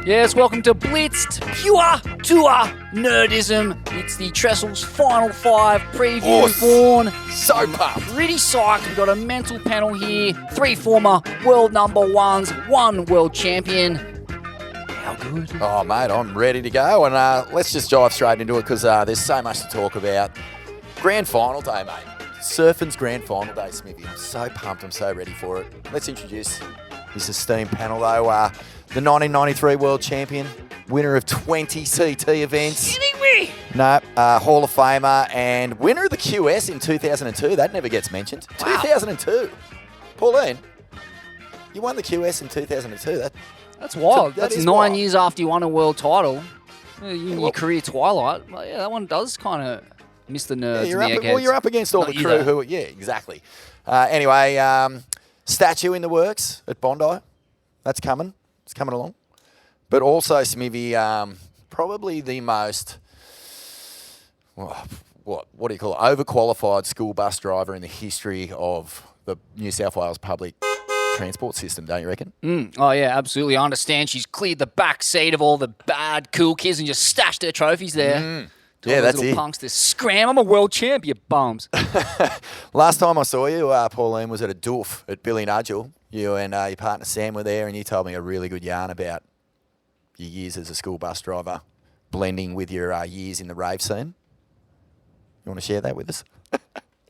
Yes, welcome to Blitzed, pure tour nerdism. It's the Trestles Final 5 preview. Vaughan. So pumped. Pretty psyched. We've got a mental panel here. 3 former world number ones, 1 world champion. How good? Oh, mate, I'm ready to go. And let's just dive straight into it because there's so much to talk about. Grand final day, mate. Surfing's grand final day, Smithy. I'm so pumped. I'm so ready for it. Let's introduce this esteemed panel, though. The 1993 world champion, winner of 20 CT events. Kidding me? No, Hall of Famer and winner of the QS in 2002. That never gets mentioned. Wow. 2002. Pauline, you won the QS in 2002. That's wild. That That's is 9 wild. years after you won a world title. In Well- your career twilight. But yeah, that one does kind of miss the nerds Yeah, and the eggheads. you're up against all Not the you, crew though. who, yeah, exactly. Anyway, statue in the works at Bondi. That's coming. It's coming along. But also, Smithy, probably the most, what do you call it, overqualified school bus driver in the history of the New South Wales public transport system, don't you reckon? Oh, yeah, absolutely. I understand she's cleared the back seat of all the bad, cool kids and just stashed her trophies there. To all Yeah, those that's little it. punks to scram. I'm a world champ, you bums. Last time I saw you, Pauline, was at a doof at Billy Nudgel. You and your partner Sam were there, and you told me a really good yarn about your years as a school bus driver, blending with your years in the rave scene. You want to share that with us?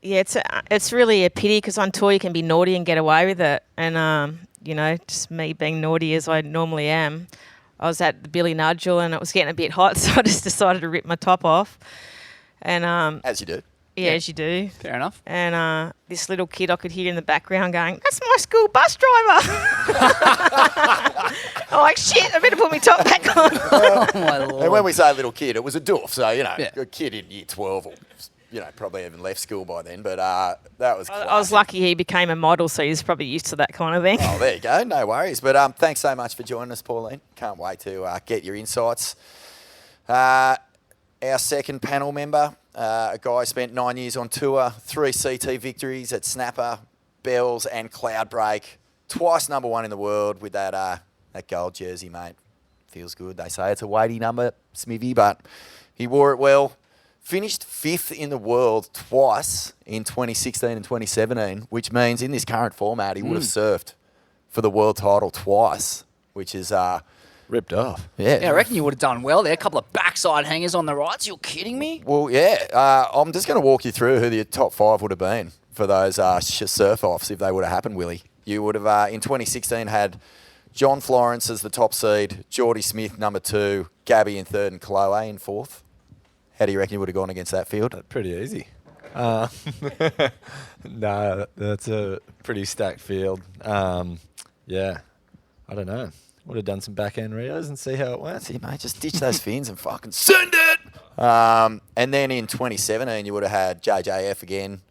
Yeah, it's really a pity because on tour you can be naughty and get away with it. And, just me being naughty as I normally am, I was at the Billy Nudgel and it was getting a bit hot, so I just decided to rip my top off. And As you do. yeah, as you do. Fair enough. And this little kid I could hear in the background going, "That's my school bus driver." I'm like, shit, I better put my top back on. Oh, my Lord. And when we say little kid, it was a doof. So, Yeah. a kid in year 12 or, probably even left school by then. But that was I was classic. lucky he became a model, so he's probably used to that kind of thing. Oh, there you go. No worries. But thanks so much for joining us, Pauline. Can't wait to get your insights. Our second panel member, a guy who spent 9 years on tour, 3 CT victories at Snapper, Bells and Cloudbreak. Twice number 1 in the world with that gold jersey, mate. Feels good. They say it's a weighty number, Smithy, but he wore it well. Finished 5th in the world twice in 2016 and 2017, which means in this current format he would have surfed for the world title twice, which is Ripped off. yeah. Yeah, I reckon you would have done well there. A couple of backside hangers on the rights. You're kidding me? Well, yeah. I'm just going to walk you through who the top 5 would have been for those surf-offs if they would have happened, Willie. You would have, in 2016, had John Florence as the top seed, Geordie Smith, number 2, Gabby in 3rd, and Chloe in 4th. How do you reckon you would have gone against that field? Pretty easy. No, that's a pretty stacked field. Yeah, I don't know. Would have done some back-end Rios and see how it went. That's it, mate. Just ditch those fins and fucking send it! And then in 2017, you would have had JJF again,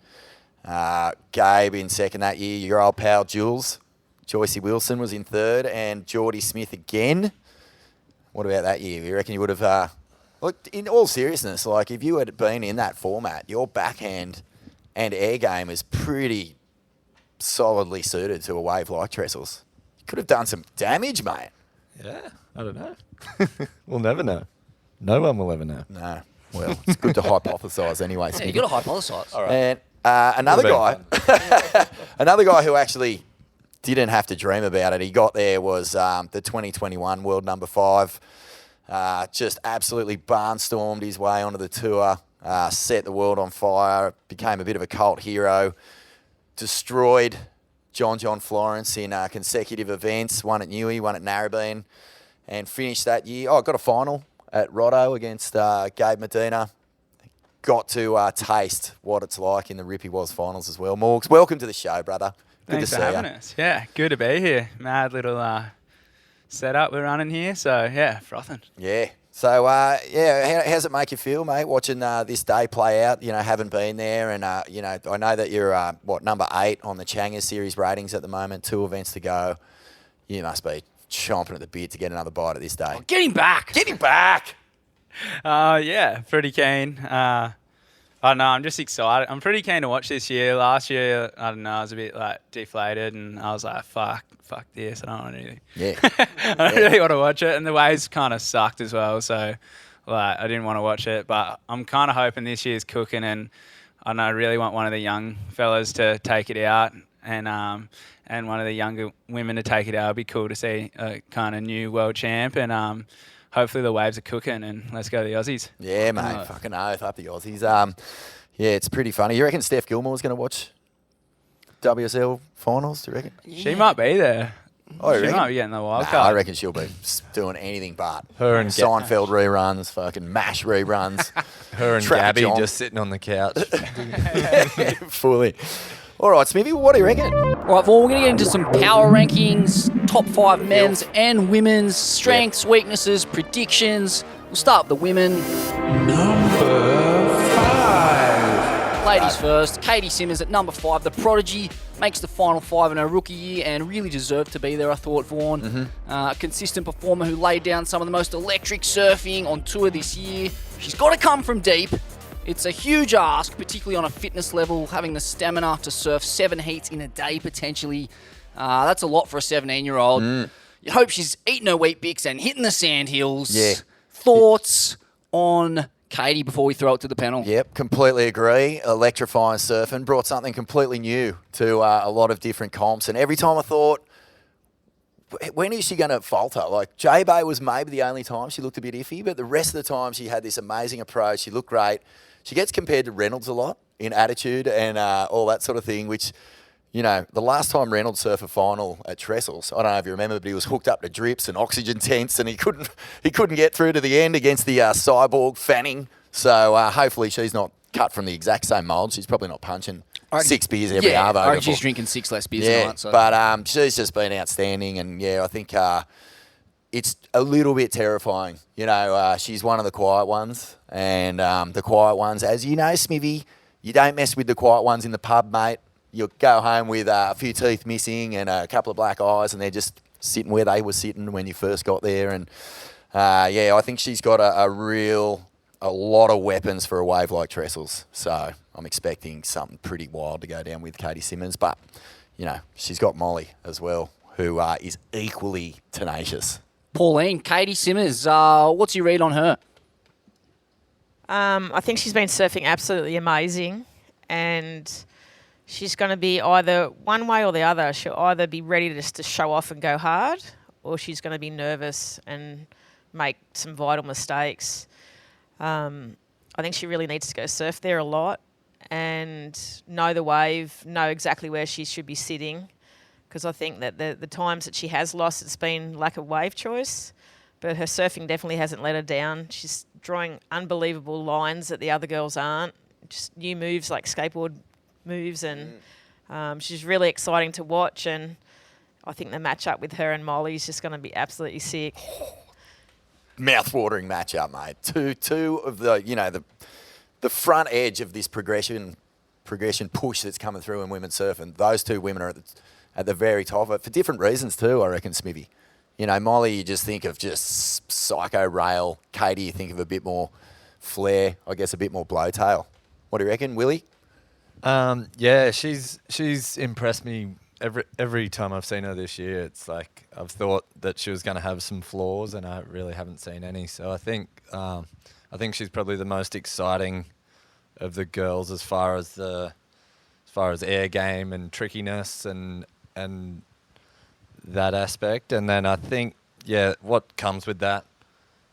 Gabe in 2nd that year, your old pal Jules. Joycey Wilson was in 3rd, and Geordie Smith again. What about that year? You reckon you would have... look, in all seriousness, like if you had been in that format, your backhand and air game is pretty solidly suited to a wave like Trestles. You could have done some damage, mate. Yeah, I don't know. We'll never know. No one will ever know. No. Well, it's good to hypothesise anyway. Yeah, Smithy. you got to hypothesise. All right. And another Would've guy, another guy who actually didn't have to dream about it. He got there was the 2021 world number 5. Just absolutely barnstormed his way onto the tour, set the world on fire, became a bit of a cult hero, destroyed John Florence in consecutive events, one at Newey, one at Narrabeen, and finished that year. Got a final at Rotto against Gabe Medina. Got to taste what it's like in the Rippy Was finals as well. Morgz, welcome to the show, brbrother. Good Thanks to for see having you. us. Yeah, good to be here. Mad little setup we're running here. So, yeah, frothing. Yeah. So, how's it make you feel, mate, watching this day play out? Haven't been there, and, I know that you're, number 8 on the Chang'e Series ratings at the moment, 2 events to go. You must be chomping at the bit to get another bite at this day. Get him back. Get him back! Yeah, pretty keen. I know, I'm just excited. I'm pretty keen to watch this year. Last year, I don't know, I was a bit like deflated, and I was like, fuck this. I don't want to. Yeah. I don't really want to watch it, and the waves kind of sucked as well. So, like, I didn't want to watch it, but I'm kind of hoping this year's cooking, and I know I really want one of the young fellas to take it out, and one of the younger women to take it out. It'd be cool to see a kind of new world champ, and hopefully the waves are cooking, and let's go the Aussies. Yeah, mate. Fucking oath. Up the Aussies. Yeah, it's pretty funny. You reckon Steph Gilmore's going to watch WSL finals, do you reckon? She might be there. Oh, you She reckon? might be getting the wild Nah, card. I reckon she'll be doing anything but. Her and Seinfeld reruns, fucking MASH reruns. Her and Trapper Gabby John. just sitting on the couch. Fully. All right, Smithy, what do you reckon? All right, well, we're going to get into some power rankings, top 5 men's and women's, strengths, weaknesses, predictions. We'll start with the women. Number 5. Ladies first. Katie Simmons at number 5. The prodigy makes the final 5 in her rookie year and really deserved to be there, I thought, Vaughan. A consistent performer who laid down some of the most electric surfing on tour this year. She's got to come from deep. It's a huge ask, particularly on a fitness level, having the stamina to surf 7 heats in a day potentially. That's a lot for a 17-year-old. You hope she's eating her wheat bix and hitting the sand hills. Yeah. Thoughts on Katie before we throw it to the panel? Yep, completely agree. Electrifying surfing brought something completely new to a lot of different comps. And every time I thought, when is she going to falter? Like, J-Bay was maybe the only time she looked a bit iffy, but the rest of the time she had this amazing approach. She looked great. She gets compared to Reynolds a lot in attitude and all that sort of thing, which, you know, the last time Reynolds surfed a final at Trestles, I don't know if you remember, but he was hooked up to drips and oxygen tents and he couldn't get through to the end against the cyborg Fanning. So hopefully she's not cut from the exact same mould. She's probably not punching 6 beers every arvo. I reckon she's drinking 6 less beers tonight. So. But she's just been outstanding, and yeah, I think it's a little bit terrifying. You know, she's one of the quiet ones, and the quiet ones, as you know, Smithy, you don't mess with the quiet ones in the pub, mate. You'll go home with a few teeth missing and a couple of black eyes, and they're just sitting where they were sitting when you first got there. And yeah, I think she's got a lot of weapons for a wave like Trestles. So I'm expecting something pretty wild to go down with Katie Simmons. But, you know, she's got Molly as well, who is equally tenacious. Pauline, Katie Simmons, what's your read on her? I think she's been surfing absolutely amazing, and she's going to be either one way or the other. She'll either be ready just to show off and go hard, or she's going to be nervous and make some vital mistakes. I think she really needs to go surf there a lot and know the wave, know exactly where she should be sitting, because I think that the times that she has lost, it's been lack of wave choice, but her surfing definitely hasn't let her down. She's drawing unbelievable lines that the other girls aren't, just new moves like skateboard moves, and she's really exciting to watch, and I think the matchup with her and Molly is just going to be absolutely sick. Mouth-watering matchup, mate. Two of the, you know, the front edge of this progression push that's coming through in women's surfing. Those two women are at the very top of it for different reasons too, I reckon, Smithy. You know, Molly, you just think of just psycho rail. Katie, you think of a bit more flair, I guess a bit more blowtail. What do you reckon, Willie? Yeah, she's impressed me every time I've seen her this year. It's like I've thought that she was going to have some flaws, and I really haven't seen any. So I think she's probably the most exciting of the girls as far as air game and trickiness and that aspect. And then I think, yeah, what comes with that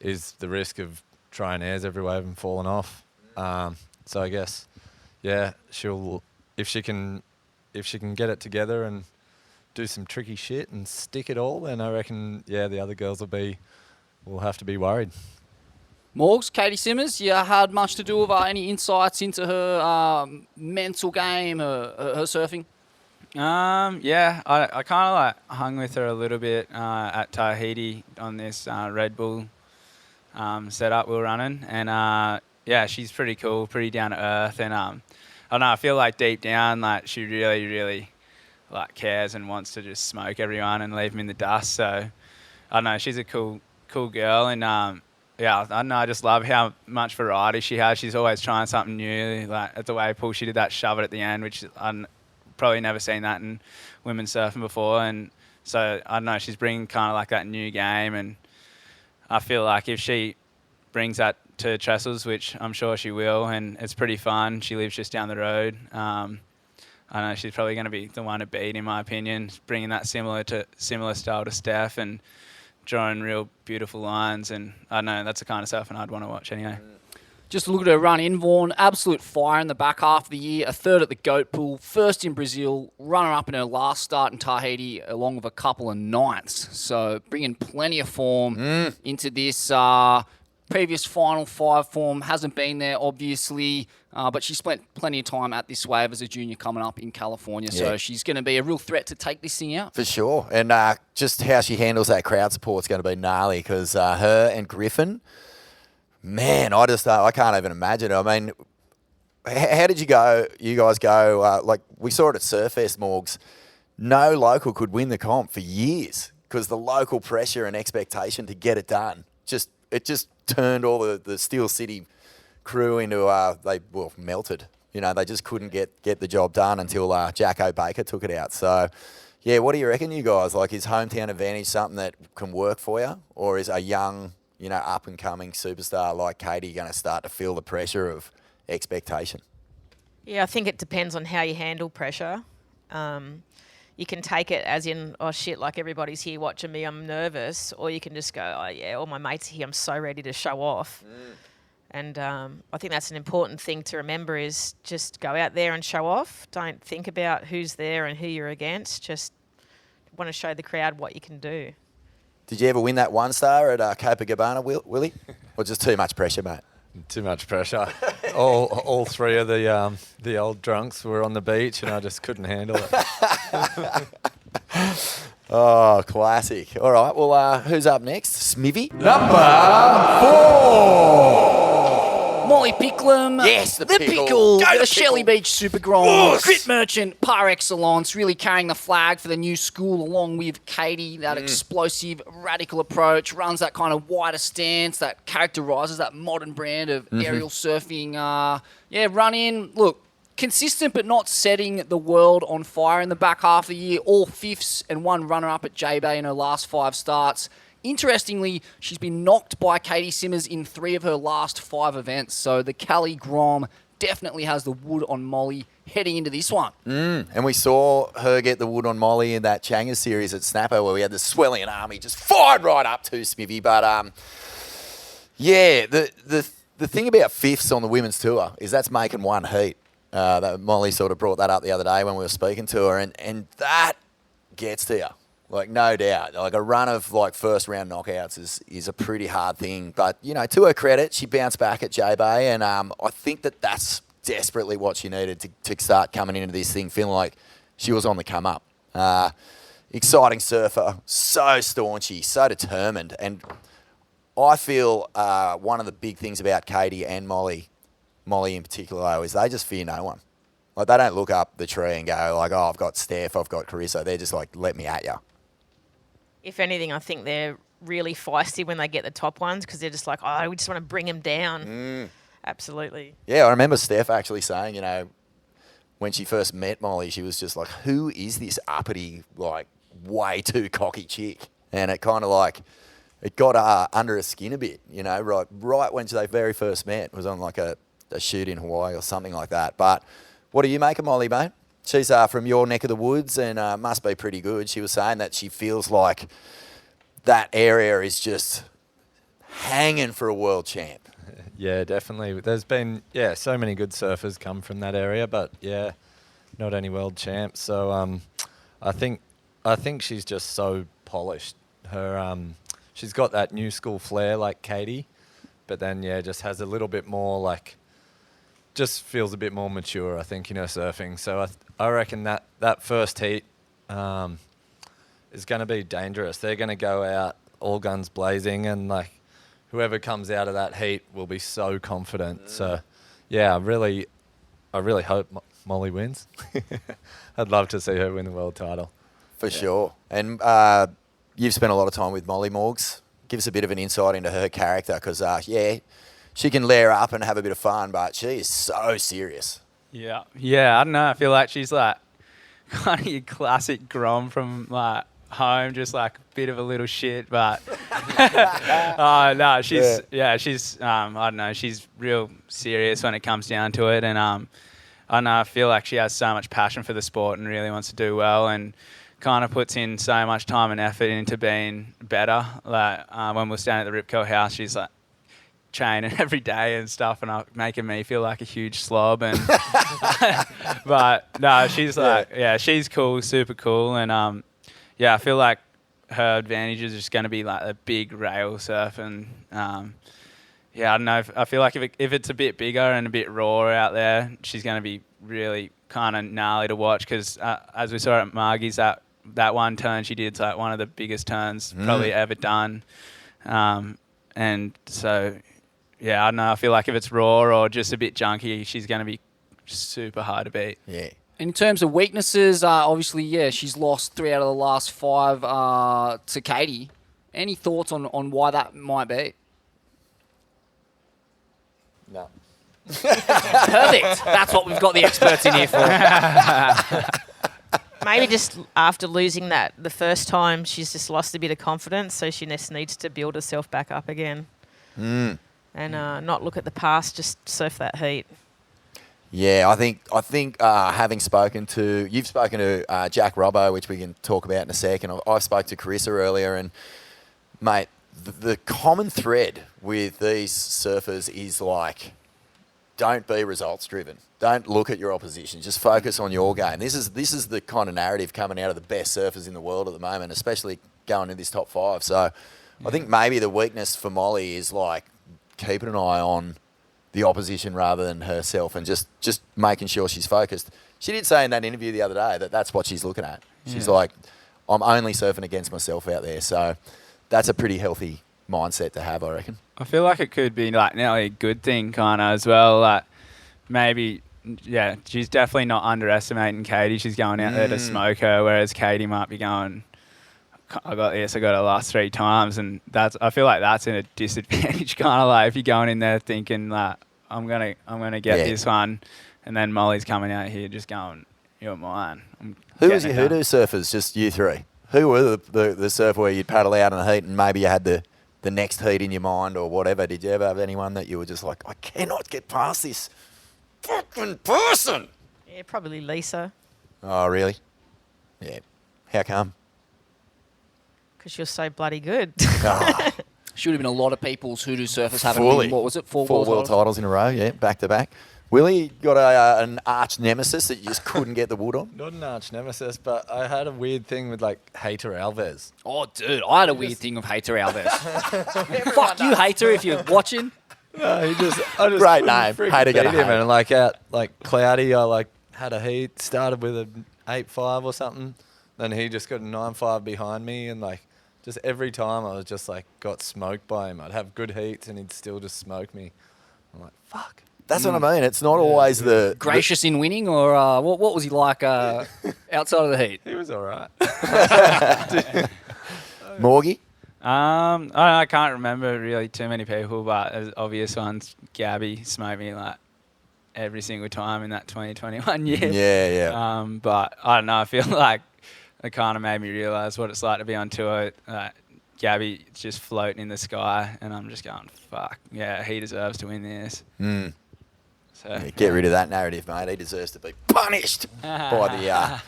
is the risk of trying airs every wave and falling off. So I guess, yeah, if she can get it together and do some tricky shit and stick it all, then I reckon, yeah, the other girls will have to be worried. Morgz, Katie Simmons, you had much to do with any insights into her mental game, her surfing? Yeah, I kind of like hung with her a little bit at Tahiti on this Red Bull setup we were running, and yeah, she's pretty cool, pretty down to earth, and I don't know, I feel like deep down, like she really, really like cares and wants to just smoke everyone and leave them in the dust. So I don't know, she's a cool girl, and yeah, I don't know. I just love how much variety she has. She's always trying something new. Like at the wave pool, she did that shove it at the end, which I've probably never seen that in women's surfing before. And so I don't know. She's bringing kind of like that new game, and I feel like if she brings that to Trestles, which I'm sure she will, and it's pretty fun. She lives just down the road. I know she's probably going to be the one to beat, in my opinion, bringing that similar style to Steph and drawing real beautiful lines. And I don't know, that's the kind of stuff I'd want to watch anyway. Just look at her run in, Vaughan. Absolute fire in the back half of the year. A third at the Goat Pool, first in Brazil, runner-up in her last start in Tahiti, along with a couple of ninths. So bringing plenty of form into this. Previous Final 5 form hasn't been there, obviously, but she spent plenty of time at this wave as a junior coming up in California. So she's going to be a real threat to take this thing out. For sure. And just how she handles that crowd support is going to be gnarly because her and Griffin, man, I can't even imagine. I mean, how did you guys go? Like, we saw it at Surfest, Morgz. No local could win the comp for years because the local pressure and expectation to get it done it just turned all the Steel City crew into they melted. You know, they just couldn't get the job done until Jacko Baker took it out. So, yeah, what do you reckon, you guys? Like, is hometown advantage something that can work for you, or is a young, up and coming superstar like Katie going to start to feel the pressure of expectation? Yeah, I think it depends on how you handle pressure. You can take it as in, oh shit, like everybody's here watching me, I'm nervous, or you can just go, oh yeah, all my mates are here, I'm so ready to show off. And I think that's an important thing to remember is just go out there and show off. Don't think about who's there and who you're against. Just want to show the crowd what you can do. Did you ever win that 1 star at Copacabana, Willie? Or just too much pressure, mate? Too much pressure. all three of the old drunks were on the beach, and I just couldn't handle it. Oh, classic. All right, well, who's up next? Smivvy? Number 4. Molly Picklum. Yes, the pickle. Go The the Shelley pickle. Beach Super Grand. Grit merchant par excellence, really carrying the flag for the new school along with Katie. That explosive, radical approach, runs that kind of wider stance that characterises that modern brand of aerial surfing. Run in. Look, consistent but not setting the world on fire in the back half of the year. All fifths and 1 runner-up at J-Bay in her last 5 starts. Interestingly, she's been knocked by Katie Simmers in 3 of her last 5 events. So the Cali Grom definitely has the wood on Molly heading into this one. And we saw her get the wood on Molly in that Changa series at Snapper where we had the Swellian army just fired right up to Smivvy. But, the thing about fifths on the women's tour is that's making 1 heat. That Molly sort of brought that up the other day when we were speaking to her, and that gets to you. Like, no doubt. Like, a run of, first-round knockouts is a pretty hard thing. But, to her credit, she bounced back at J-Bay, and I think that's desperately what she needed to start coming into this thing, feeling like she was on the come-up. Exciting surfer, so staunchy, so determined. And I feel one of the big things about Katie and Molly in particular, though, is they just fear no one. Like, they don't look up the tree and go, like, oh, I've got Steph, I've got Carissa. They're just like, let me at you. If anything, I think they're really feisty when they get the top ones because they're just like, oh, we just want to bring them down. Absolutely. Yeah, I remember Steph actually saying, when she first met Molly, she was just like, who is this uppity, way too cocky chick? And it kind of it got under her skin a bit, right when they very first met. It was on a shoot in Hawaii or something like that. But what do you make of Molly, mate? She's from your neck of the woods and must be pretty good. She was saying that she feels like that area is just hanging for a world champ. Yeah, definitely. There's been, so many good surfers come from that area, but, not any world champs. So I think she's just so polished. Her she's got that new school flair like Katie, but then, just has a little bit more just feels a bit more mature, I think, in her surfing. So I reckon that first heat is going to be dangerous. They're going to go out all guns blazing, and whoever comes out of that heat will be so confident. So, I really hope Molly wins. I'd love to see her win the world title. For sure. And you've spent a lot of time with Molly, Morgz. give us a bit of an insight into her character because, she can layer up and have a bit of fun, but she is so serious. Yeah. I don't know. I feel like she's like kind of your classic Grom from like home, just like a bit of a little shit, but no, she's I don't know, she's real serious when it comes down to it, and I don't know, I feel like she has so much passion for the sport and really wants to do well, and kind of puts in so much time and effort into being better. Like when we're staying at the Ripco house, she's like training every day and stuff, and making me feel like a huge slob. And but no, she's like, she's cool, super cool, and I feel like her advantage is just going to be like a big rail surf, and I don't know. I feel like if it's a bit bigger and a bit raw out there, she's going to be really kind of gnarly to watch. Because as we saw at Morgy's, that one turn she did, like one of the biggest turns probably ever done, and so. Yeah, I don't know. I feel like if it's raw or just a bit junky, she's going to be super hard to beat. Yeah. In terms of weaknesses, obviously, she's lost 3 out of the last 5 to Katie. Any thoughts on why that might be? No. Perfect. That's what we've got the experts in here for. Maybe just after losing that the first time, she's just lost a bit of confidence, so she just needs to build herself back up again. And not look at the past, just surf that heat. Yeah, I think having spoken to Jack Robbo, which we can talk about in a second. I spoke to Carissa earlier, and mate, the common thread with these surfers is like, don't be results driven. Don't look at your opposition. Just focus on your game. This is the kind of narrative coming out of the best surfers in the world at the moment, especially going into this top 5. So I think maybe the weakness for Molly is like keeping an eye on the opposition rather than herself, and just making sure she's focused. She did say in that interview the other day that that's what she's looking at. She's like, I'm only surfing against myself out there. So that's a pretty healthy mindset to have, I reckon. I feel like it could be like nearly a good thing kind of as well. Like maybe, she's definitely not underestimating Katie. She's going out there to smoke her, whereas Katie might be going, I got it the last 3 times, and I feel like that's in a disadvantage kind of like if you're going in there thinking like I'm gonna get this one, and then Molly's coming out here just going, you're mine. Who was your hoodoo surfers? Just you 3. Who were the surfer where you'd paddle out in the heat and maybe you had the next heat in your mind or whatever? Did you ever have anyone that you were just like, I cannot get past this fucking person? Yeah, probably Lisa. Oh, really? Yeah. How come? Because you're so bloody good. Should have been a lot of people's hoodoo surfers having Fully. what was it? 4 world titles in a row, back to back. Willie got an arch nemesis that you just couldn't get the wood on. Not an arch nemesis, but I had a weird thing with like Hater Alves. Oh, dude, I had a weird thing with Hater Alves. Fuck you, Hater, if you're watching. No, I just Great name. Hater beat gonna him, hate. and like out like cloudy, I like had a heat, started with an 8.5 or something, then he just got a 9.5 behind me, and like just every time I was just like got smoked by him. I'd have good heats and he'd still just smoke me. I'm like, fuck. That's what I mean. It's not always the gracious in winning, or what was he like outside of the heat? He was all right. Morgy. I can't remember really too many people, but as obvious ones, Gabby smoked me like every single time in that 2021 year. Yeah. But I don't know. I feel like it kind of made me realise what it's like to be on tour. Gabby just floating in the sky, and I'm just going, fuck, yeah, he deserves to win this. So, Get rid of that narrative, mate. He deserves to be punished by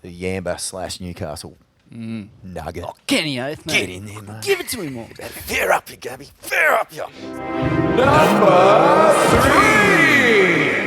the Yamba / Newcastle nugget. Oh, Kenny Oath, mate. Get in there, mate. Give it to him all. Fair up you, Gabby. Fair up you.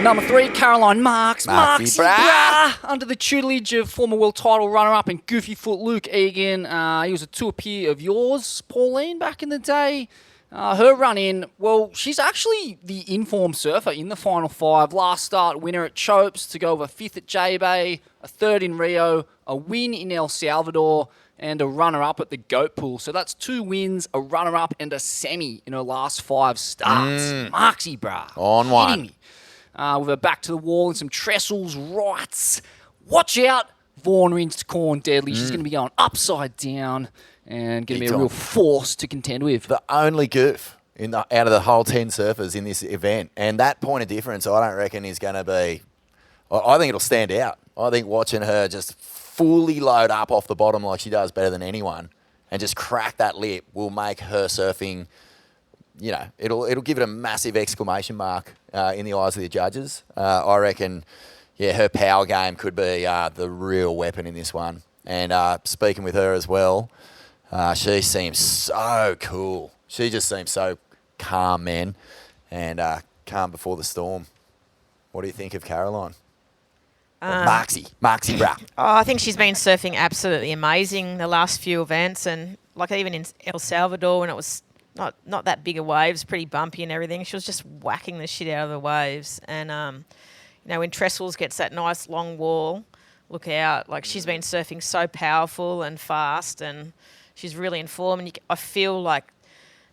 Number 3, Caroline Marks. Marksy, Marksy, brah. brah. Under the tutelage of former world title runner-up and goofy foot Luke Egan. He was a tour peer of yours, Pauline, back in the day. Her run-in, well, she's actually the informed surfer in the final 5. Last start winner at Chopes to go over 5th at J-Bay, a 3rd in Rio, a win in El Salvador, and a runner-up at the Goat Pool. So that's 2 wins, a runner-up, and a semi in her last 5 starts. Marksy, brah. On one. Kidding me. With her back to the wall and some trestles, rights. Watch out. Vaughan rinsed corn deadly. She's going to be going upside down. and going to be Big a time. real force to contend with. The only goof out of the whole 10 surfers in this event. And that point of difference, I don't reckon is going to be... I think it'll stand out. I think watching her just fully load up off the bottom like she does better than anyone and just crack that lip will make her surfing, you know, it'll give it a massive exclamation mark in the eyes of the judges. I reckon, yeah, her power game could be the real weapon in this one. And speaking with her as well, she seems so cool. She just seems so calm, man, and calm before the storm. What do you think of Caroline? Marksy, bruh. Oh, I think she's been surfing absolutely amazing the last few events, and like even in El Salvador when it was not that big of waves, pretty bumpy and everything, she was just whacking the shit out of the waves. And you know, when Trestles gets that nice long wall, look out! Like she's been surfing so powerful and fast, and she's really in form. And I feel like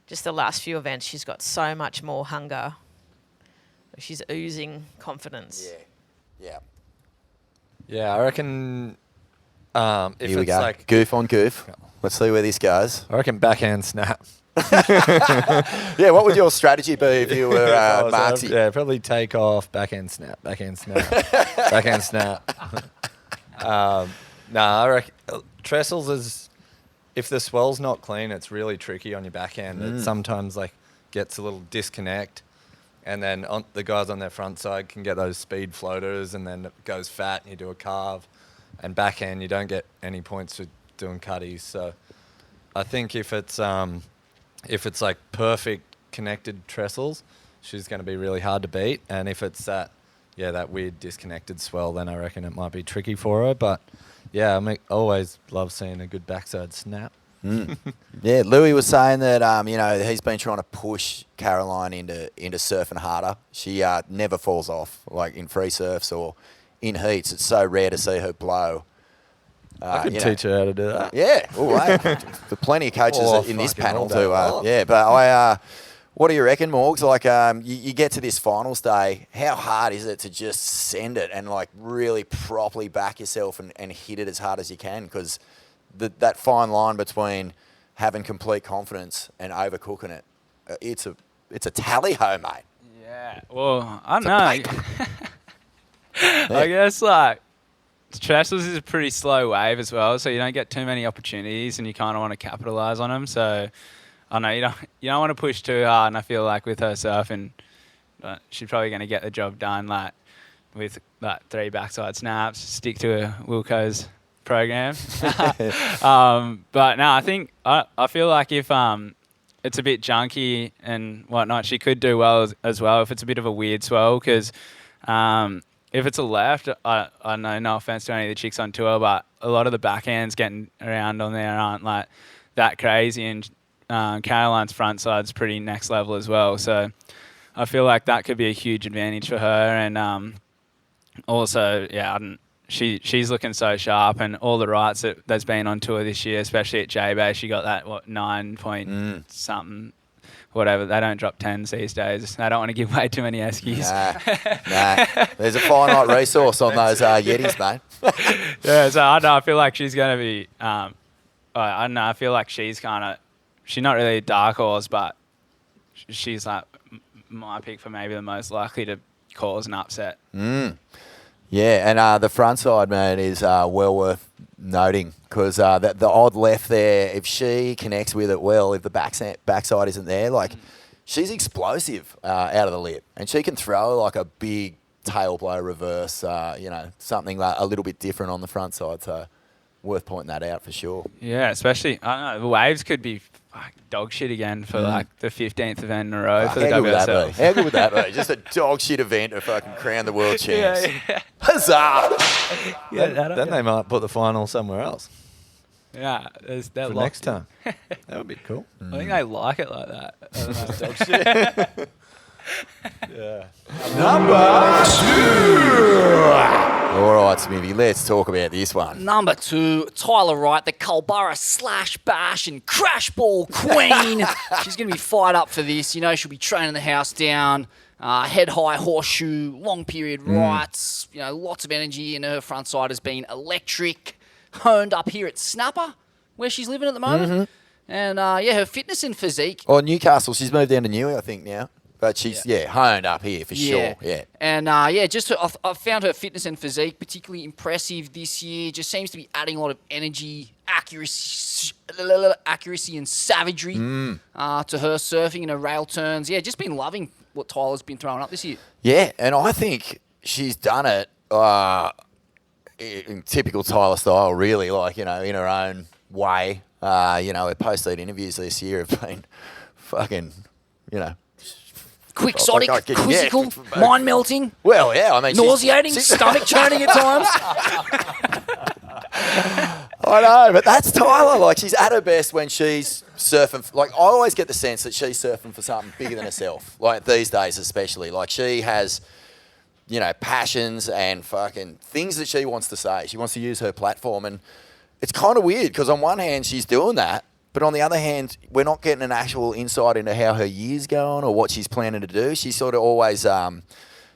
just the last few events, she's got so much more hunger. She's oozing confidence. Yeah. Yeah, I reckon if Here we it's go. like... Goof on goof. Let's see where this goes. I reckon backhand snap. Yeah, what would your strategy be if you were Marksy? Yeah, probably take off, backhand snap, backhand snap, backhand snap. I reckon Trestles is... If the swell's not clean, it's really tricky on your backhand. It sometimes like gets a little disconnect. And then the guys on their front side can get those speed floaters, and then it goes fat and you do a carve. And backhand, you don't get any points for doing cutties. So I think if it's like perfect connected trestles, she's going to be really hard to beat. And if it's that weird disconnected swell, then I reckon it might be tricky for her. But yeah, I always love seeing a good backside snap. Yeah, Louis was saying that you know, he's been trying to push Caroline into surfing harder. She never falls off, like in free surfs or in heats. It's so rare to see her blow. I could teach her how to do that. Yeah, oh, hey. There are plenty of coaches in this fucking panel all too. day. Yeah, but what do you reckon, Morgz? Like, you get to this finals day, how hard is it to just send it and like really properly back yourself and hit it as hard as you can? Because that fine line between having complete confidence and overcooking it, it's a tally-ho, mate. Yeah, well, I don't know. I guess, like, Trestles is a pretty slow wave as well, so you don't get too many opportunities and you kind of want to capitalise on them. So, I know you don't want to push too hard, and I feel like with her surfing, she's probably going to get the job done, like, with, like, 3 backside snaps, stick to her Wilko's program. But no, I think I feel like if it's a bit junky and whatnot, she could do well as well if it's a bit of a weird swell, because if it's a left, I know, no offense to any of the chicks on tour, but a lot of the backhands getting around on there aren't like that crazy, and Caroline's front side's pretty next level as well, so I feel like that could be a huge advantage for her. And also, yeah, She's looking so sharp, and all the rights that's been on tour this year, especially at J-Bay, she got that 9 point something, whatever. They don't drop 10s these days. I don't want to give way too many eskies. Nah. There's a finite resource on those Yetis, mate. Yeah, so I don't know. I feel like she's going to be. I don't know. I feel like she's not really a dark horse, but she's like my pick for maybe the most likely to cause an upset. Yeah, and the front side, man, is well worth noting, because the odd left there, if she connects with it well, if the backside isn't there, like, she's explosive out of the lip, and she can throw like a big tail blow reverse, something like a little bit different on the front side, so worth pointing that out for sure. Yeah, especially, I don't know, the waves could be dog shit again for like the 15th event in a row for the WSL. How good would that be? Just a dog shit event to fucking crown the world champs. Huzzah! Then they might put the final somewhere else Yeah, there's that for next time. That would be cool. I think they like it like that. I don't know. Dog shit. Yeah. Number 2. All right, Smithy, let's talk about this one. Number 2, Tyler Wright, the Culburra slash bash and crash ball queen. She's going to be fired up for this. You know, she'll be training the house down, head high horseshoe, long period rights. You know, lots of energy, and her front side has been electric. Honed up here at Snapper. where she's living at the moment. And, her fitness and physique. Or Newcastle. She's moved down to Newey, I think, now. But she's, honed up here for sure. Yeah. And, I found her fitness and physique particularly impressive this year. Just seems to be adding a lot of energy, accuracy and savagery to her surfing and her rail turns. Yeah, just been loving what Tyler's been throwing up this year. Yeah, and I think she's done it in typical Tyler style, really, like, in her own way. Her post-lead interviews this year have been fucking, quixotic, quizzical, mind-melting. Well, yeah, I mean... nauseating, stomach churning at times. I know, but that's Tyler. Like, she's at her best when she's surfing. Like, I always get the sense that she's surfing for something bigger than herself. Like, these days especially. Like, she has, passions and fucking things that she wants to say. She wants to use her platform. And it's kind of weird because on one hand, she's doing that. But on the other hand, we're not getting an actual insight into how her year's going or what she's planning to do. She's sort of always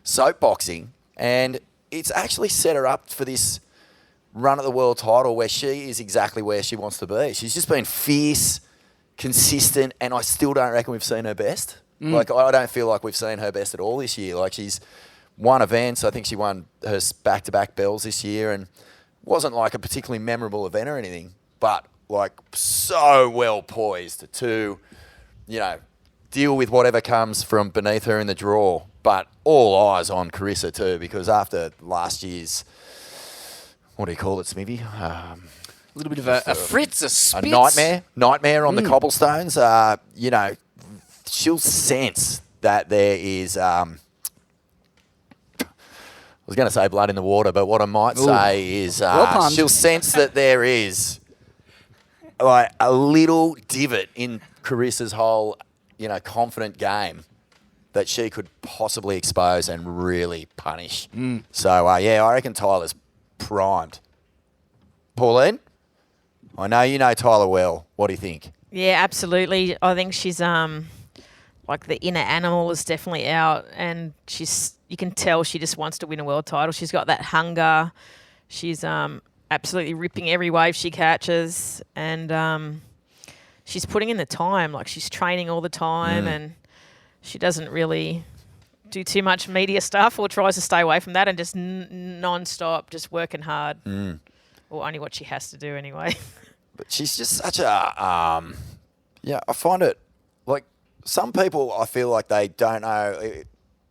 soapboxing. And it's actually set her up for this run at the world title where she is exactly where she wants to be. She's just been fierce, consistent, and I still don't reckon we've seen her best. Like, I don't feel like we've seen her best at all this year. Like, she's won events. I think she won her back-to-back bells this year, and wasn't like a particularly memorable event or anything, but like so well poised to, deal with whatever comes from beneath her in the draw. But all eyes on Carissa too, because after last year's, what do you call it, Smithy? A little bit of a fritz, a spitz. A nightmare on the cobblestones. She'll sense that there is, I was going to say blood in the water, but what I might say is she'll sense that there is like a little divot in Carissa's whole, confident game that she could possibly expose and really punish. So, I reckon Tyler's primed. Pauline, I know you know Tyler well. What do you think? Yeah, absolutely. I think she's like the inner animal is definitely out, and you can tell she just wants to win a world title. She's got that hunger. She's absolutely ripping every wave she catches, and she's putting in the time. Like, she's training all the time, and she doesn't really do too much media stuff or tries to stay away from that and just non-stop, just working hard. Or only what she has to do anyway. But she's just such a, I find it, like, some people, I feel like they don't know,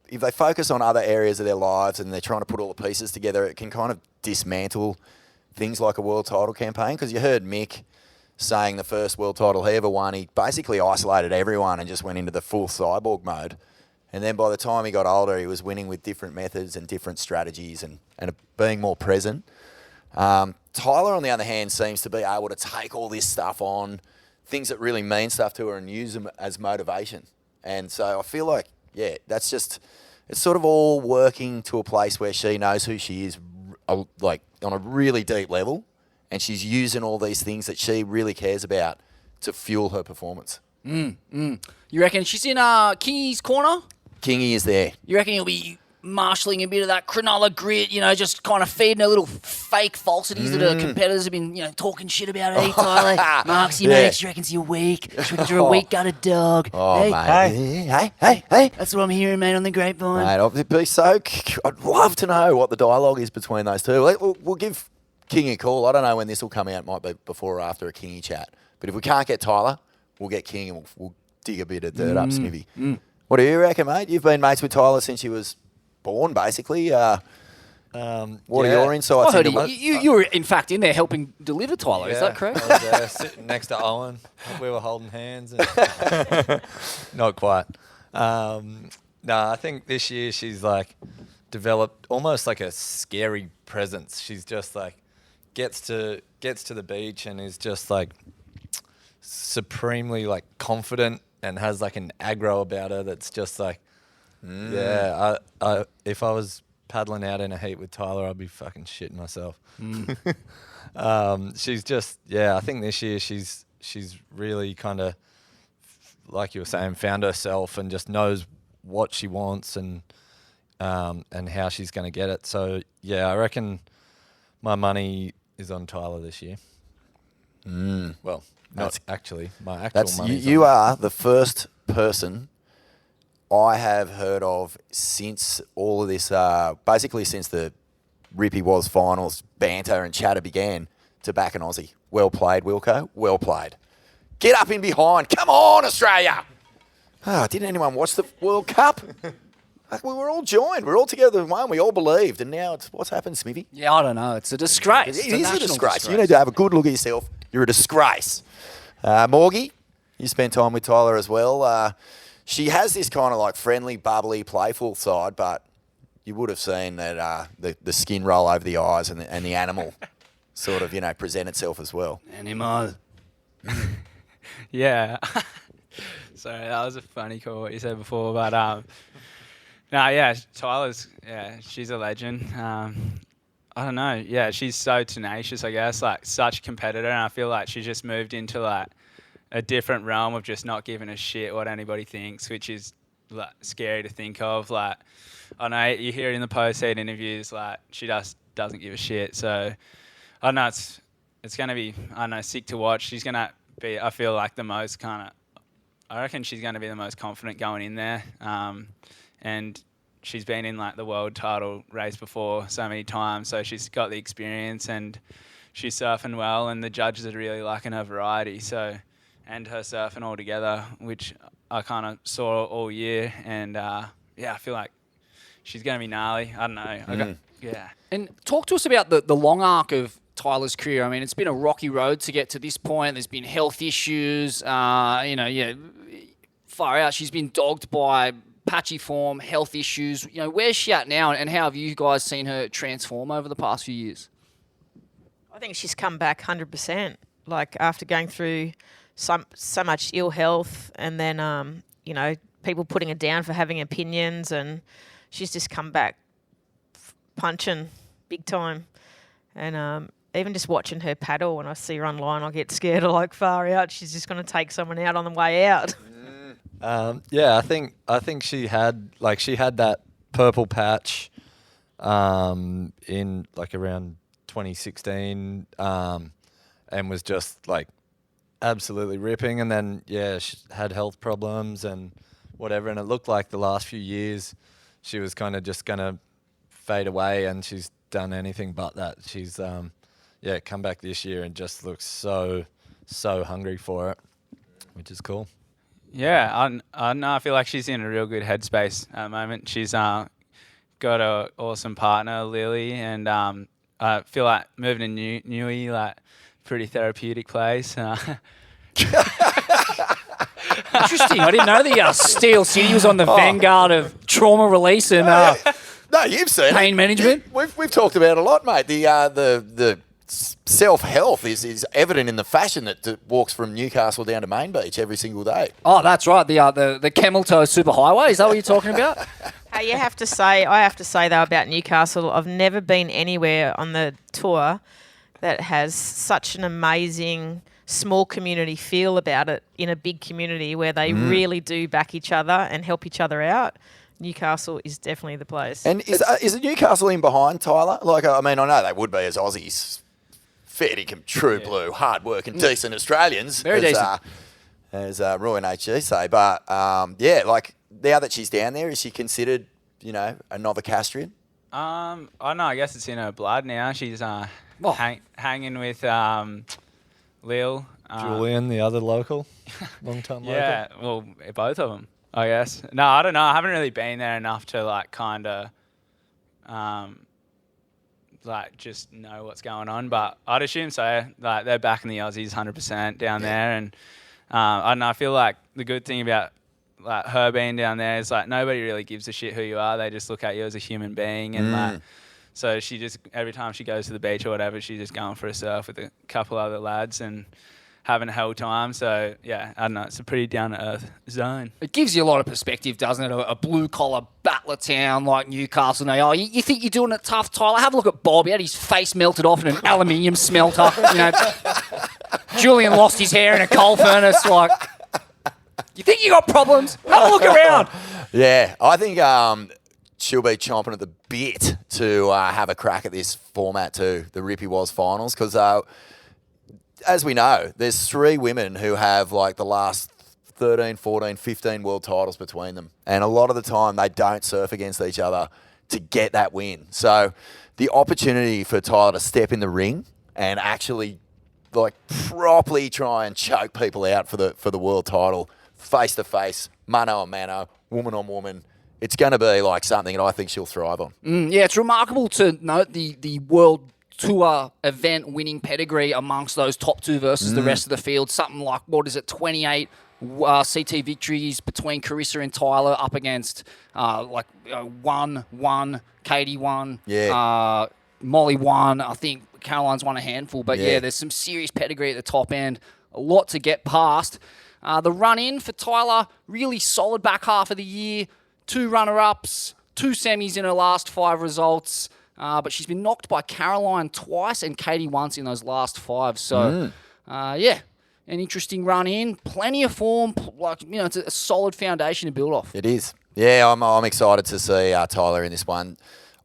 if they focus on other areas of their lives and they're trying to put all the pieces together, it can kind of dismantle things like a world title campaign. Because you heard Mick saying the first world title he ever won, he basically isolated everyone and just went into the full cyborg mode. And then by the time he got older, he was winning with different methods and different strategies and being more present. Tyler, on the other hand, seems to be able to take all this stuff on, things that really mean stuff to her, and use them as motivation. And so I feel like, that's just, it's sort of all working to a place where she knows who she is, like, on a really deep level, and she's using all these things that she really cares about to fuel her performance. You reckon she's in Kingy's corner? Kingy is there. You reckon he'll be marshalling a bit of that Cronulla grit, just kind of feeding her little fake falsities that her competitors have been, talking shit about her. Hey, Tyler, Marksy, mate, she reckons you're weak. She reckons you're a weak-gutted dog. Oh, hey, mate. Hey. That's what I'm hearing, mate, on the grapevine. Mate, I'd love to know what the dialogue is between those two. We'll give Kingy a call. I don't know when this will come out. It might be before or after a Kingy chat. But if we can't get Tyler, we'll get King and we'll dig a bit of dirt up, Smithy. What do you reckon, mate? You've been mates with Tyler since he was born, basically. What are your insights into it? You were, in fact, in there helping deliver Tyler. Is that correct? I was sitting next to Owen. We were holding hands. And not quite. I think this year she's like developed almost like a scary presence. She's just like gets to the beach and is just like supremely like confident and has like an aggro about her that's just like, I if I was paddling out in a heat with Tyler, I'd be fucking shitting myself. She's just, I think this year she's really kind of, like you were saying, found herself and just knows what she wants and how she's going to get it. So, I reckon my money is on Tyler this year. Well, not actually. My actual That's money. you are the first person I have heard of since all of this, basically since the Rippy Was finals banter and chatter began, to back an Aussie. Well played, Wilko. Well played. Get up in behind. Come on, Australia. Didn't anyone watch the World Cup? We were all joined. We're all together in one. We all believed. And now what's happened, Smithy? Yeah, I don't know. It's a disgrace. It is a disgrace. You need to have a good look at yourself. You're a disgrace. Morgy, you spent time with Tyler as well. She has this kind of like friendly, bubbly, playful side, but you would have seen that the skin roll over the eyes and the animal sort of, present itself as well. Animal. Yeah. Sorry, that was a funny call what you said before, but Tyler's she's a legend. I don't know. Yeah, she's so tenacious, I guess, like such a competitor, and I feel like she just moved into like a different realm of just not giving a shit what anybody thinks, which is like scary to think of. Like, I know you hear it in the post-heat interviews, like she just doesn't give a shit. So I don't know, it's going to be, I don't know, sick to watch. She's going to be, I feel like the most kind of, I reckon she's going to be the most confident going in there. And she's been in like the world title race before so many times, so she's got the experience and she's surfing well, and the judges are really liking her variety. So, and her surfing all together, which I kind of saw all year. And I feel like she's going to be gnarly. I don't know. And talk to us about the long arc of Tyler's career. I mean, it's been a rocky road to get to this point. There's been health issues. Far out. She's been dogged by patchy form, health issues. Where's she at now, and how have you guys seen her transform over the past few years? I think she's come back 100%. Like after going through so much ill health, and then people putting her down for having opinions, and she's just come back punching big time. And even just watching her paddle, when I see her online, I get scared of like far out. She's just going to take someone out on the way out. I think she had that purple patch in like around 2016 and was just like absolutely ripping, and then she had health problems and whatever, and it looked like the last few years she was kind of just gonna fade away, and she's done anything but that. She's come back this year and just looks so hungry for it, which is cool. Yeah, I know. I feel like she's in a real good headspace at the moment. She's got an awesome partner, Lily, and I feel like moving to Newey, like pretty therapeutic place. Interesting. I didn't know the Steel City was on the vanguard of trauma release and no, you've seen pain management. We've talked about it a lot, mate. The self-health is evident in the fashion that walks from Newcastle down to Main Beach every single day. Oh, that's right. The Camel Toe Superhighway. Is that what you're talking about? Hey, I have to say though about Newcastle, I've never been anywhere on the tour that has such an amazing small community feel about it in a big community where they really do back each other and help each other out. Newcastle is definitely the place. And is it Newcastle in behind, Tyler? Like, I mean, I know they would be as Aussies. Fair dinkum, true blue, hard-working, decent Australians. Very decent. As Roy and HG say. But, like, now that she's down there, is she considered, a Novocastrian? I don't know. I guess it's in her blood now. She's hanging with Lil. Julian, the other local, long-time local. Yeah, well, both of them, I guess. No, I don't know. I haven't really been there enough to, like, kind of... just know what's going on, but I'd assume so. Like, they're backing the Aussies 100% down there, and I don't know. I feel like the good thing about like her being down there is like nobody really gives a shit who you are. They just look at you as a human being, and like, so she just every time she goes to the beach or whatever, she's just going for a surf with a couple other lads and having a hell time. So yeah, I don't know. It's a pretty down to earth zone. It gives you a lot of perspective, doesn't it? A blue collar battler town like Newcastle. Now, you think you're doing it tough, Tyler? Have a look at Bob. He had his face melted off in an aluminium smelter. Julian lost his hair in a coal furnace. Like, you think you got problems? Have a look around. Yeah, I think she'll be chomping at the bit to have a crack at this format too, the Rippy Was finals, because as we know, there's 3 women who have like the last 13, 14, 15 world titles between them. And a lot of the time they don't surf against each other to get that win. So the opportunity for Tyler to step in the ring and actually like properly try and choke people out for the world title, face to face, mano a mano, woman on woman, it's going to be like something that I think she'll thrive on. Yeah, it's remarkable to note the world tour event winning pedigree amongst those top 2 versus the rest of the field. Something like, 28 CT victories between Carissa and Tyler up against 1, Katie 1, Molly 1. I think Caroline's won a handful. But yeah, there's some serious pedigree at the top end. A lot to get past. The run-in for Tyler, really solid back half of the year. 2 runner-ups, 2 semis in her last 5 results. But she's been knocked by Caroline twice and Katie once in those last 5. So, an interesting run-in. Plenty of form. It's a solid foundation to build off. It is. Yeah, I'm excited to see Tyler in this one.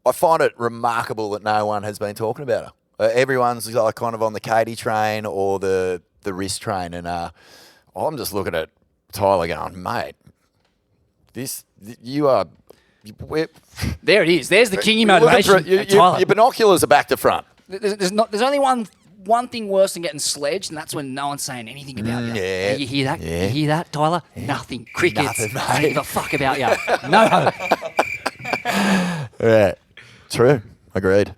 I find it remarkable that no one has been talking about her. Everyone's like kind of on the Katie train or the wrist train. And I'm just looking at Tyler going, mate, you are... There it is. There's the kingy motivation. Your binoculars are back to front. There's only one thing worse than getting sledged, and that's when no one's saying anything about you. Yeah. You hear that? Yeah. You hear that, Tyler? Yeah. Nothing. Crickets. Nothing, mate. I don't give a fuck about you. No. Yeah. True. Agreed.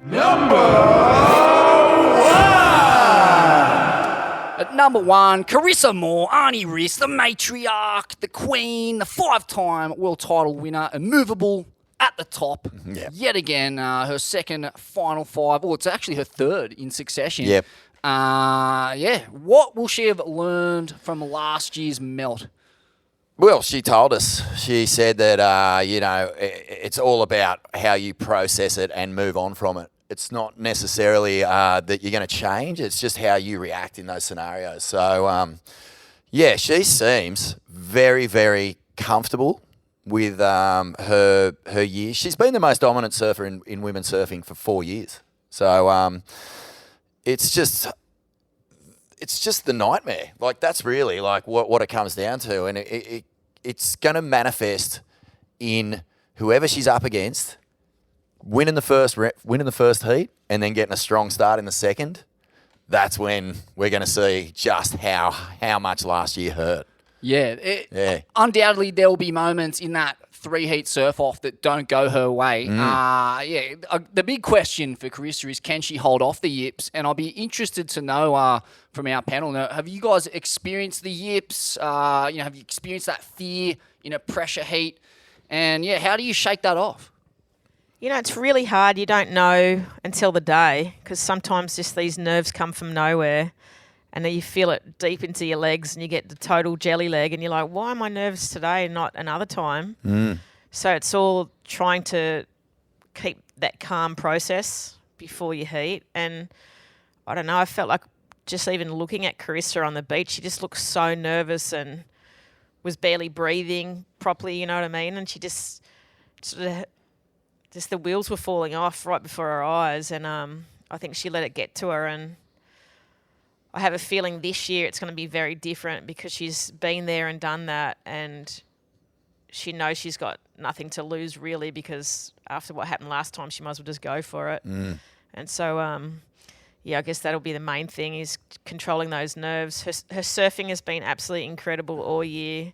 At number 1, Carissa Moore, Arnie Riss, the matriarch, the queen, the 5-time world title winner, immovable at the top. Yet again, her second final 5. It's actually her 3rd in succession. Yep. What will she have learned from last year's melt? Well, she told us. She said that, it's all about how you process it and move on from it. It's not necessarily that you're going to change. It's just how you react in those scenarios. So, she seems very, very comfortable with her year. She's been the most dominant surfer in women's surfing for 4 years. So, it's just the nightmare. Like, that's really like what it comes down to. And it's going to manifest in whoever she's up against, winning the first heat and then getting a strong start in the second. That's when we're going to see just how much last year hurt. Undoubtedly there will be moments in that 3-heat surf-off that don't go her way. The big question for Carissa is, can she hold off the yips? And I'll be interested to know from our panel, have you guys experienced the yips? Have you experienced that fear in a pressure heat? And, how do you shake that off? It's really hard. You don't know until the day, because sometimes just these nerves come from nowhere and then you feel it deep into your legs and you get the total jelly leg and you're like, why am I nervous today and not another time? So it's all trying to keep that calm process before you heat. And I don't know, I felt like just even looking at Carissa on the beach, she just looked so nervous and was barely breathing properly, you know what I mean? And she just the wheels were falling off right before her eyes, and I think she let it get to her. And I have a feeling this year it's going to be very different because she's been there and done that, and she knows she's got nothing to lose really, because after what happened last time, she might as well just go for it. And so, I guess that'll be the main thing, is controlling those nerves. Her surfing has been absolutely incredible all year.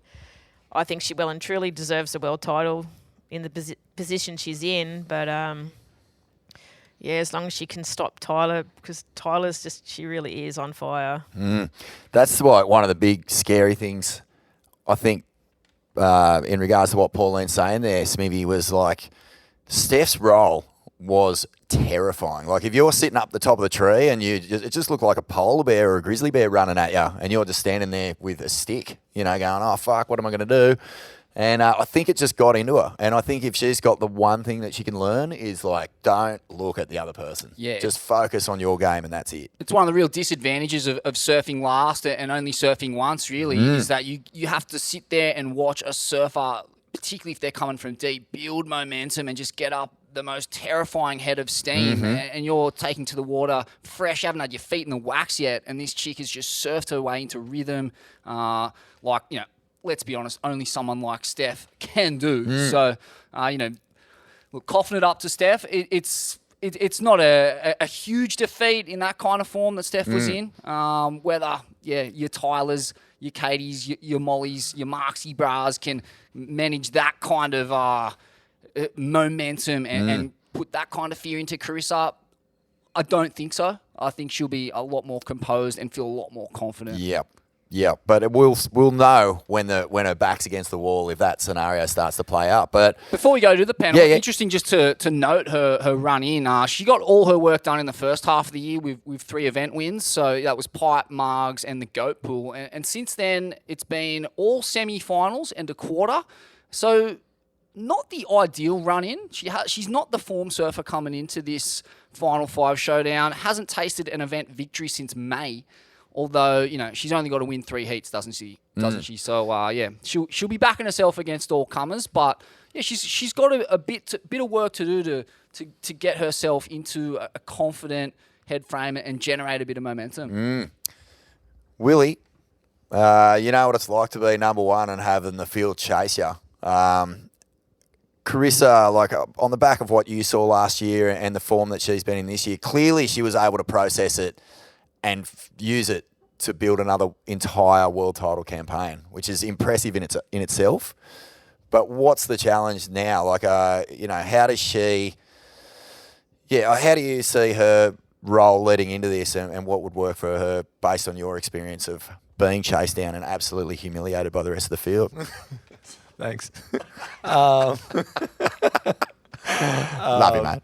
I think she well and truly deserves the world title in the position she's in, but as long as she can stop Tyler, because Tyler's she really is on fire. That's one of the big scary things, I think, in regards to what Pauline's saying there, Smithy, was like Steph's roll was terrifying. Like if you're sitting up the top of the tree and it just looked like a polar bear or a grizzly bear running at you, and you're just standing there with a stick, going, oh fuck, what am I going to do? And I think it just got into her. And I think if she's got the one thing that she can learn is like, don't look at the other person. Just focus on your game and that's it. It's one of the real disadvantages of surfing last and only surfing once, really, is that you have to sit there and watch a surfer, particularly if they're coming from deep, build momentum and just get up the most terrifying head of steam, and you're taking to the water fresh, haven't had your feet in the wax yet, and this chick has just surfed her way into rhythm, like, you know, let's be honest, only someone like Steph can do. So, you know, look, coughing it up to Steph, it's not a huge defeat in that kind of form that Steph was in. Whether, your Tylers, your Katies, your Mollys, your Marksy Bras can manage that kind of momentum and put that kind of fear into Carissa, I don't think so. I think she'll be a lot more composed and feel a lot more confident. Yeah, but we'll know when her back's against the wall if that scenario starts to play out. But before we go to the panel, interesting just to note her run in. She got all her work done in the first half of the year with 3 event wins. So that was Pipe, Morgz, and the Goat Pool. And since then, it's been all semi-finals and a quarter. So not the ideal run in. She's not the form surfer coming into this Final 5 showdown. Hasn't tasted an event victory since May. Although, you know, she's only got to win 3 heats, doesn't she? So, she'll be backing herself against all comers. But, yeah, she's got a bit of work to do to get herself into a confident head frame and generate a bit of momentum. Willie, you know what it's like to be number one and having the field chase you. Carissa, like on the back of what you saw last year and the form that she's been in this year, clearly she was able to process it and use it to build another entire world title campaign, which is impressive in itself. But what's the challenge now? Like, you know, how do you see her role leading into this and what would work for her based on your experience of being chased down and absolutely humiliated by the rest of the field? Thanks. Love you, mate.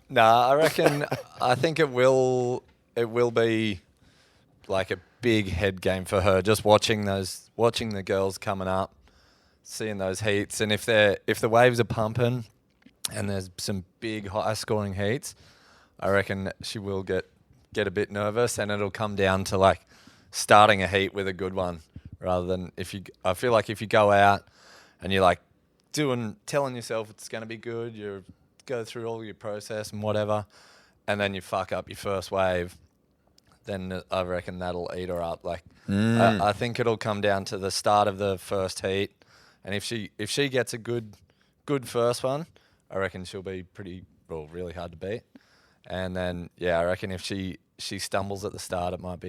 I think it will be like a big head game for her. Just watching the girls coming up, seeing those heats, and if the waves are pumping, and there's some big high scoring heats, I reckon she will get a bit nervous, and it'll come down to like starting a heat with a good one, rather than I feel like if you go out and you're like telling yourself it's going to be good, you go through all your process and whatever, and then you fuck up your first wave, then I reckon that'll eat her up. Like, I think it'll come down to the start of the first heat, and if she gets a good first one, I reckon she'll be really hard to beat. And then I reckon if she stumbles at the start, it might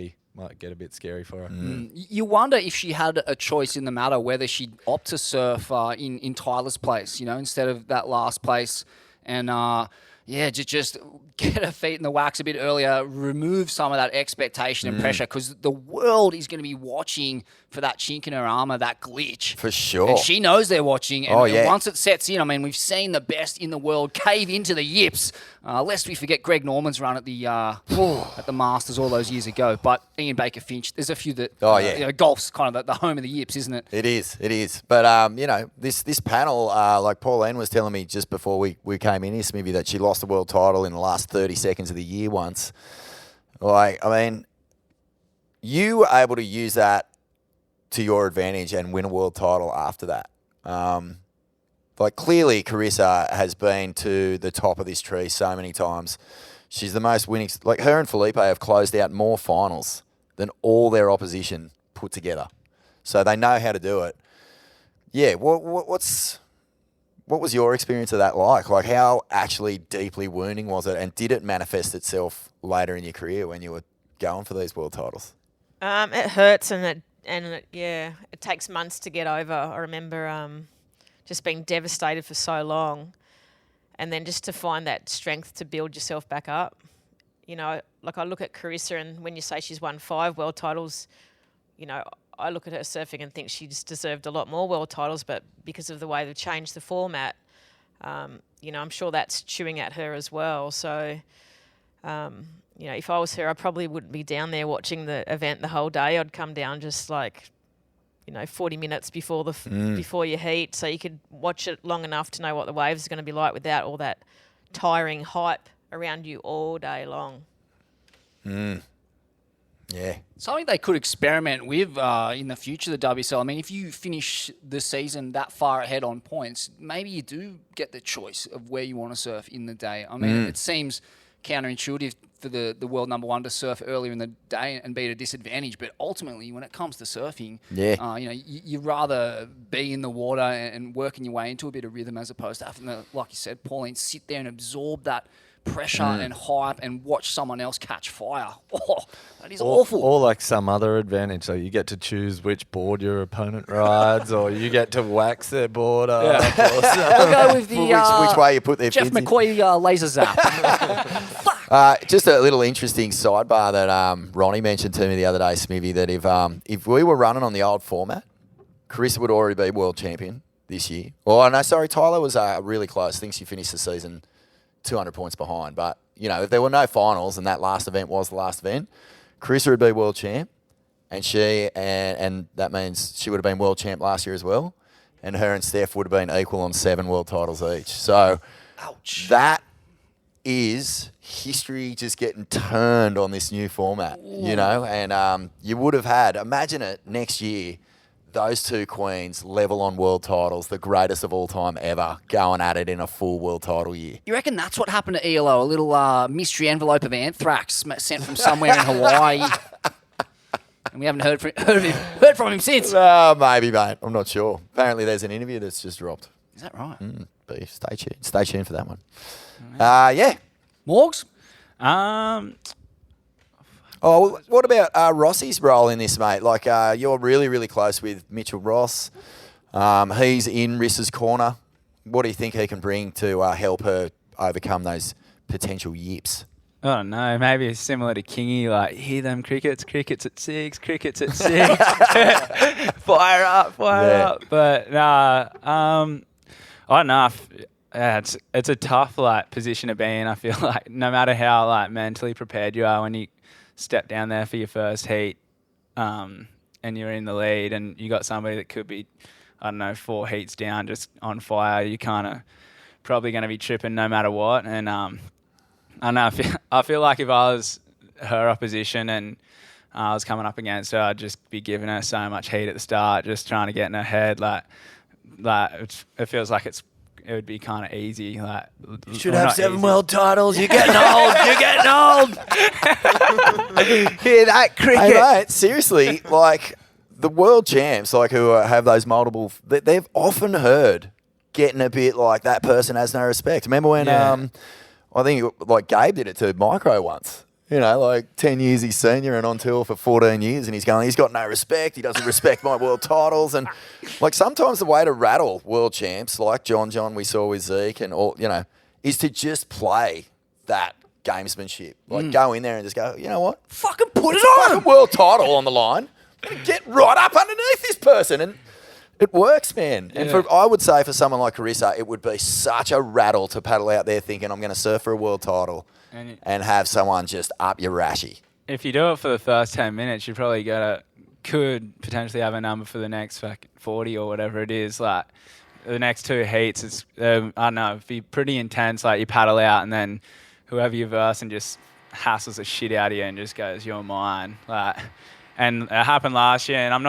get a bit scary for her. You wonder if she had a choice in the matter whether she'd opt to surf in Tyler's place, you know, instead of that last place, and just get her feet in the wax a bit earlier, remove some of that expectation and pressure, because the world is going to be watching for that chink in her armour, that glitch. For sure. And she knows they're watching. And once it sets in, I mean, we've seen the best in the world cave into the yips. Lest we forget Greg Norman's run at the Masters all those years ago. But Ian Baker Finch, there's a few that golf's kind of the home of the yips, isn't it? It is. But you know, this panel, like Pauline was telling me just before we came in here, Smithy, that she lost the world title in the last 30 seconds of the year once. Like, I mean, you were able to use that to your advantage and win a world title after that. Like, clearly Carissa has been to the top of this tree so many times. She's the most winning. Like, her and Felipe have closed out more finals than all their opposition put together. So they know how to do it. Yeah, what was your experience of that like? Like, how actually deeply wounding was it, and did it manifest itself later in your career when you were going for these world titles? It hurts, and it takes months to get over. I remember just being devastated for so long, and then just to find that strength to build yourself back up. You know, like I look at Carissa, and when you say she's won 5 world titles, you know, I look at her surfing and think she just deserved a lot more world titles, but because of the way they've changed the format, you know, I'm sure that's chewing at her as well. So, you know, if I was her, I probably wouldn't be down there watching the event the whole day. I'd come down just like, you know, 40 minutes before before your heat, so you could watch it long enough to know what the waves are going to be like without all that tiring hype around you all day long. Yeah. Something they could experiment with in the future, the WSL. I mean, if you finish the season that far ahead on points, maybe you do get the choice of where you want to surf in the day. I mean, it seems counterintuitive for the world number one to surf earlier in the day and be at a disadvantage. But ultimately, when it comes to surfing, you'd rather be in the water and working your way into a bit of rhythm as opposed to having to, like you said, Pauline, sit there and absorb that pressure and hype and watch someone else catch fire. Oh, that is awful. Or like some other advantage. So you get to choose which board your opponent rides, or you get to wax their board up. I'll go with the which way you put their Jeff fins in. McCoy laser zap. Just a little interesting sidebar that Ronnie mentioned to me the other day, Smithy, that if we were running on the old format, Carissa would already be world champion this year. Oh, no, sorry, Tyler was really close. I think she finished the season 200 points behind. But, you know, if there were no finals and that last event was the last event, Carissa would be world champ, and and that means she would have been world champ last year as well, and her and Steph would have been equal on 7 world titles each. So that is history just getting turned on this new format, you know, and you would have had, imagine it, next year, those two queens level on world titles, the greatest of all time ever, going at it in a full world title year. You reckon that's what happened to ELO? A little mystery envelope of anthrax sent from somewhere in Hawaii, and we haven't heard from him since. Maybe, mate. I'm not sure. Apparently, there's an interview that's just dropped. Is that right? But stay tuned. Stay tuned for that one. Yeah. Morgz? Oh, what about Rossi's role in this, mate? Like, you're really, really close with Mitchell Ross. He's in Rissa's corner. What do you think he can bring to help her overcome those potential yips? I don't know. Maybe it's similar to Kingy, like, hear them crickets at 6, crickets at 6. Fire up. But, I don't know. It's a tough, like, position to be in. I feel like no matter how, like, mentally prepared you are when you step down there for your first heat and you're in the lead and you got somebody that could be, I don't know, 4 heats down just on fire, you kind of probably going to be tripping no matter what. And I don't know, I feel like if I was her opposition and I was coming up against her, I'd just be giving her so much heat at the start, just trying to get in her head. Like it feels like it would be kind of easy. Like, you should have 7 world titles. You're getting old. You're getting old. Hear that, cricket? Hey, mate, seriously, like the world champs, like who have those multiple, they've often heard getting a bit like that person has no respect. Remember when I think like Gabe did it to Micro once. You know, like 10 years he's senior and on tour for 14 years and he's got no respect. He doesn't respect my world titles. And like sometimes the way to rattle world champs, like John we saw with Zeke and all, you know, is to just play that gamesmanship. Like go in there and just go, you know what? Fucking put It's it a on! fucking world title on the line. Get right up underneath this person. And it works, man. And I would say for someone like Carissa, it would be such a rattle to paddle out there thinking I'm going to surf for a world title and have someone just up your rashy. If you do it for the first 10 minutes, you probably could potentially have a number for the next 40 or whatever it is. Like the next 2 heats, it's I don't know, it'd be pretty intense. Like you paddle out and then whoever you verse and just hassles the shit out of you and just goes, you're mine. Like, and it happened last year, and I'm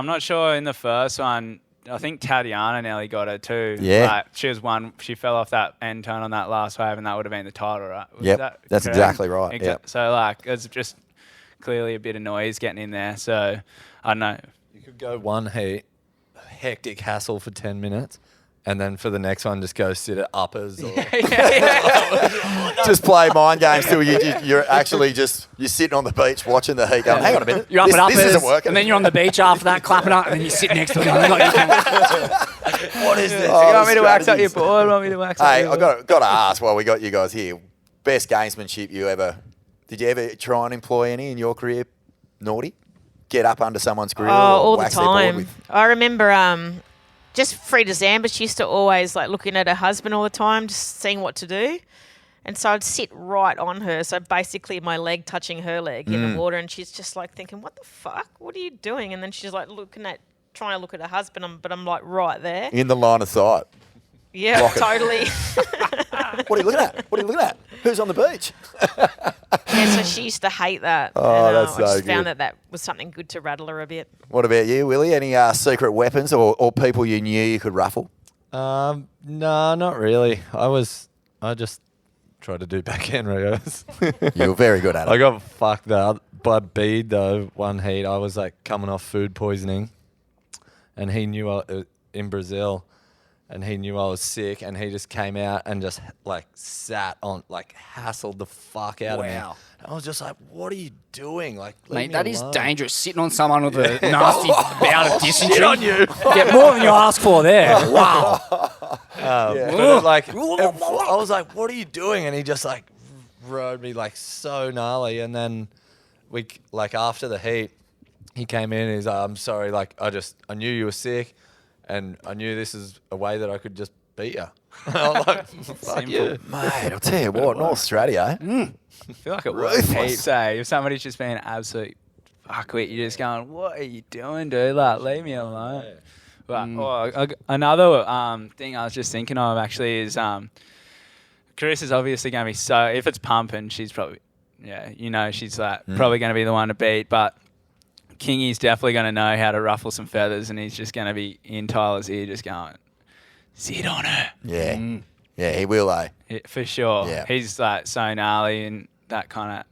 not sure in the first one. I think Tatiana nearly got her too. Yeah. Like, she fell off that end turn on that last wave, and that would have been the title, right? Yep, that's exactly right. Yep. So, like, it's just clearly a bit of noise getting in there. So, I don't know. You could go one heat, hectic hassle for 10 minutes, and then for the next one, just go sit at uppers. Or just play mind games till you're actually you're sitting on the beach watching the heat going, hang on a minute, You're up at uppers, this isn't working. and then you're on the beach after that, clapping up, and then you sit next to him. What is this? You want me to wax up your board? Hey, I've got to ask while we got you guys here, best gamesmanship did you ever try and employ any in your career, Naughty? Get up under someone's grill all the wax their board time. with? I remember just Frida Zambas used to always like looking at her husband all the time, just seeing what to do. And so I'd sit right on her. So basically my leg touching her leg in the water. And she's just like thinking, what the fuck? What are you doing? And then she's like trying to look at her husband, but I'm like right there. In the line of sight. Yeah, totally. What are you looking at? What are you looking at? Who's on the beach? Yeah, so she used to hate that. Oh, and, that's I so just good. found that was something good to rattle her a bit. What about you, Willie? Any secret weapons or people you knew you could ruffle? No, not really. I just tried to do backhand reos. You were very good at it. I got fucked up by Bede though. One heat, I was like coming off food poisoning, and he knew in Brazil, and he knew I was sick, and he just came out and just like sat on, like hassled the fuck out of me. Wow. I was just like, "What are you doing?" Like, Mate, that is dangerous. Sitting on someone with a nasty bout of dysentery. on you. Get more than you asked for there. Wow. But it, like, I was like, "What are you doing?" And he just like rode me like so gnarly. And then like after the heat, he came in and he's like, "I'm sorry, like I knew you were sick, and I knew this is a way that I could just beat you." I was like, "Fuck you." Mate, I'll tell you what, North Australia, I feel like it was Ruthless. heaps, eh? If somebody's just being absolute fuckwit, you're just going, what are you doing, dude? Like, leave me alone. But another thing I was just thinking of actually is Chris is obviously going to be so, if it's pumping, she's probably, she's like probably going to be the one to beat. But Kingy's definitely going to know how to ruffle some feathers, and he's just going to be in Tyler's ear just going, sit on her. yeah. Yeah, he will, eh? Yeah, for sure. Yeah. He's like so gnarly in that kind of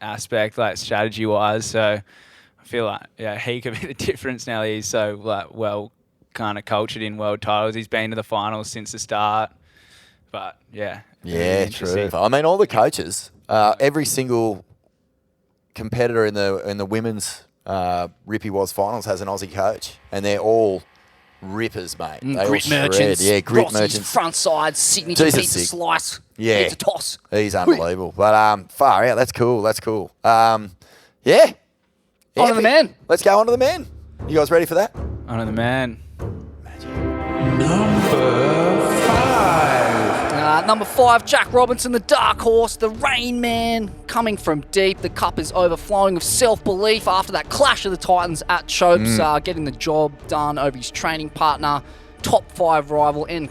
aspect, like strategy wise. So I feel like he could be the difference now. He's so like well kind of cultured in world titles. He's been to the finals since the start. But Yeah, interesting. true. I mean, all the coaches, every single competitor in the women's Rippy Was finals has an Aussie coach, and they're all rippers, mate. They all Grit shred. merchants. Yeah, grit Rossi's merchants. front side, signature Jesus, pizza sick. slice. Yeah. Pizza toss. He's unbelievable. But far out. That's cool. That's cool. Yeah. On to the man. Let's go on to the man. You guys ready for that? On to the man. Number 5. Number 5, Jack Robinson, the dark horse, the Rain Man, coming from deep. The cup is overflowing with self-belief after that clash of the Titans at Chopes, getting the job done over his training partner, top 5 rival, and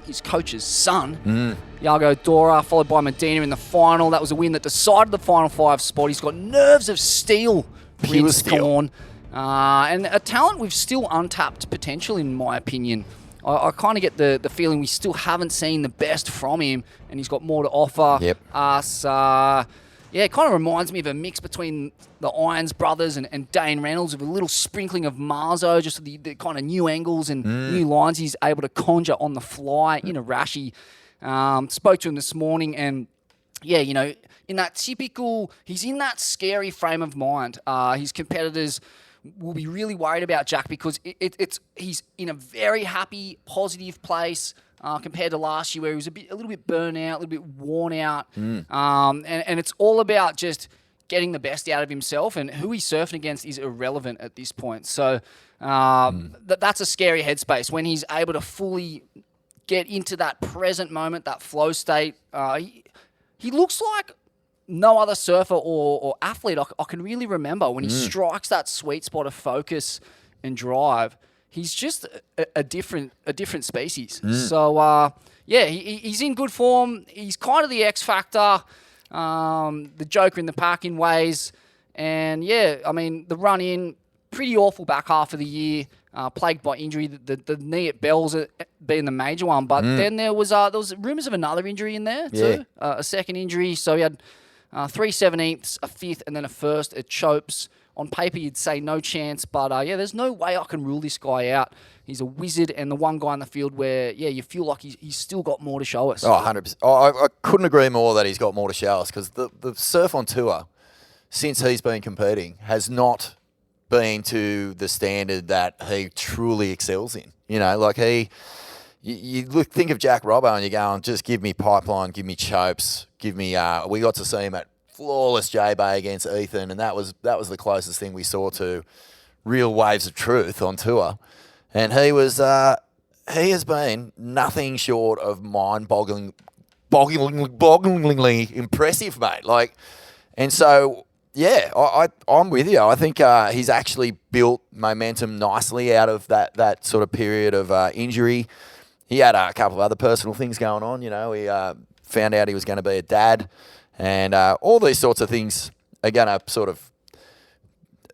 his coach's son, Yago Dora, followed by Medina in the final. That was a win that decided the final 5 spot. He's got nerves of steel, Pure Prince steel. Torn, and a talent with still untapped potential, in my opinion. I kind of get the feeling we still haven't seen the best from him, and he's got more to offer us. It kind of reminds me of a mix between the Irons brothers and Dane Reynolds, with a little sprinkling of Marzo, just the kind of new angles and new lines he's able to conjure on the fly in a Rashi. Spoke to him this morning, and in that typical, he's in that scary frame of mind. His competitors will be really worried about Jack because he's in a very happy, positive place compared to last year, where he was a little bit burnt out, a little bit worn out, and it's all about just getting the best out of himself, and who he's surfing against is irrelevant at this point. So that's a scary headspace when he's able to fully get into that present moment, that flow state. He looks like no other surfer or athlete I can really remember when he strikes that sweet spot of focus and drive. He's just a different species. So he's in good form. He's kind of the X factor, the joker in the pack in ways. And the run in, pretty awful back half of the year, plagued by injury. The knee at Bells being the major one, but then there was rumours of another injury in there too, a second injury. So he had 3 17ths, a 5th, and then a 1st at Chopes. On paper, you'd say no chance, but there's no way I can rule this guy out. He's a wizard, and the one guy in the field where, you feel like he's still got more to show us. Oh, 100%. I couldn't agree more that he's got more to show us, because the surf on tour, since he's been competing, has not been to the standard that he truly excels in. Think of Jack Robbo and you're going, just give me Pipeline, give me Chopes, give me. We got to see him at flawless J-Bay against Ethan, and that was the closest thing we saw to real waves of truth on tour. And he has been nothing short of mind-bogglingly impressive, mate. I'm with you. I think he's actually built momentum nicely out of that sort of period of injury. He had a couple of other personal things going on. He found out he was going to be a dad, and all these sorts of things are going to sort of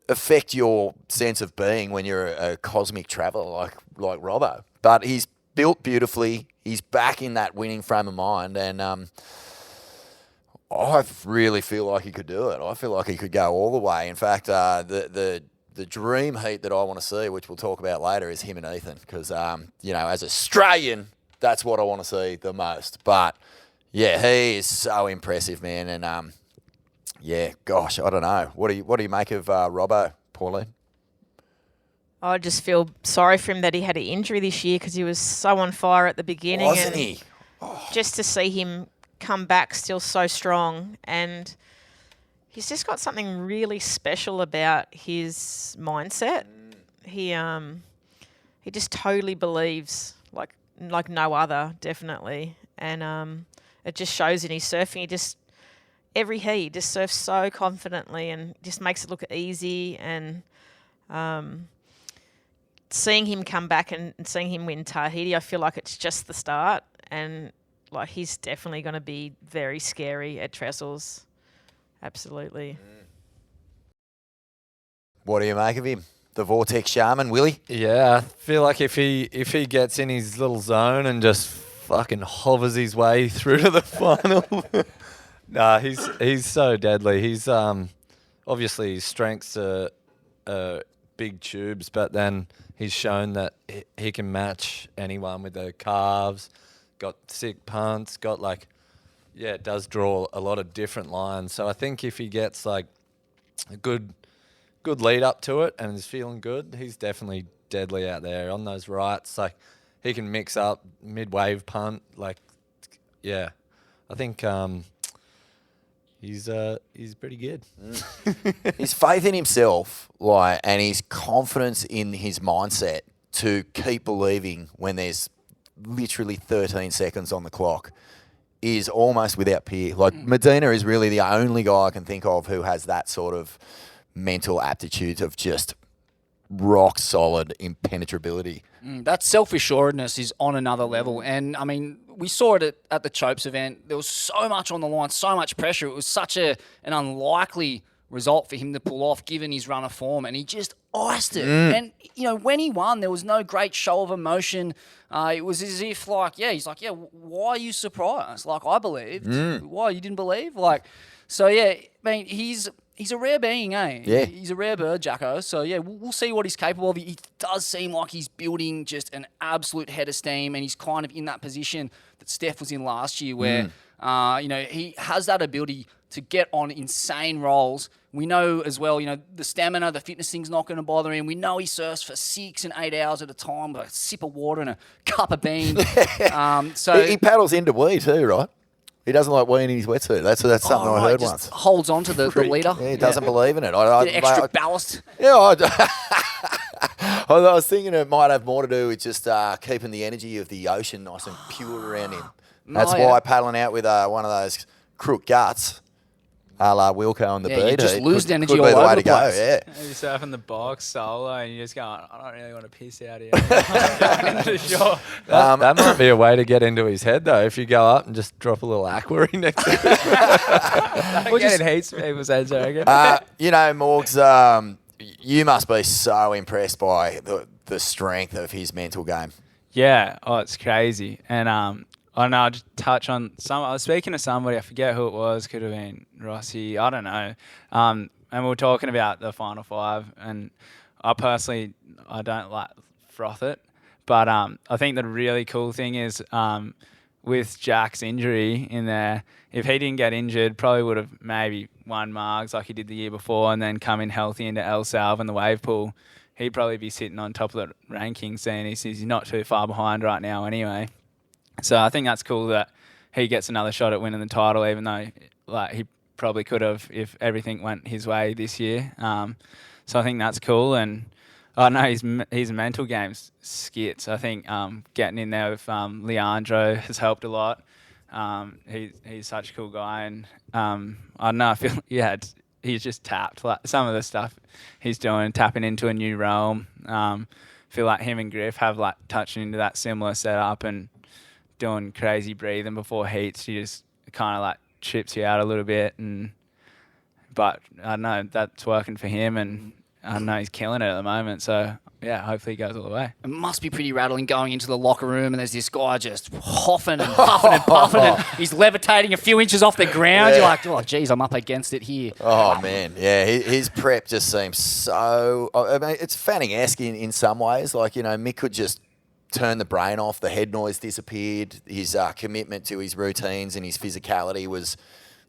affect your sense of being when you're a cosmic traveller like Robbo. But he's built beautifully. He's back in that winning frame of mind, and I really feel like he could do it. I feel like he could go all the way. In fact, the dream heat that I want to see, which we'll talk about later, is him and Ethan, because as Australian, that's what I want to see the most. But yeah, he is so impressive, man, and gosh, I don't know. What do you make of Robbo, Pauline? I just feel sorry for him that he had an injury this year because he was so on fire at the beginning. Wasn't he? Oh. Just to see him come back still so strong, and he's just got something really special about his mindset. He just totally believes like no other, definitely, and it just shows in his surfing. He just every heat he just surfs so confidently and just makes it look easy, and seeing him come back and seeing him win Tahiti, I feel like it's just the start, and like he's definitely going to be very scary at trestles. Absolutely. What do you make of him? The Vortex Shaman, Willie? Yeah, I feel like if he gets in his little zone and just fucking hovers his way through to the final, nah, he's so deadly. He's obviously his strengths are big tubes, but then he's shown that he can match anyone with the calves. Got sick punts. Got it does draw a lot of different lines. So I think if he gets like a good lead up to it and is feeling good, he's definitely deadly out there on those rights. Like he can mix up mid-wave punt. I think he's pretty good. His faith in himself, and his confidence in his mindset to keep believing when there's literally 13 seconds on the clock is almost without peer. Medina is really the only guy I can think of who has that sort of mental aptitude of just rock solid impenetrability. That self-assuredness is on another level. And, I mean, we saw it at the Chopes event. There was so much on the line, so much pressure. It was such an unlikely result for him to pull off given his run of form, and he just iced it. And, when he won, there was no great show of emotion. It was as if, he's like, why are you surprised? I believed. Why, you didn't believe? He's a rare being, eh? Yeah. He's a rare bird, Jacko. So, we'll see what he's capable of. He does seem like he's building just an absolute head of steam, and he's kind of in that position that Steph was in last year where, he has that ability to get on insane rolls. We know as well, the stamina, the fitness thing's not going to bother him. We know he surfs for 6 and 8 hours at a time with a sip of water and a cup of bean. He paddles into wee too, right? He doesn't like weeing in his wetsuit. That's something I heard just once. Holds on to the leader. Yeah, he doesn't believe in it. Extra ballast. Yeah, I was thinking it might have more to do with just keeping the energy of the ocean nice and pure around him. That's why paddling out with one of those crook guts, a la Wilko on the beat. You just lose energy could all be the over way the to go. place. Yeah. You're surfing the box solo and you're just going, I don't really want to piss out here. Into the shore. That might be a way to get into his head, though, if you go up and just drop a little aqua in next to it. We're getting heaps of people's heads, I reckon. Morgz, you must be so impressed by the strength of his mental game. Yeah, it's crazy. And I know, I'll just touch on I was speaking to somebody, I forget who it was, could have been Rossi, I don't know. And we were talking about the Final Five, and I personally, I don't froth it. But I think the really cool thing is with Jack's injury in there, if he didn't get injured, probably would have maybe won Morgz like he did the year before and then come in healthy into El Salve and the wave pool. He'd probably be sitting on top of the rankings, seeing he's not too far behind right now anyway. So I think that's cool that he gets another shot at winning the title, even though he probably could have if everything went his way this year. So I think that's cool, and I know his mental game's skits. I think getting in there with Leandro has helped a lot. He's such a cool guy, and I don't know. I feel he's just tapped. Some of the stuff he's doing, tapping into a new realm. Feel like him and Griff have touching into that similar setup and doing crazy breathing before heats. You just kind of like chips you out a little bit. But I know that's working for him, and I know he's killing it at the moment. So yeah, hopefully he goes all the way. It must be pretty rattling going into the locker room and there's this guy just huffing and puffing and puffing and he's levitating a few inches off the ground. You're like, oh, geez, I'm up against it here. Oh, man. Yeah, his prep just seems so... I mean, it's Fanning-esque in some ways. Like, you know, Mick could just turn the brain off. The head noise disappeared. His commitment to his routines and his physicality was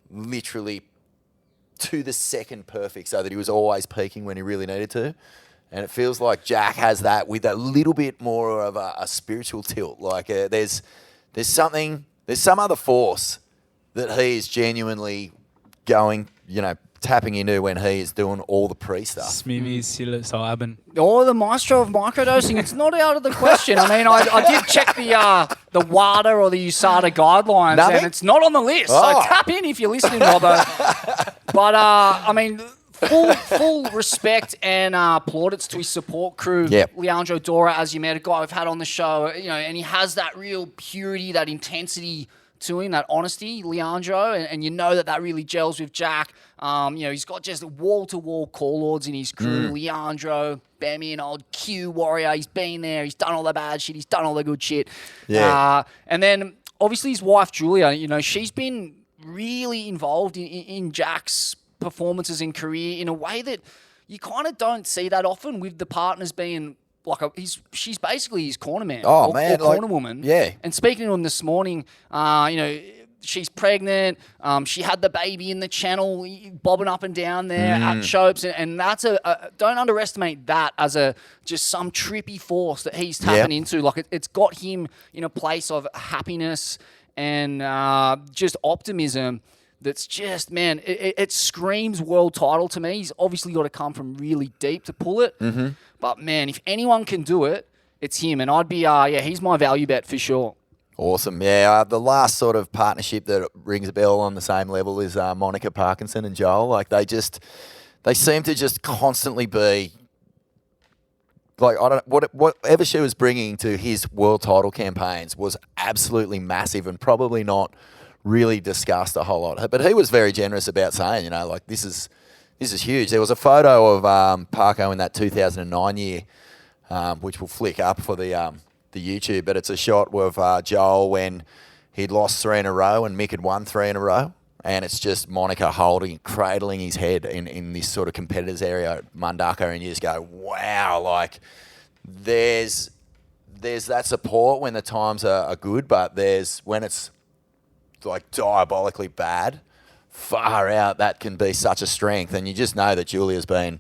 literally to the second perfect, so that he was always peaking when he really needed to. And it feels like Jack has that with a little bit more of a spiritual tilt. Like there's some other force that he is genuinely going, you know, tapping into when he is doing all the pre-stuff. Smithy's psilocybin. Or the maestro of microdosing. It's not out of the question. I mean, I did check the WADA or the USADA guidelines, Nothing? and it's not on the list. Oh. So tap in if you're listening, Robbo. But, I mean... Full respect and plaudits to his support crew. Yep. Leandro Dora, as you met, a guy we've had on the show, you know, and he has that real purity, that intensity to him, that honesty, Leandro, and you know that really gels with Jack. You know, he's got just wall-to-wall call lords in his crew. Leandro, Bammy, an old Q warrior. He's been there. He's done all the bad shit. He's done all the good shit. Yeah. And then, obviously, his wife, Julia, you know, she's been really involved in Jack's performances in career in a way that you kind of don't see that often, with the partners being like she's basically his corner man or corner woman. Yeah. And speaking to him this morning, you know, she's pregnant. She had the baby in the channel, bobbing up and down there at Chopes, and that's don't underestimate that as just some trippy force that he's tapping into. Like it's got him in a place of happiness and just optimism. That's just, man, it screams world title to me. He's obviously got to come from really deep to pull it. Mm-hmm. But, man, if anyone can do it, it's him. And I'd be, he's my value bet for sure. Awesome. Yeah, the last sort of partnership that rings a bell on the same level is Monica Parkinson and Joel. Like, they seem to just constantly be... Like, whatever she was bringing to his world title campaigns was absolutely massive and probably not really discussed a whole lot. But he was very generous about saying, you know, like, this is huge. There was a photo of Parko in that 2009 year, which we'll flick up for the YouTube, but it's a shot with Joel when he'd lost 3 in a row and Mick had won 3 in a row. And it's just Monica cradling his head in this sort of competitors area at Mundaka, and you just go, wow, like, there's that support when the times are good, but when it's like diabolically bad, far out, that can be such a strength. And you just know that Julia's been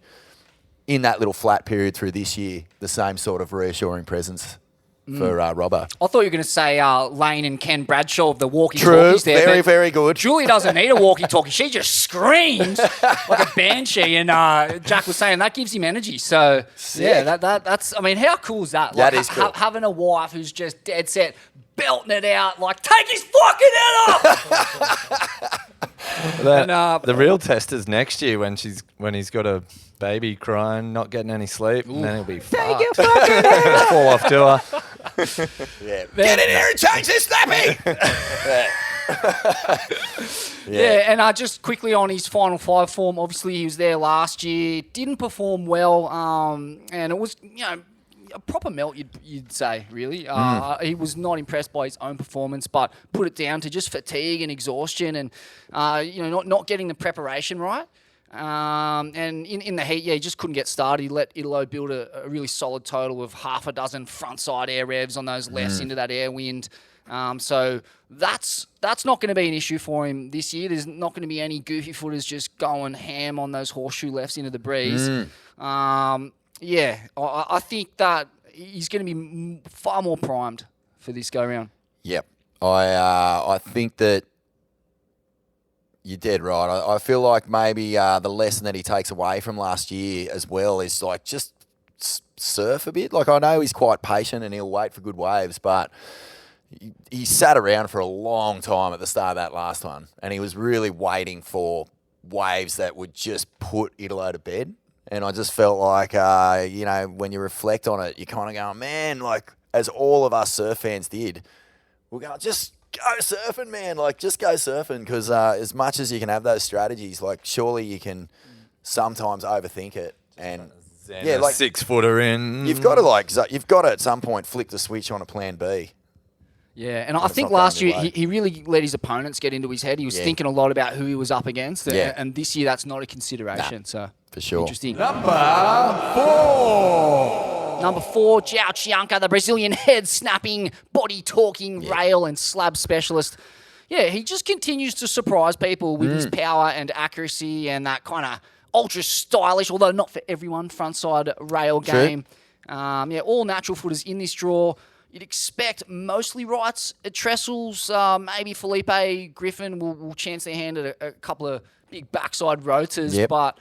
in that little flat period through this year, the same sort of reassuring presence for Robbo. I thought you were going to say Lane and Ken Bradshaw of the walkie-talkies there. Very, very good. Julia doesn't need a walkie-talkie. She just screams like a banshee, and Jack was saying that gives him energy. So, yeah, that's, I mean, how cool is that? Like, that is cool. Having a wife who's just dead set, belting it out, like, take his fucking head off! The real test is next year when he's got a baby crying, not getting any sleep, and then he'll be fucked. your fucking head off. Fall off tour. Yeah. Get in here and change this nappy! Yeah, and just quickly on his Final Five form, obviously he was there last year, didn't perform well, and it was, you know, a proper melt, you'd say, really. He was not impressed by his own performance, but put it down to just fatigue and exhaustion and, you know, not getting the preparation right. And in the heat, he just couldn't get started. He let Italo build a really solid total of half a dozen front-side air revs on those lefts into that air wind. So that's not going to be an issue for him this year. There's not going to be any goofy footers just going ham on those horseshoe lefts into the breeze. I think that he's going to be far more primed for this go-round. Yep. I think that you're dead right. I feel like maybe the lesson that he takes away from last year as well is, like, just surf a bit. Like, I know he's quite patient and he'll wait for good waves, but he sat around for a long time at the start of that last one, and he was really waiting for waves that would just put Italo to bed. And I just felt like, you know, when you reflect on it, you're kind of going, man, like, as all of us surf fans did, we're going, just go surfing, man. Like, just go surfing because as much as you can have those strategies, like, surely you can sometimes overthink it. And Yeah, like 6-footer in. you've got to at some point flick the switch on a plan B. Yeah, and I think last year he really let his opponents get into his head. He was thinking a lot about who he was up against, and this year that's not a consideration. So for sure. Interesting. Number 4. Number 4, Jiao Chianca, the Brazilian head-snapping, body-talking rail and slab specialist. Yeah, he just continues to surprise people with his power and accuracy and that kind of ultra-stylish, although not for everyone, frontside rail game. All natural footers in this draw. You'd expect mostly rights at Trestles. Maybe Felipe Griffin will chance their hand at a couple of big backside rotors. Yep. But,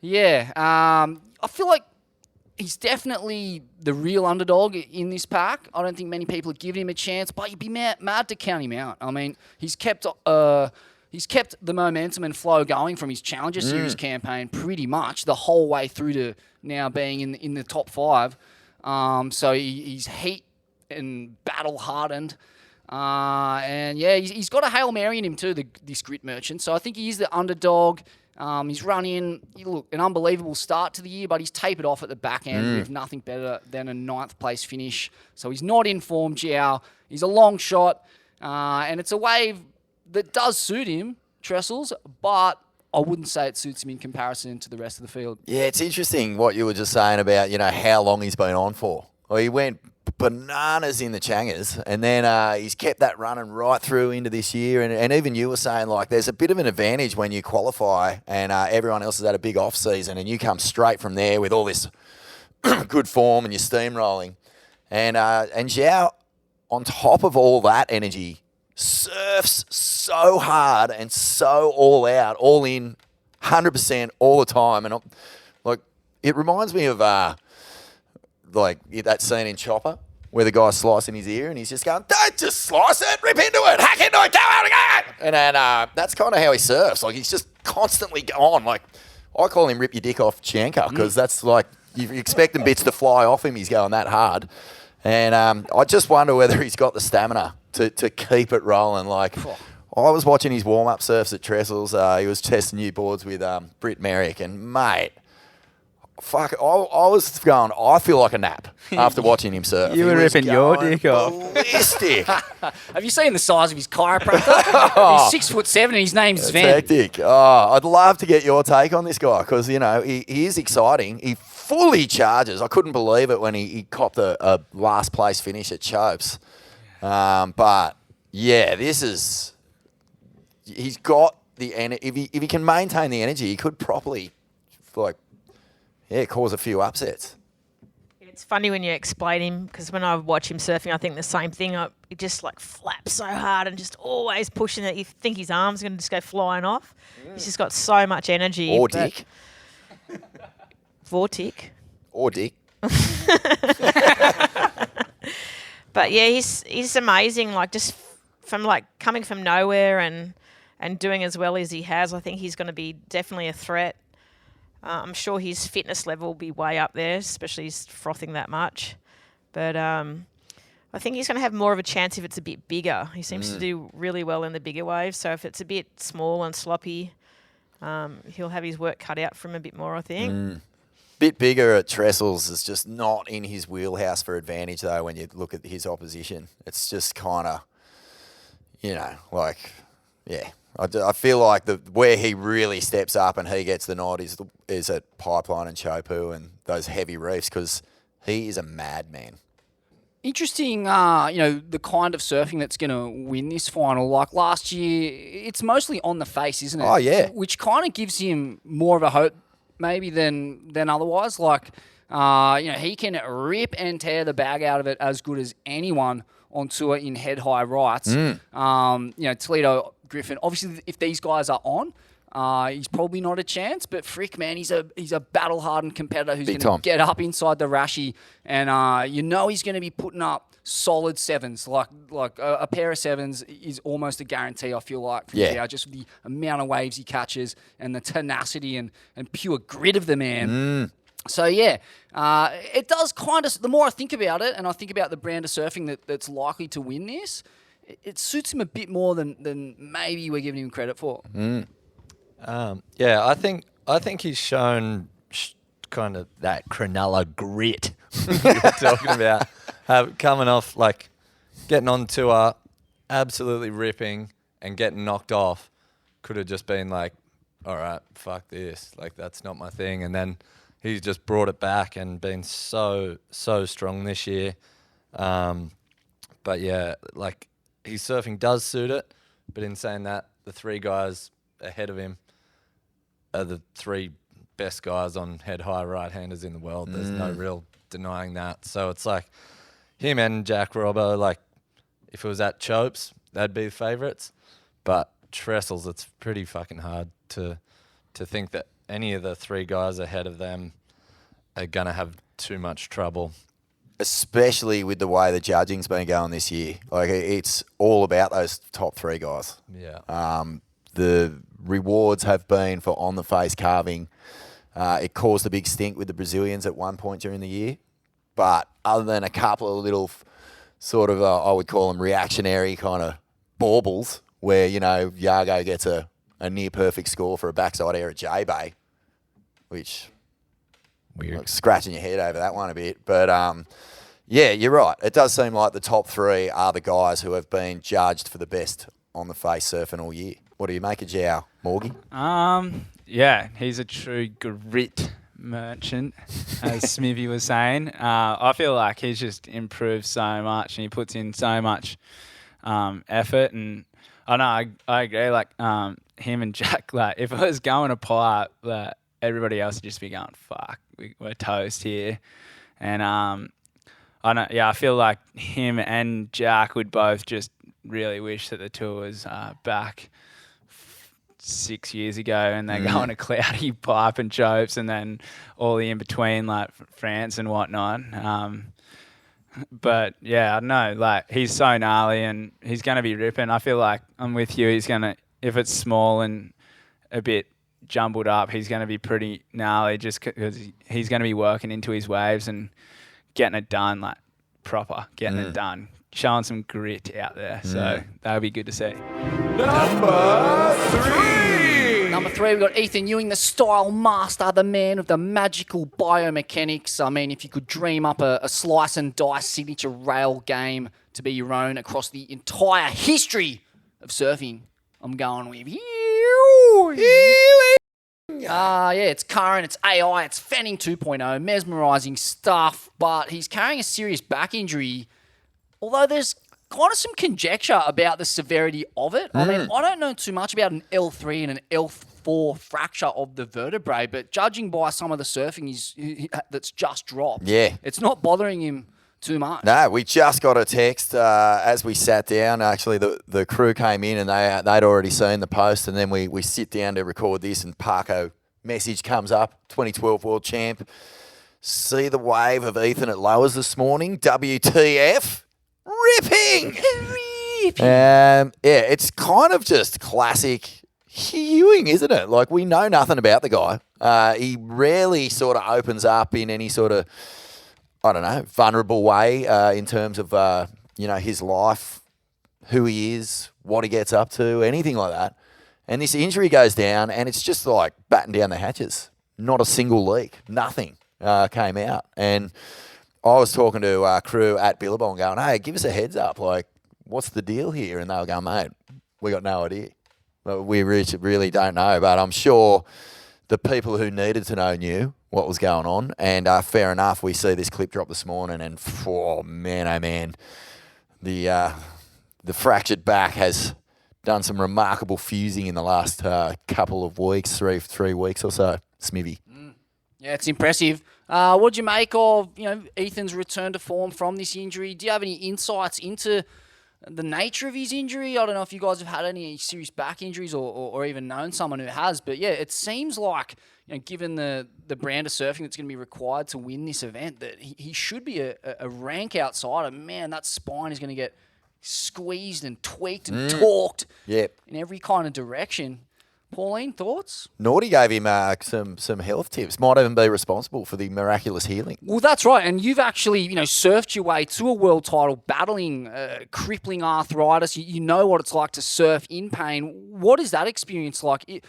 I feel like he's definitely the real underdog in this pack. I don't think many people have given him a chance, but you'd be mad to count him out. I mean, he's kept the momentum and flow going from his Challenger Series campaign pretty much the whole way through to now being in the top 5. So he's heat and battle hardened. He's got a Hail Mary in him too, this Grit Merchant. So I think he is the underdog. He's run in, an unbelievable start to the year, but he's tapered off at the back end with nothing better than a 9th place finish. So he's not in form, Jiao. He's a long shot, and it's a wave that does suit him, Trestles, but I wouldn't say it suits him in comparison to the rest of the field. Yeah, it's interesting what you were just saying about, how long he's been on for. Well, he went bananas in the Changers, and then he's kept that running right through into this year. And even you were saying, like, there's a bit of an advantage when you qualify and everyone else has had a big off season, and you come straight from there with all this good form and you're steamrolling. And Jiao, on top of all that energy, surfs so hard and so all out, all in, 100% all the time. And it reminds me of that scene in Chopper where the guy's slicing his ear and he's just going, don't just slice it, rip into it, hack into it, go out again. And then that's kind of how he surfs. Like, he's just constantly on. Like, I call him Rip Your Dick Off Chianca because that's like, you expecting bits to fly off him. He's going that hard. And I just wonder whether he's got the stamina to keep it rolling. Like, I was watching his warm-up surfs at Trestles. He was testing new boards with Britt Merrick, and mate, fuck, I was going, I feel like a nap after watting him surf. You were ripping your dick off. Ballistic. Have you seen the size of his chiropractor? He's 6'7" and his name's It's Sven. hectic. Oh, I'd love to get your take on this guy because, he is exciting. He fully charges. I couldn't believe it when he copped a last place finish at Chopes. But, yeah, he's got the energy. If he can maintain the energy, he could probably, cause a few upsets. It's funny when you explain him because when I watch him surfing, I think the same thing. He just flaps so hard and just always pushing it. You think his arm's going to just go flying off. He's just got so much energy. Or dick. Vortic. Or dick. But yeah, he's amazing. Just from coming from nowhere and doing as well as he has, I think he's going to be definitely a threat. I'm sure his fitness level will be way up there, especially he's frothing that much. But I think he's going to have more of a chance if it's a bit bigger. He seems to do really well in the bigger waves. So if it's a bit small and sloppy, he'll have his work cut out for him a bit more, I think. Bit bigger at Trestles is just not in his wheelhouse for advantage, though, when you look at his opposition. It's just kind of, I feel like where he really steps up and he gets the nod is at Pipeline and Chopu and those heavy reefs because he is a madman. Interesting, the kind of surfing that's going to win this final. Like last year, it's mostly on the face, isn't it? Oh, yeah. Which kind of gives him more of a hope maybe than otherwise. He can rip and tear the bag out of it as good as anyone on tour in head-high rights. Toledo, Griffin, obviously if these guys are on, he's probably not a chance, but frick, man, he's a battle-hardened competitor who's going to get up inside the Rashi, and he's going to be putting up solid sevens. Like a pair of sevens is almost a guarantee, I feel like, from Jiao, just the amount of waves he catches and the tenacity and pure grit of the man. So, it does kind of, the more I think about it and I think about the brand of surfing that's likely to win this, it suits him a bit more than maybe we're giving him credit for. Yeah, I think he's shown kind of that Cronulla grit you were talking about, coming off like getting on tour, absolutely ripping, and getting knocked off. Could have just been like, all right, fuck this, like that's not my thing, and then he's just brought it back and been so strong this year. But yeah, like his surfing does suit it, but in saying that, the 3 guys ahead of him are the 3 best guys on head-high right-handers in the world. There's no real denying that. So it's like him and Jack Robbo, like if it was at Chopes, they'd be the favourites. But Trestles, it's pretty fucking hard to think that any of the 3 guys ahead of them are going to have too much trouble. Especially with the way the judging's been going this year. Like, it's all about those top 3 guys. Yeah. The rewards have been for on-the-face carving. It caused a big stink with the Brazilians at one point during the year. But other than a couple of little sort of, I would call them reactionary kind of baubles, where, you know, Yago gets a near-perfect score for a backside air at J-Bay, which... Weird. Like scratching your head over that one a bit. But, yeah, you're right. It does seem like the top 3 are the guys who have been judged for the best on the face surfing all year. What do you make of Zhao, Morgy? Yeah, he's a true grit merchant, as Smithy was saying. I feel like he's just improved so much and he puts in so much effort. And I know, I agree, like him and Jack, like if it was going apart, like, everybody else would just be going, fuck, we're toast here. And I feel like him and Jack would both just really wish that the tour was back 6 years ago and they're going to Cloudy, Pipe and Chopes and then all the in-between, like France and whatnot. But, yeah, I don't know. Like, he's so gnarly and he's going to be ripping. I feel like I'm with you. He's going to, if it's small and a bit jumbled up, he's going to be pretty gnarly just because he's going to be working into his waves and getting it done, like proper, getting it done, showing some grit out there. So that'll be good to see. Number 3, we've got Ethan Ewing, the style master, the man with the magical biomechanics. I mean, if you could dream up a slice and dice signature rail game to be your own across the entire history of surfing, I'm going with you. Yeah, it's current, it's AI, it's Fanning 2.0, mesmerising stuff, but he's carrying a serious back injury, although there's kind of some conjecture about the severity of it. I mean, I don't know too much about an L3 and an L4 fracture of the vertebrae, but judging by some of the surfing that's just dropped, it's not bothering him too much. No, we just got a text as we sat down. Actually, the crew came in and they'd already seen the post, and then we sit down to record this, and Parko message comes up, 2012 World Champ. See the wave of Ethan at lowers this morning. WTF? Ripping! Yeah, it's kind of just classic Ewing, isn't it? Like, we know nothing about the guy. He rarely sort of opens up in any sort of, I don't know, vulnerable way in terms of, his life, who he is, what he gets up to, anything like that. And this injury goes down, and it's just like batten down the hatches. Not a single leak. Nothing came out. And I was talking to crew at Billabong going, hey, give us a heads up. Like, what's the deal here? And they were going, mate, we got no idea. We really don't know. But I'm sure the people who needed to know knew what was going on. And fair enough, we see this clip drop this morning, and oh man, the fractured back has done some remarkable fusing in the last couple of weeks, three weeks or so. Smithy. Yeah, it's impressive. What do you make of Ethan's return to form from this injury? Do you have any insights into the nature of his injury? I don't know if you guys have had any serious back injuries or even known someone who has, but yeah, it seems like, given the brand of surfing that's going to be required to win this event, that he should be a rank outsider. Man, that spine is going to get squeezed and tweaked and torqued in every kind of direction. Pauline, thoughts? Naughty gave him some health tips. Might even be responsible for the miraculous healing. Well, that's right. And you've actually, surfed your way to a world title battling crippling arthritis. You know what it's like to surf in pain. What is that experience like?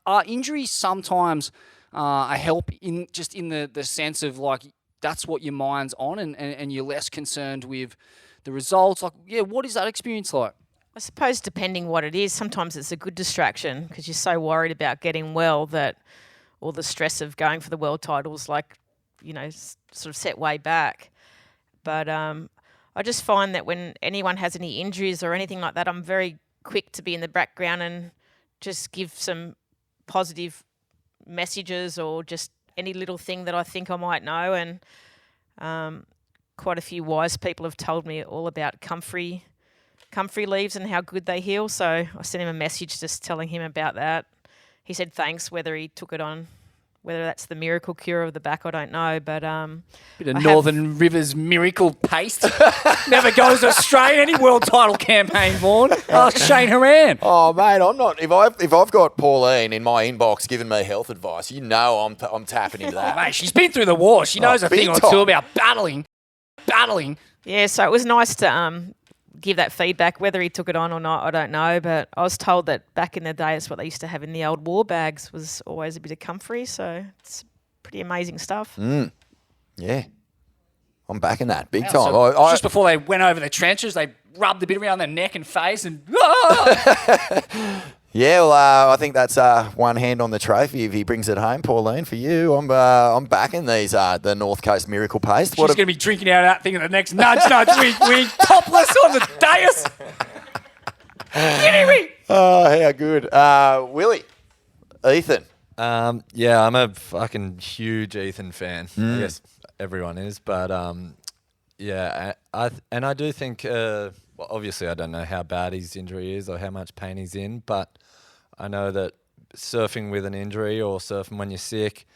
Are injuries sometimes a help in the sense of like that's what your mind's on and you're less concerned with the results? Like, yeah, what is that experience like? I suppose depending what it is, sometimes it's a good distraction because you're so worried about getting well that all the stress of going for the world titles, sort of set way back. But I just find that when anyone has any injuries or anything like that, I'm very quick to be in the background and just give some positive messages or just any little thing that I think I might know. And quite a few wise people have told me all about comfrey leaves and how good they heal. So I sent him a message just telling him about that. He said thanks, whether he took it on. Whether that's the miracle cure of the back, I don't know. But bit of Northern Rivers miracle paste. Never goes astray. Any world title campaign, Vaughan. Ask Shane Horan. Oh, mate, I'm not. If I've got Pauline in my inbox giving me health advice, I'm tapping into that. Oh, mate, she's been through the war. She knows a thing or two about battling. Yeah, so it was nice to give that feedback. Whether he took it on or not, I don't know. But I was told that back in the day, it's what they used to have in the old war bags, was always a bit of comfrey. So it's pretty amazing stuff. Yeah. I'm backing that big time. So just before they went over the trenches, they rubbed a bit around their neck and face and... Yeah, well, I think that's one hand on the trophy if he brings it home, Pauline. For you, I'm backing these the North Coast Miracle Paste. She's going to be drinking out of that thing at the next nudge, wink, wink, topless on the dais. Kidding me? Oh, how good. Willie, Ethan. Yeah, I'm a fucking huge Ethan fan. I guess everyone is, but yeah, I do think. Well, obviously, I don't know how bad his injury is or how much pain he's in, but I know that surfing with an injury or surfing when you're sick,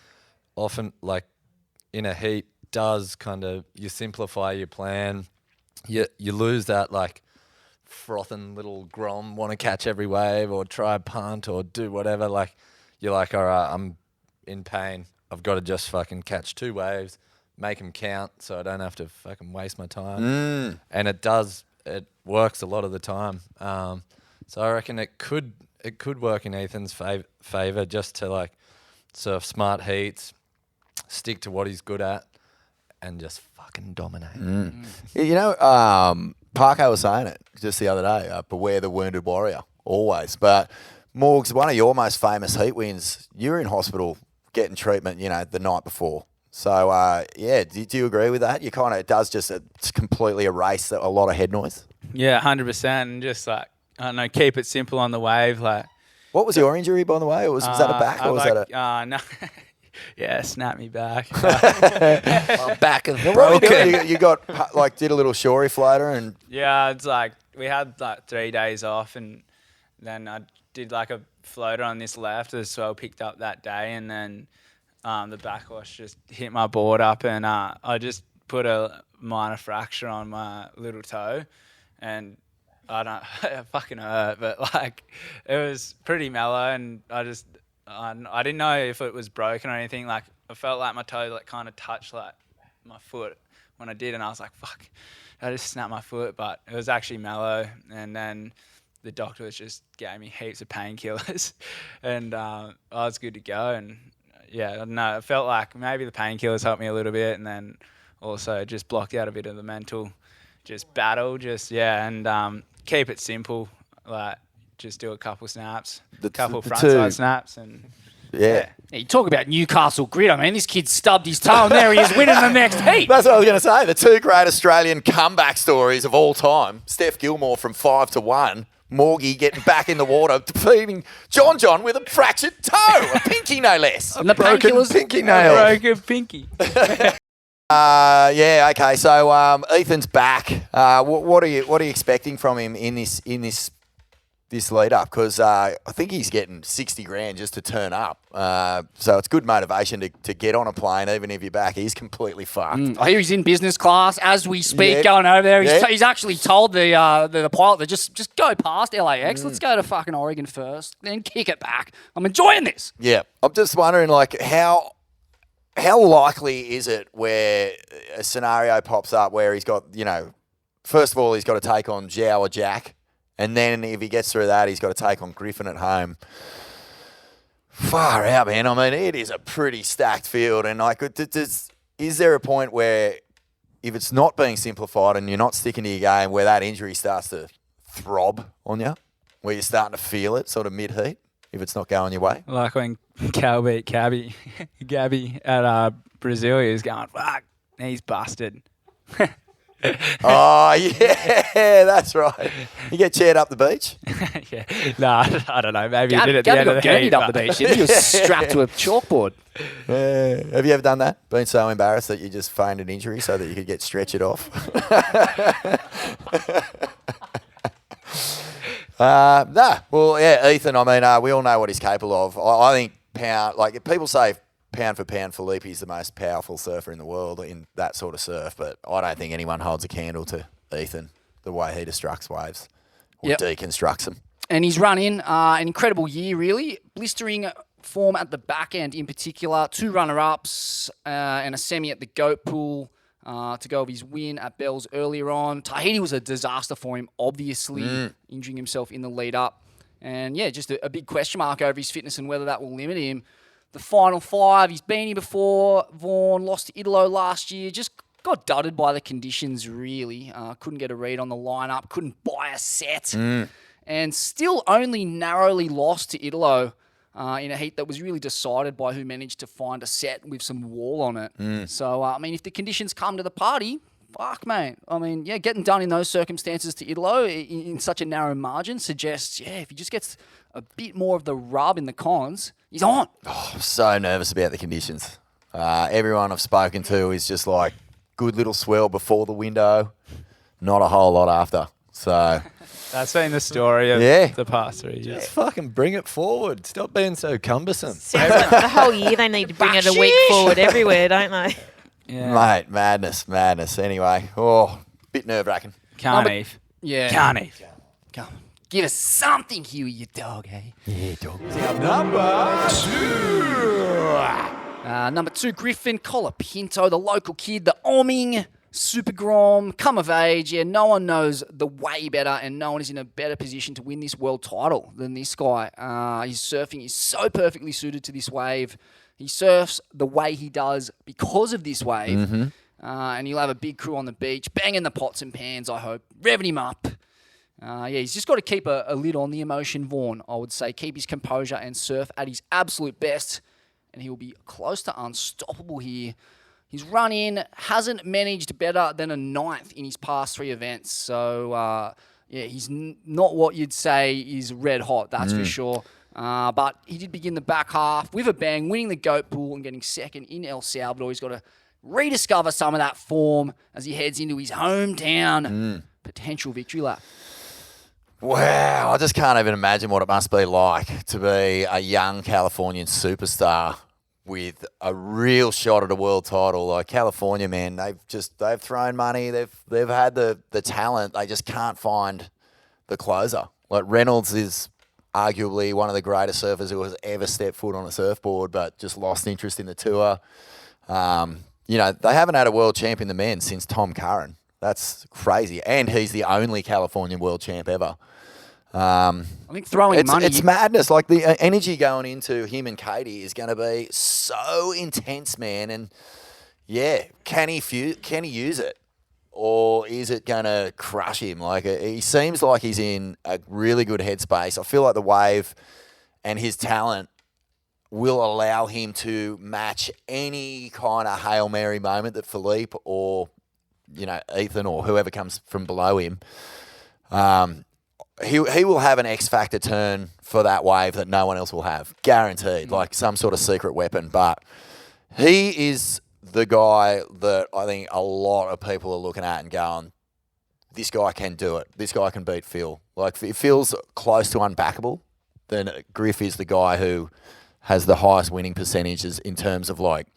often, like in a heat, does kind of, you simplify your plan. You lose that, like, frothing little grom, want to catch every wave or try a punt or do whatever. Like, you're like, all right, I'm in pain. I've got to just fucking catch 2 waves, make them count so I don't have to fucking waste my time. And it works a lot of the time. So I reckon it could work in Ethan's favour just to like surf smart heats, stick to what he's good at, and just fucking dominate. You know, Parko was saying it just the other day, beware the wounded warrior, always. But Morgz, one of your most famous heat wins, you were in hospital getting treatment, the night before. So, yeah, do you agree with that? It does just completely erase a lot of head noise? Yeah, 100%. And just like, I don't know, keep it simple on the wave. Like, what was your injury, by the way? Was that a back or was that a... no. Yeah, snap me back. My back is broken. You got, did a little shorey floater and... Yeah, it's like, we had 3 days off and then I did like a floater on this left. The swell picked up that day and then... the backwash just hit my board up and I just put a minor fracture on my little toe and it fucking hurt, but like it was pretty mellow and I didn't know if it was broken or anything. Like I felt like my toe like kind of touched like my foot when I did and I was like, fuck, I just snapped my foot, but it was actually mellow. And then the doctor just gave me heaps of painkillers and I was good to go. And yeah, I don't know. It felt like maybe the painkillers helped me a little bit, and then also just blocked out a bit of the mental, battle, and keep it simple. Like just do a couple snaps, couple frontside snaps, and yeah. You talk about Newcastle grit. I mean, this kid stubbed his toe, and there he is winning the next heat. That's what I was going to say. The 2 great Australian comeback stories of all time: Steph Gilmore from 5-1. Morgy getting back in the water, defeating John with a fractured toe, a pinky no less. And the broken pinky nail. Broken pinky. Yeah, okay. So Ethan's back. What are you expecting from him in this this lead up because I think he's getting 60 grand just to turn up. So it's good motivation to get on a plane, even if you're back. He's completely fucked. I hear he's in business class as we speak, Yeah. going over there. Yeah. He's actually told the pilot to just go past LAX. Let's go to fucking Oregon first, then kick it back. I'm enjoying this. Yeah. I'm just wondering, like, how likely is it where a scenario pops up where he's got, first of all, he's got to take on Zhao or Jack. And then if he gets through that, he's got to take on Griffin at home. Far out, man. I mean, it is a pretty stacked field. And like, is there a point where if it's not being simplified and you're not sticking to your game, where that injury starts to throb on you, where you're starting to feel it sort of mid-heat if it's not going your way? Like when Cal beat Gabby at Brazil, he was going, fuck, he's busted. Oh, yeah, that's right. You get cheered up the beach? Yeah. No, I don't know. Maybe he did at the end of the Gabby heat. got up the beach. He was strapped to a chalkboard. Have you ever done that? Been so embarrassed that you just feigned an injury so that you could stretch it off? Well, yeah, Ethan, I mean, we all know what he's capable of. I think if people say pound for pound, Filippi's the most powerful surfer in the world in that sort of surf, but I don't think anyone holds a candle to Ethan, the way he destructs waves or deconstructs them. And he's run in an incredible year, really. Blistering form at the back end in particular. 2 runner-ups and a semi at the Goat Pool to go of his win at Bells earlier on. Tahiti was a disaster for him, obviously, injuring himself in the lead-up. And, yeah, just a big question mark over his fitness and whether that will limit him. The final 5, he's been here before. Vaughan lost to Italo last year. Just got dudded by the conditions, really. Couldn't get a read on the lineup. Couldn't buy a set. And still only narrowly lost to Italo in a heat that was really decided by who managed to find a set with some wall on it. So, I mean, if the conditions come to the party, fuck, mate. I mean, yeah, getting done in those circumstances to Italo in such a narrow margin suggests, if he just gets a bit more of the rub in the cons, he's on. Oh, I'm so nervous about the conditions. Everyone I've spoken to is just like, good little swell before the window, not a whole lot after. So That's been the story of the past 3 years. Just fucking bring it forward. Stop being so cumbersome. Sounds like the whole year they need to bring it a week forward everywhere, don't they? Yeah. Mate, madness. Anyway, bit nerve-wracking. Can't Eve. Yeah. Can't Eve. Come on. Give us something, Huey, you dog, eh? Yeah, dog. Number 2, Griffin Colapinto, the local kid, the Oming, Super Grom, come of age. Yeah, no one knows the way better and no one is in a better position to win this world title than this guy. His surfing is so perfectly suited to this wave. He surfs the way he does because of this wave. And he'll have a big crew on the beach, banging the pots and pans, I hope, revving him up. He's just got to keep a lid on the emotion, Vaughan, I would say. Keep his composure and surf at his absolute best, and he'll be close to unstoppable here. His run-in hasn't managed better than a 9th in his past 3 events. So, he's not what you'd say is red hot, that's for sure. But he did begin the back half with a bang, winning the Goat Pool and getting 2nd in El Salvador. He's got to rediscover some of that form as he heads into his hometown potential victory lap. Wow, I just can't even imagine what it must be like to be a young Californian superstar with a real shot at a world title. Like California, man, they've thrown money, they've had the talent, they just can't find the closer. Like Reynolds is arguably one of the greatest surfers who has ever stepped foot on a surfboard, but just lost interest in the tour. They haven't had a world champ in the men since Tom Curran. That's crazy, and he's the only Californian world champ ever. I think throwing money... It's madness. Like the energy going into him and Katie is going to be so intense, man. And can he use it? Or is it going to crush him? Like he seems like he's in a really good headspace. I feel like the wave and his talent will allow him to match any kind of Hail Mary moment that Philippe or, Ethan or whoever comes from below him, he will have an X factor turn for that wave that no one else will have, guaranteed, like some sort of secret weapon. But he is the guy that I think a lot of people are looking at and going, this guy can do it. This guy can beat Phil. Like, if it feels close to unbackable, then Griff is the guy who has the highest winning percentages in terms of, like,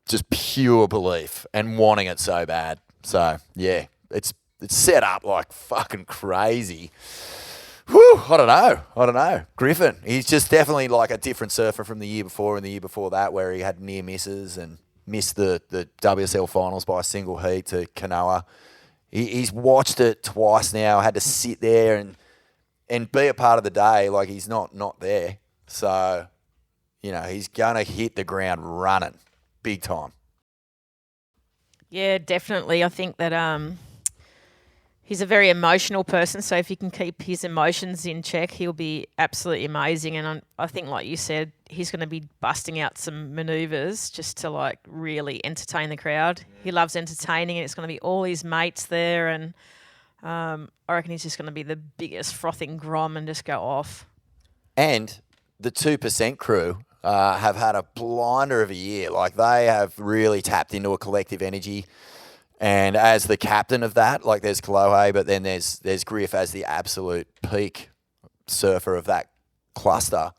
just pure belief and wanting it so bad. So, yeah, it's set up like fucking crazy. Whew, I don't know. Griffin, he's just definitely like a different surfer from the year before and the year before that, where he had near misses and missed the WSL finals by a single heat to Kanoa. He's watched it twice now, had to sit there and be a part of the day. Like, he's not there. So, you know, he's going to hit the ground running big time. Yeah, definitely. I think that he's a very emotional person, so if he can keep his emotions in check, he'll be absolutely amazing. And I think, like you said, he's going to be busting out some manoeuvres just to, like, really entertain the crowd. Yeah. He loves entertaining, and it's going to be all his mates there, and I reckon he's just going to be the biggest frothing grom and just go off. And the 2% crew have had a blinder of a year. Like, they have really tapped into a collective energy. And as the captain of that, like, there's Kolohe, but then there's Griff as the absolute peak surfer of that cluster.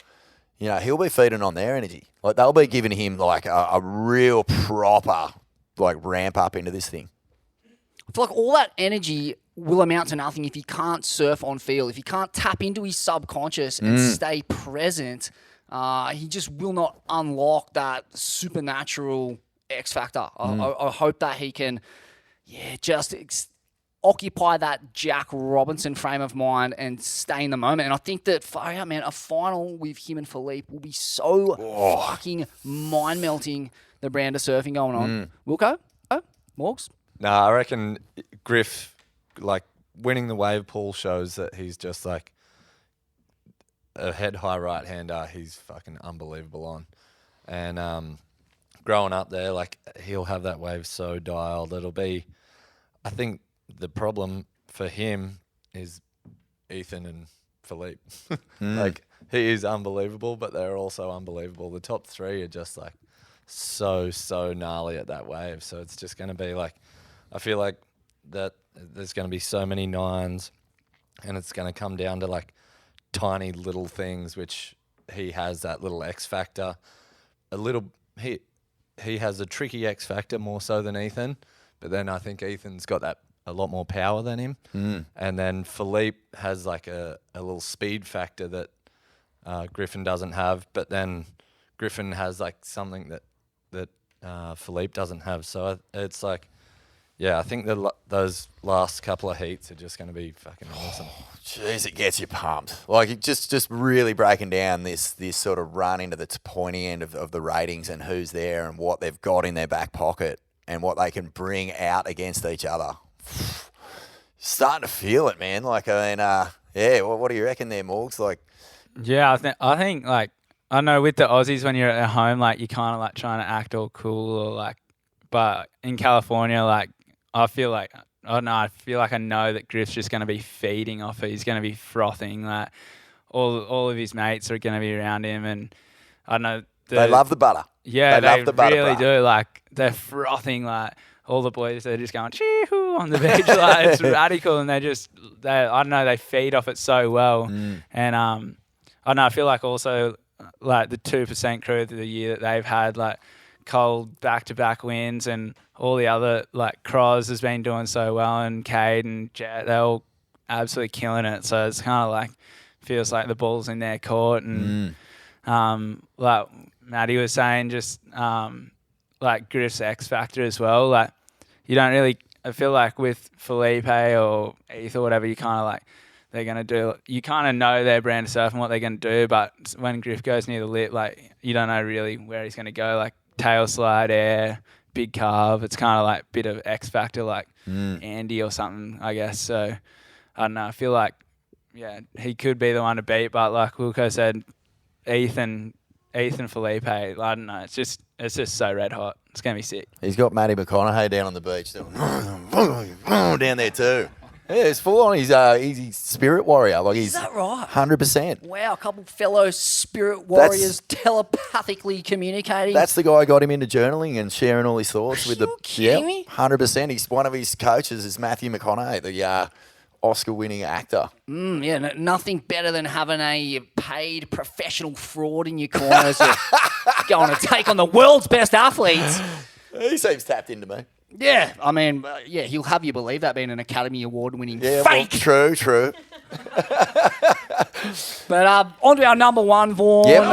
You know, he'll be feeding on their energy. Like, they'll be giving him, like, a real proper, like, ramp up into this thing. I feel like all that energy will amount to nothing if he can't surf on field. If he can't tap into his subconscious and stay present, he just will not unlock that supernatural X factor. I hope that he can, just occupy that Jack Robinson frame of mind and stay in the moment. And I think that, far out, man, a final with him and Philippe will be so fucking mind-melting, the brand of surfing going on. Wilko? Morgz? Nah, I reckon Griff, like, winning the wave pool shows that he's just, like, a head-high right-hander he's fucking unbelievable on. And growing up there, like, he'll have that wave so dialed. It'll be, I think the problem for him is Ethan and Philippe. Like, he is unbelievable, but they're also unbelievable. The top three are just, like, so gnarly at that wave. So it's just going to be, like, I feel like that there's going to be so many nines, and it's going to come down to, like, tiny little things, which he has that little X factor. He has a tricky X factor more so than Ethan, but then I think Ethan's got that a lot more power than him. And then Philippe has, like, a little speed factor that Griffin doesn't have, but then Griffin has, like, something that Philippe doesn't have. So it's like, yeah, I think those last couple of heats are just going to be fucking awesome. Jeez, it gets you pumped. Like, it just really breaking down this sort of run into the pointy end of the ratings and who's there and what they've got in their back pocket and what they can bring out against each other. Starting to feel it, man. Like, I mean, what do you reckon there, Morgz? Like, yeah, I think like, I know with the Aussies, when you're at home, like, you're kind of like trying to act all cool, or like, but in California, like, I feel like I know that Griff's just going to be feeding off it. He's going to be frothing. Like, all of his mates are going to be around him, and I know they love the butter. Yeah, they love the butter. Really do. Like, they're frothing. Like, all the boys, they're just going chee-hoo on the beach. Like, it's radical, and I don't know, they feed off it so well. And I don't know, I feel like also, like, the 2% crew of the year that they've had, like, cold back-to-back wins, and all the other, like, Croz has been doing so well, and Cade and Jet, they're all absolutely killing it. So it's kind of like, feels like the ball's in their court. And like Maddie was saying, just like Griff's X factor as well. Like, you don't really, I feel like with Felipe or Eth or whatever, you kind of like, they're going to do, you kind of know their brand of surf and what they're going to do, but when Griff goes near the lip, like, you don't know really where he's going to go. Like, tail slide, air, big carve. It's kind of like a bit of X factor, like Andy or something, I guess. So I don't know. I feel like, yeah, he could be the one to beat, but like Wilko said, Ethan Felipe, I don't know. It's just so red hot. It's gonna be sick. He's got Matty McConaughey down on the beach doing down there too. Yeah, it's full on. He's a spirit warrior. Like Is that right? 100%. Wow, a couple fellow spirit warriors telepathically communicating. That's the guy who got him into journaling and sharing all his thoughts with you kidding me? 100%. He's one of his coaches is Matthew McConaughey, the Oscar-winning actor. Nothing better than having a paid professional fraud in your corner as you're going to take on the world's best athletes. He seems tapped into me. Yeah, I mean, he'll have you believe that being an Academy Award-winning Yeah, fake. Well, true. But on to our number one, Vaughn. Yep.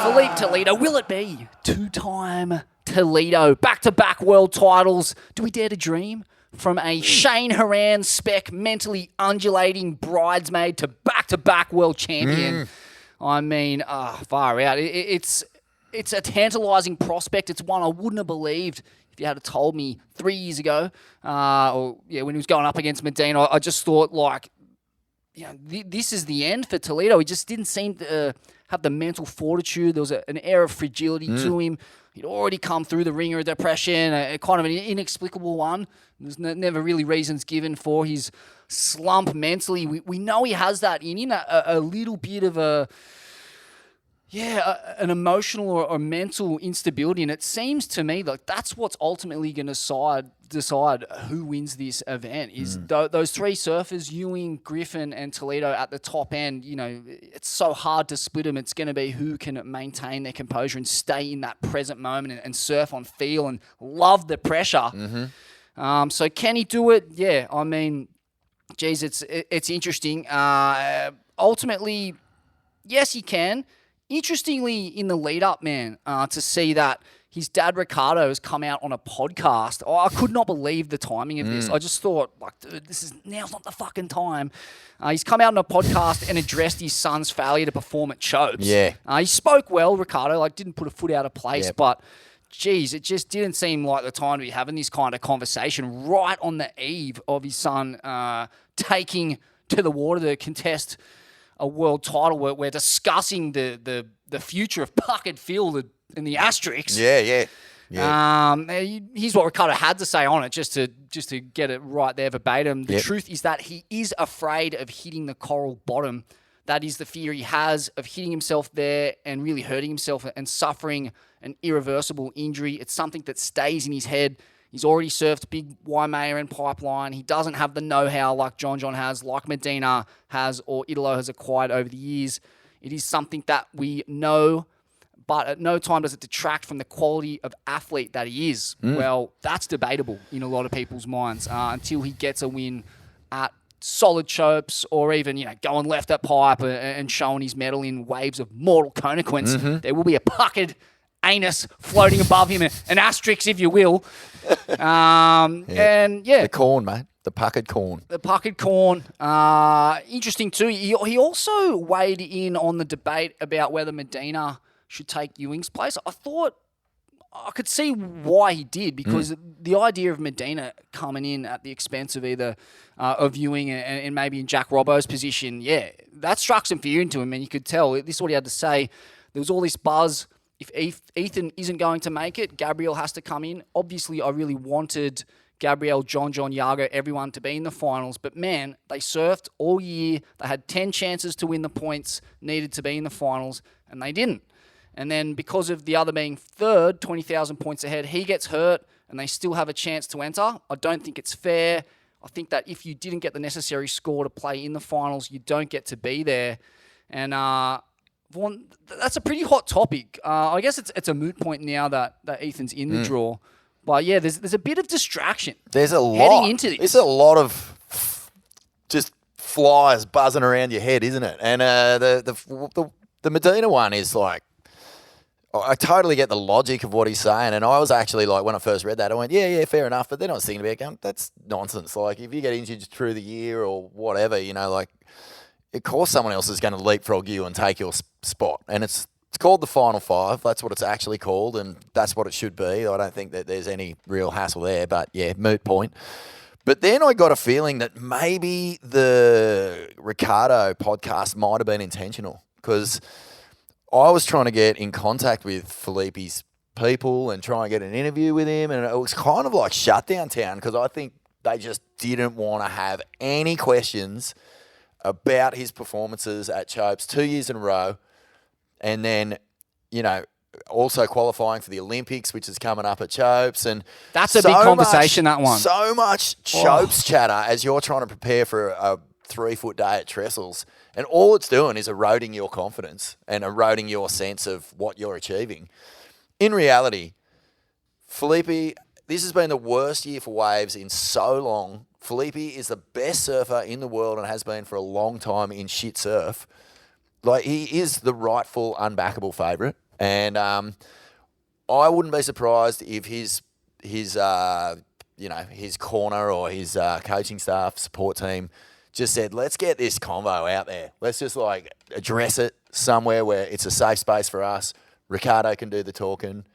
Philippe Toledo. Will it be two-time Toledo? Back-to-back world titles. Do we dare to dream? From a Shane Horan spec, mentally undulating bridesmaid to back-to-back world champion. I mean, far out. It's a tantalising prospect. It's one I wouldn't have believed if you had told me 3 years ago, when he was going up against Medina. I just thought, this is the end for Toledo. He just didn't seem to have the mental fortitude. There was an air of fragility to him. He'd already come through the ringer of depression, a kind of an inexplicable one. There's never really reasons given for his slump mentally. We know he has that in him, a little bit of an emotional or mental instability, and it seems to me like that's what's ultimately going to decide who wins this event. Is those three surfers, Ewing, Griffin, and Toledo at the top end. It's so hard to split them. It's going to be who can maintain their composure and stay in that present moment and surf on feel and love the pressure. So can he do it? Yeah, I mean, geez, it's interesting. Ultimately, yes, he can. Interestingly, in the lead-up, man, to see that his dad, Ricardo, has come out on a podcast. I could not believe the timing of this. I just thought, dude, now's not the fucking time. He's come out on a podcast and addressed his son's failure to perform at Chopes. Yeah. He spoke well, Ricardo, didn't put a foot out of place, but, geez, it just didn't seem like the time to be having this kind of conversation right on the eve of his son taking to the water to contest a world title. We're discussing the future of Puckett Field and the Asterix. Yeah. Here's what Ricardo had to say on it, just to get it right there verbatim. The truth is that he is afraid of hitting the coral bottom. That is the fear he has of hitting himself there and really hurting himself and suffering an irreversible injury. It's something that stays in his head. He's already surfed big Waimea and Pipeline. He doesn't have the know-how like John has, like Medina has, or Italo has acquired over the years. It is something that we know, but at no time does it detract from the quality of athlete that he is. Well, that's debatable in a lot of people's minds until he gets a win at solid Chopes or even, going left at Pipe and showing his medal in waves of mortal consequence. There will be a puckered anus floating above him, an asterisk, if you will. And the corn, mate. The puckered corn. The puckered corn. Interesting too. He also weighed in on the debate about whether Medina should take Ewing's place. I thought I could see why he did, because the idea of Medina coming in at the expense of either of Ewing and maybe in Jack Robbo's position, that struck some fear into him, and you could tell. This is what he had to say. There was all this buzz. If Ethan isn't going to make it, Gabriel has to come in. Obviously, I really wanted Gabriel, John, Yago, everyone to be in the finals. But, man, they surfed all year. They had 10 chances to win the points needed to be in the finals, and they didn't. And then because of the other being third, 20,000 points ahead, he gets hurt, and they still have a chance to enter. I don't think it's fair. I think that if you didn't get the necessary score to play in the finals, you don't get to be there. And Vaughn, that's a pretty hot topic. I guess it's a moot point now that Ethan's in the draw. But yeah, there's a bit of distraction. There's a lot heading into this. There's a lot of just flies buzzing around your head, isn't it? And the Medina one is like, I totally get the logic of what he's saying. And I was actually like, when I first read that, I went, yeah, fair enough. But then I was thinking about going, that's nonsense. Like, if you get injured through the year or whatever, of course someone else is going to leapfrog you and take your spot. And it's called the Final Five. That's what it's actually called, and that's what it should be. I don't think that there's any real hassle there, but yeah, moot point. But then I got a feeling that maybe the Ricardo podcast might have been intentional, because I was trying to get in contact with Felipe's people and try and get an interview with him, and it was kind of like shutdown town, because I think They just didn't want to have any questions about his performances at Chopes 2 years in a row. And then, also qualifying for the Olympics, which is coming up at Chopes. And that's a big conversation, that one. So much Chopes chatter as you're trying to prepare for a 3-foot day at Trestles. And all it's doing is eroding your confidence and eroding your sense of what you're achieving. In reality, Felipe, this has been the worst year for waves in so long. Felipe is the best surfer in the world and has been for a long time in shit surf. Like, he is the rightful unbackable favourite. And I wouldn't be surprised if his corner or his coaching staff, support team just said, let's get this convo out there. Let's just, address it somewhere where it's a safe space for us. Ricardo can do the talking.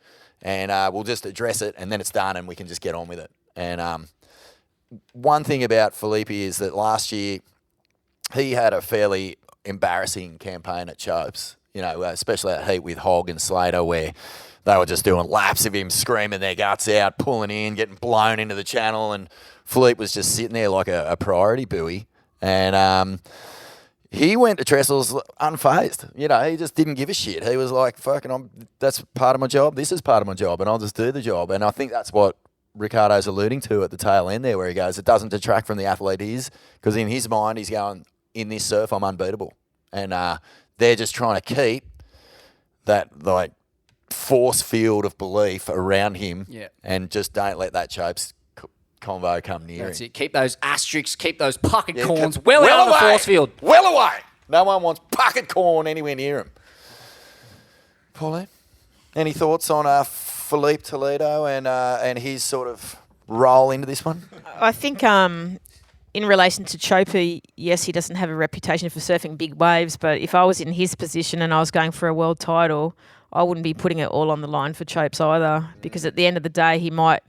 And we'll just address it, and then it's done, and we can just get on with it. And one thing about Felipe is that last year he had a fairly embarrassing campaign at Chopes, especially at heat with Hogg and Slater, where they were just doing laps of him screaming their guts out, pulling in, getting blown into the channel, and Felipe was just sitting there like a priority buoy. And he went to Trestles unfazed. He just didn't give a shit. He was like, that's part of my job. This is part of my job, and I'll just do the job. And I think that's what Ricardo's alluding to at the tail end there, where he goes, it doesn't detract from the athlete he is, because in his mind, he's going, in this surf, I'm unbeatable. And they're just trying to keep that, force field of belief around him and just don't let that Chopes convo come near That's him. it. Keep those asterisks, keep those puckered corns well out of the force field. Well away. No one wants puckered corn anywhere near him. Pauline, any thoughts on Felipe Toledo and his sort of role into this one? I think in relation to Chopu, yes, he doesn't have a reputation for surfing big waves, but if I was in his position and I was going for a world title, I wouldn't be putting it all on the line for Chopes either, because at the end of the day, he might,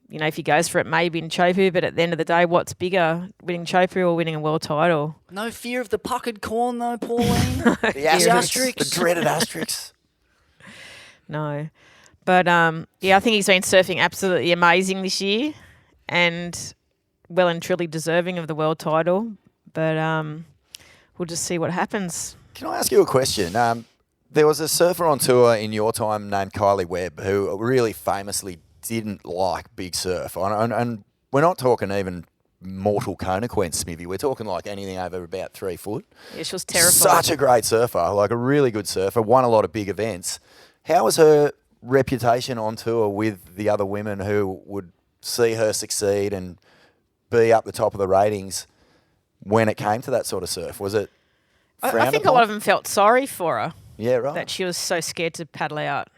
if he goes for it, maybe in Chopu, but at the end of the day, what's bigger, winning Chopu or winning a world title? No fear of the puckered corn, though, Pauline. The asterisks. The dreaded asterisks. No. But, I think he's been surfing absolutely amazing this year and well and truly deserving of the world title. But we'll just see what happens. Can I ask you a question? There was a surfer on tour in your time named Kylie Webb who really famously didn't like big surf. And we're not talking even mortal Konaquent Smithy. We're talking like anything over about 3 foot. Yeah, she was terrified. Such a great surfer, like a really good surfer, won a lot of big events. How was her reputation on tour with the other women who would see her succeed and be up the top of the ratings when it came to that sort of surf? Was it I think a lot of them felt sorry for her. Yeah, right. That she was so scared to paddle out.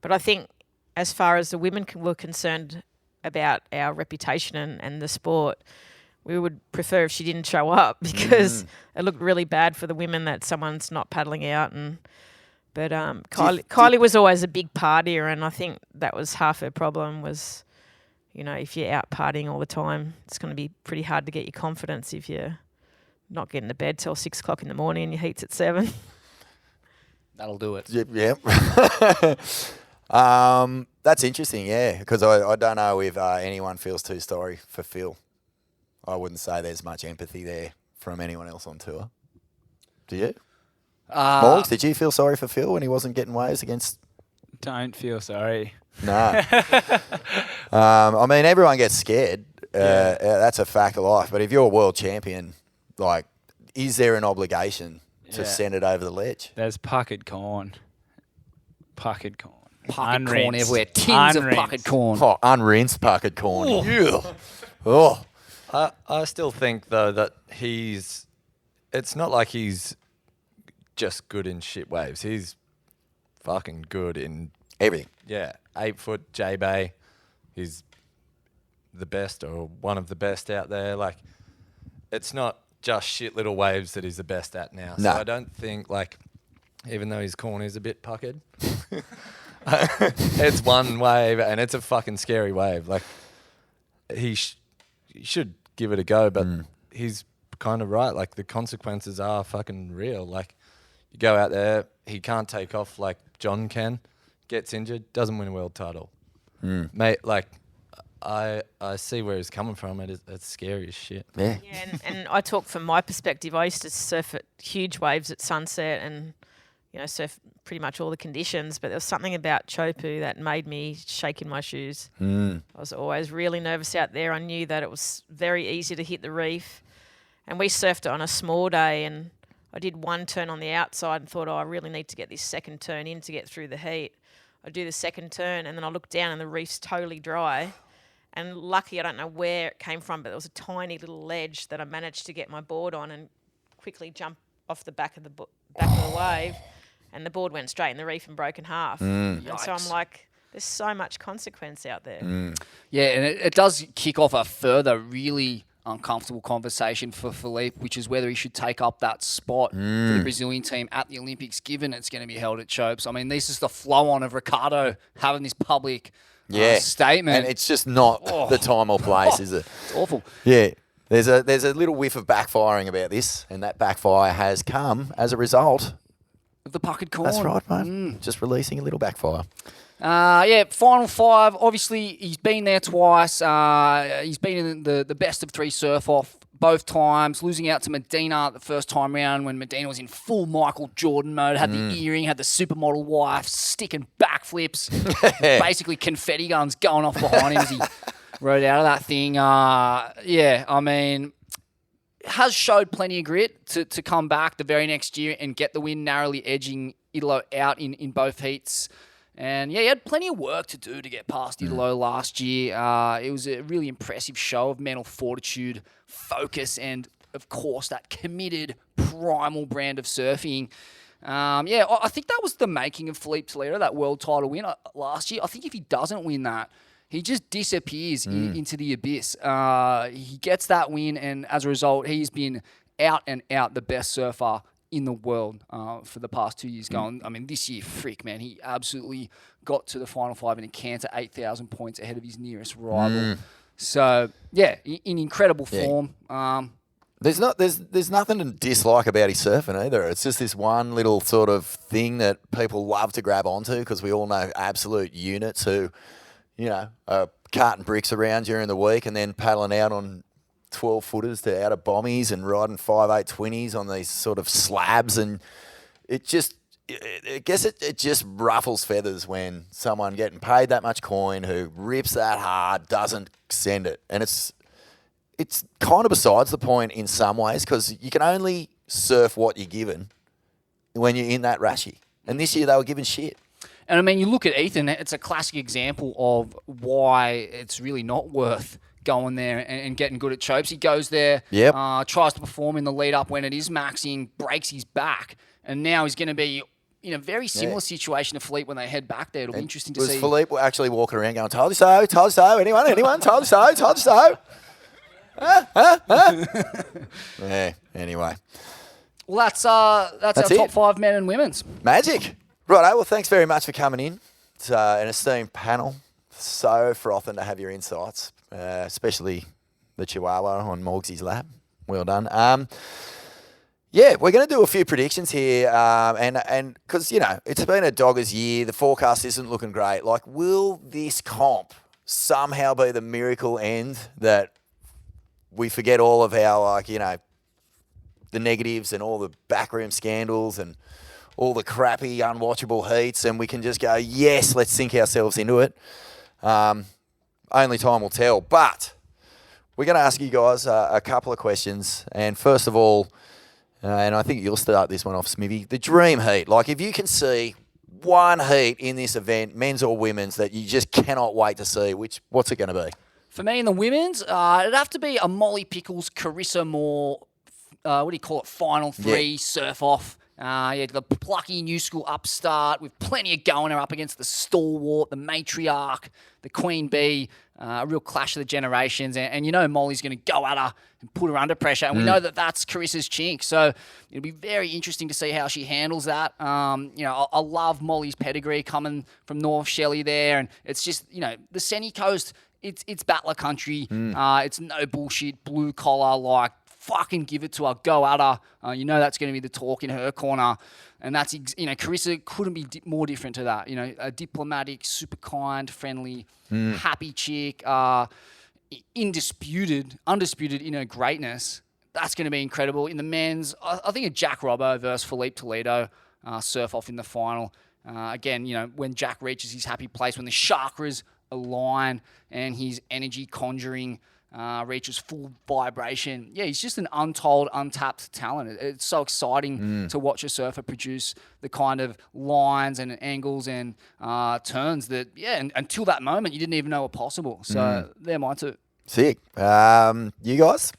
But I think as far as the women were concerned about our reputation and the sport, we would prefer if she didn't show up, because it looked really bad for the women that someone's not paddling out. But Kylie was always a big partier, and I think that was half her problem was, if you're out partying all the time, it's going to be pretty hard to get your confidence if you're not getting to bed till 6 o'clock in the morning and your heat's at 7. That'll do it. Yeah. That's interesting, yeah, because I don't know if anyone feels too sorry for Phil. I wouldn't say there's much empathy there from anyone else on tour. Do you? Morgz, did you feel sorry for Phil when he wasn't getting waves against? Don't feel sorry. No. I mean, everyone gets scared. That's a fact of life. But if you're a world champion, is there an obligation to send it over the ledge? There's puckered corn. Puckered corn. Puckered corn everywhere. Tins of puckered corn. Oh, unrinsed puckered corn. Oh. I still think, though, that it's not like he's just good in shit waves. He's fucking good in everything. Yeah. 8 foot J-Bay. He's the best or one of the best out there. It's not just shit little waves that he's the best at now. No. So I don't think, even though his corn is a bit puckered, it's one wave and it's a fucking scary wave. He should give it a go, but he's kind of right. The consequences are fucking real. You go out there, he can't take off like John can, gets injured, doesn't win a world title. Mate, I see where he's coming from. It's scary as shit. Yeah. Yeah, and I talk from my perspective. I used to surf at huge waves at sunset and, surf pretty much all the conditions. But there was something about Chopu that made me shake in my shoes. I was always really nervous out there. I knew that it was very easy to hit the reef. And we surfed it on a small day, and I did one turn on the outside and thought, I really need to get this second turn in to get through the heat. I do the second turn, and then I look down and the reef's totally dry. And lucky, I don't know where it came from, but there was a tiny little ledge that I managed to get my board on and quickly jump off the back of the wave, and the board went straight in the reef and broke in half. And so I'm like, there's so much consequence out there. Yeah, and it does kick off a further really uncomfortable conversation for Philippe, which is whether he should take up that spot for the Brazilian team at the Olympics, given it's going to be held at Chopes. I mean, this is the flow-on of Ricardo having this public statement. And it's just not the time or place, is it? It's awful. Yeah. There's a little whiff of backfiring about this, and that backfire has come as a result Of the puckered corn. That's right, mate. Just releasing a little backfire. Final five. Obviously, he's been there twice. He's been in the best of three surf-off both times, losing out to Medina the first time round when Medina was in full Michael Jordan mode, had the earring, had the supermodel wife, sticking backflips, basically confetti guns going off behind him as he rode out of that thing. I mean, has showed plenty of grit to come back the very next year and get the win, narrowly edging Italo out in both heats. And, he had plenty of work to do to get past Italo last year. It was a really impressive show of mental fortitude, focus, and, of course, that committed, primal brand of surfing. I think that was the making of Philippe Toledo, that world title win last year. I think if he doesn't win that, he just disappears into the abyss. He gets that win, and as a result, he's been out and out the best surfer in the world for the past 2 years going. I mean, this year, man, he absolutely got to the final five in a canter, 8,000 points ahead of his nearest rival. So, in incredible form. There's nothing to dislike about his surfing either. It's just this one little sort of thing that people love to grab onto because we all know absolute units who, are carting bricks around during the week and then paddling out on 12-footers to out of bombies and riding 5/8 20s on these sort of slabs, and it just ruffles feathers when someone getting paid that much coin who rips that hard doesn't send it, and it's kind of besides the point in some ways because you can only surf what you're given when you're in that rashy, and this year they were given shit. And I mean, you look at Ethan, it's a classic example of why it's really not worth going there and getting good at chopes. He goes there, tries to perform in the lead up when it is maxing, breaks his back, and now he's going to be in a very similar situation to Philippe when they head back there. It'll be interesting to see. Was Philippe actually walking around going, told you so, anyone, told you so? Yeah, anyway. Well, that's our top five men and women's. Magic. Righto, well, thanks very much for coming in. It's an esteemed panel. So frothing to have your insights, especially the Chihuahua on Morgzy's lap. Well done. We're going to do a few predictions here, and because, it's been a doggers year. The forecast isn't looking great. Like, will this comp somehow be the miracle end that we forget all of our, the negatives and all the backroom scandals and all the crappy, unwatchable heats, and we can just go, yes, let's sink ourselves into it. Only time will tell. But we're going to ask you guys a couple of questions. And first of all, and I think you'll start this one off, Smithy, the dream heat. Like, if you can see one heat in this event, men's or women's, that you just cannot wait to see, what's it going to be? For me in the women's, it'd have to be a Molly Pickles, Carissa Moore, final three surf-off. The plucky new school upstart with plenty of going her up against the stalwart, the matriarch, the queen bee, a real clash of the generations. And Molly's going to go at her and put her under pressure. And we know that that's Carissa's chink. So it'll be very interesting to see how she handles that. I love Molly's pedigree coming from North Shelley there. And it's just, the Sunny Coast, it's battler country. It's no bullshit, blue collar, like fucking give it to her, go at her. You know that's going to be the talk in her corner. And that's, Carissa couldn't be more different to that. A diplomatic, super kind, friendly, happy chick, undisputed in her greatness. That's going to be incredible. In the men's, I think a Jack Robbo versus Felipe Toledo surf off in the final. Again, when Jack reaches his happy place, when the chakras align and his energy conjuring reaches full vibration. Yeah, he's just an untold, untapped talent. It's so exciting to watch a surfer produce the kind of lines and angles and turns that, until that moment, you didn't even know were possible. So they're mine too. Sick. You guys?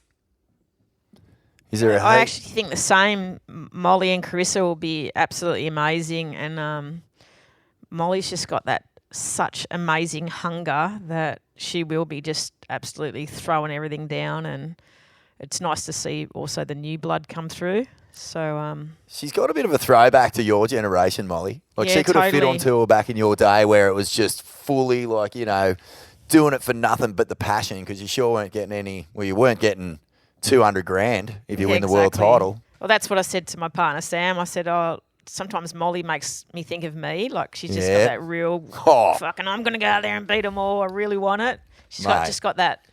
Is there I actually think the same. Molly and Carissa will be absolutely amazing. And Molly's just got such amazing hunger that she will be just absolutely throwing everything down, and it's nice to see also the new blood come through. So she's got a bit of a throwback to your generation, Molly. She could have fit on tour back in your day where it was just fully doing it for nothing but the passion, because you sure weren't getting you weren't getting 200 grand if you win the world title. Well, that's what I said to my partner Sam. I said, sometimes Molly makes me think of me. She's just got that real fucking, I'm going to go out there and beat them all. I really want it. She's just got that.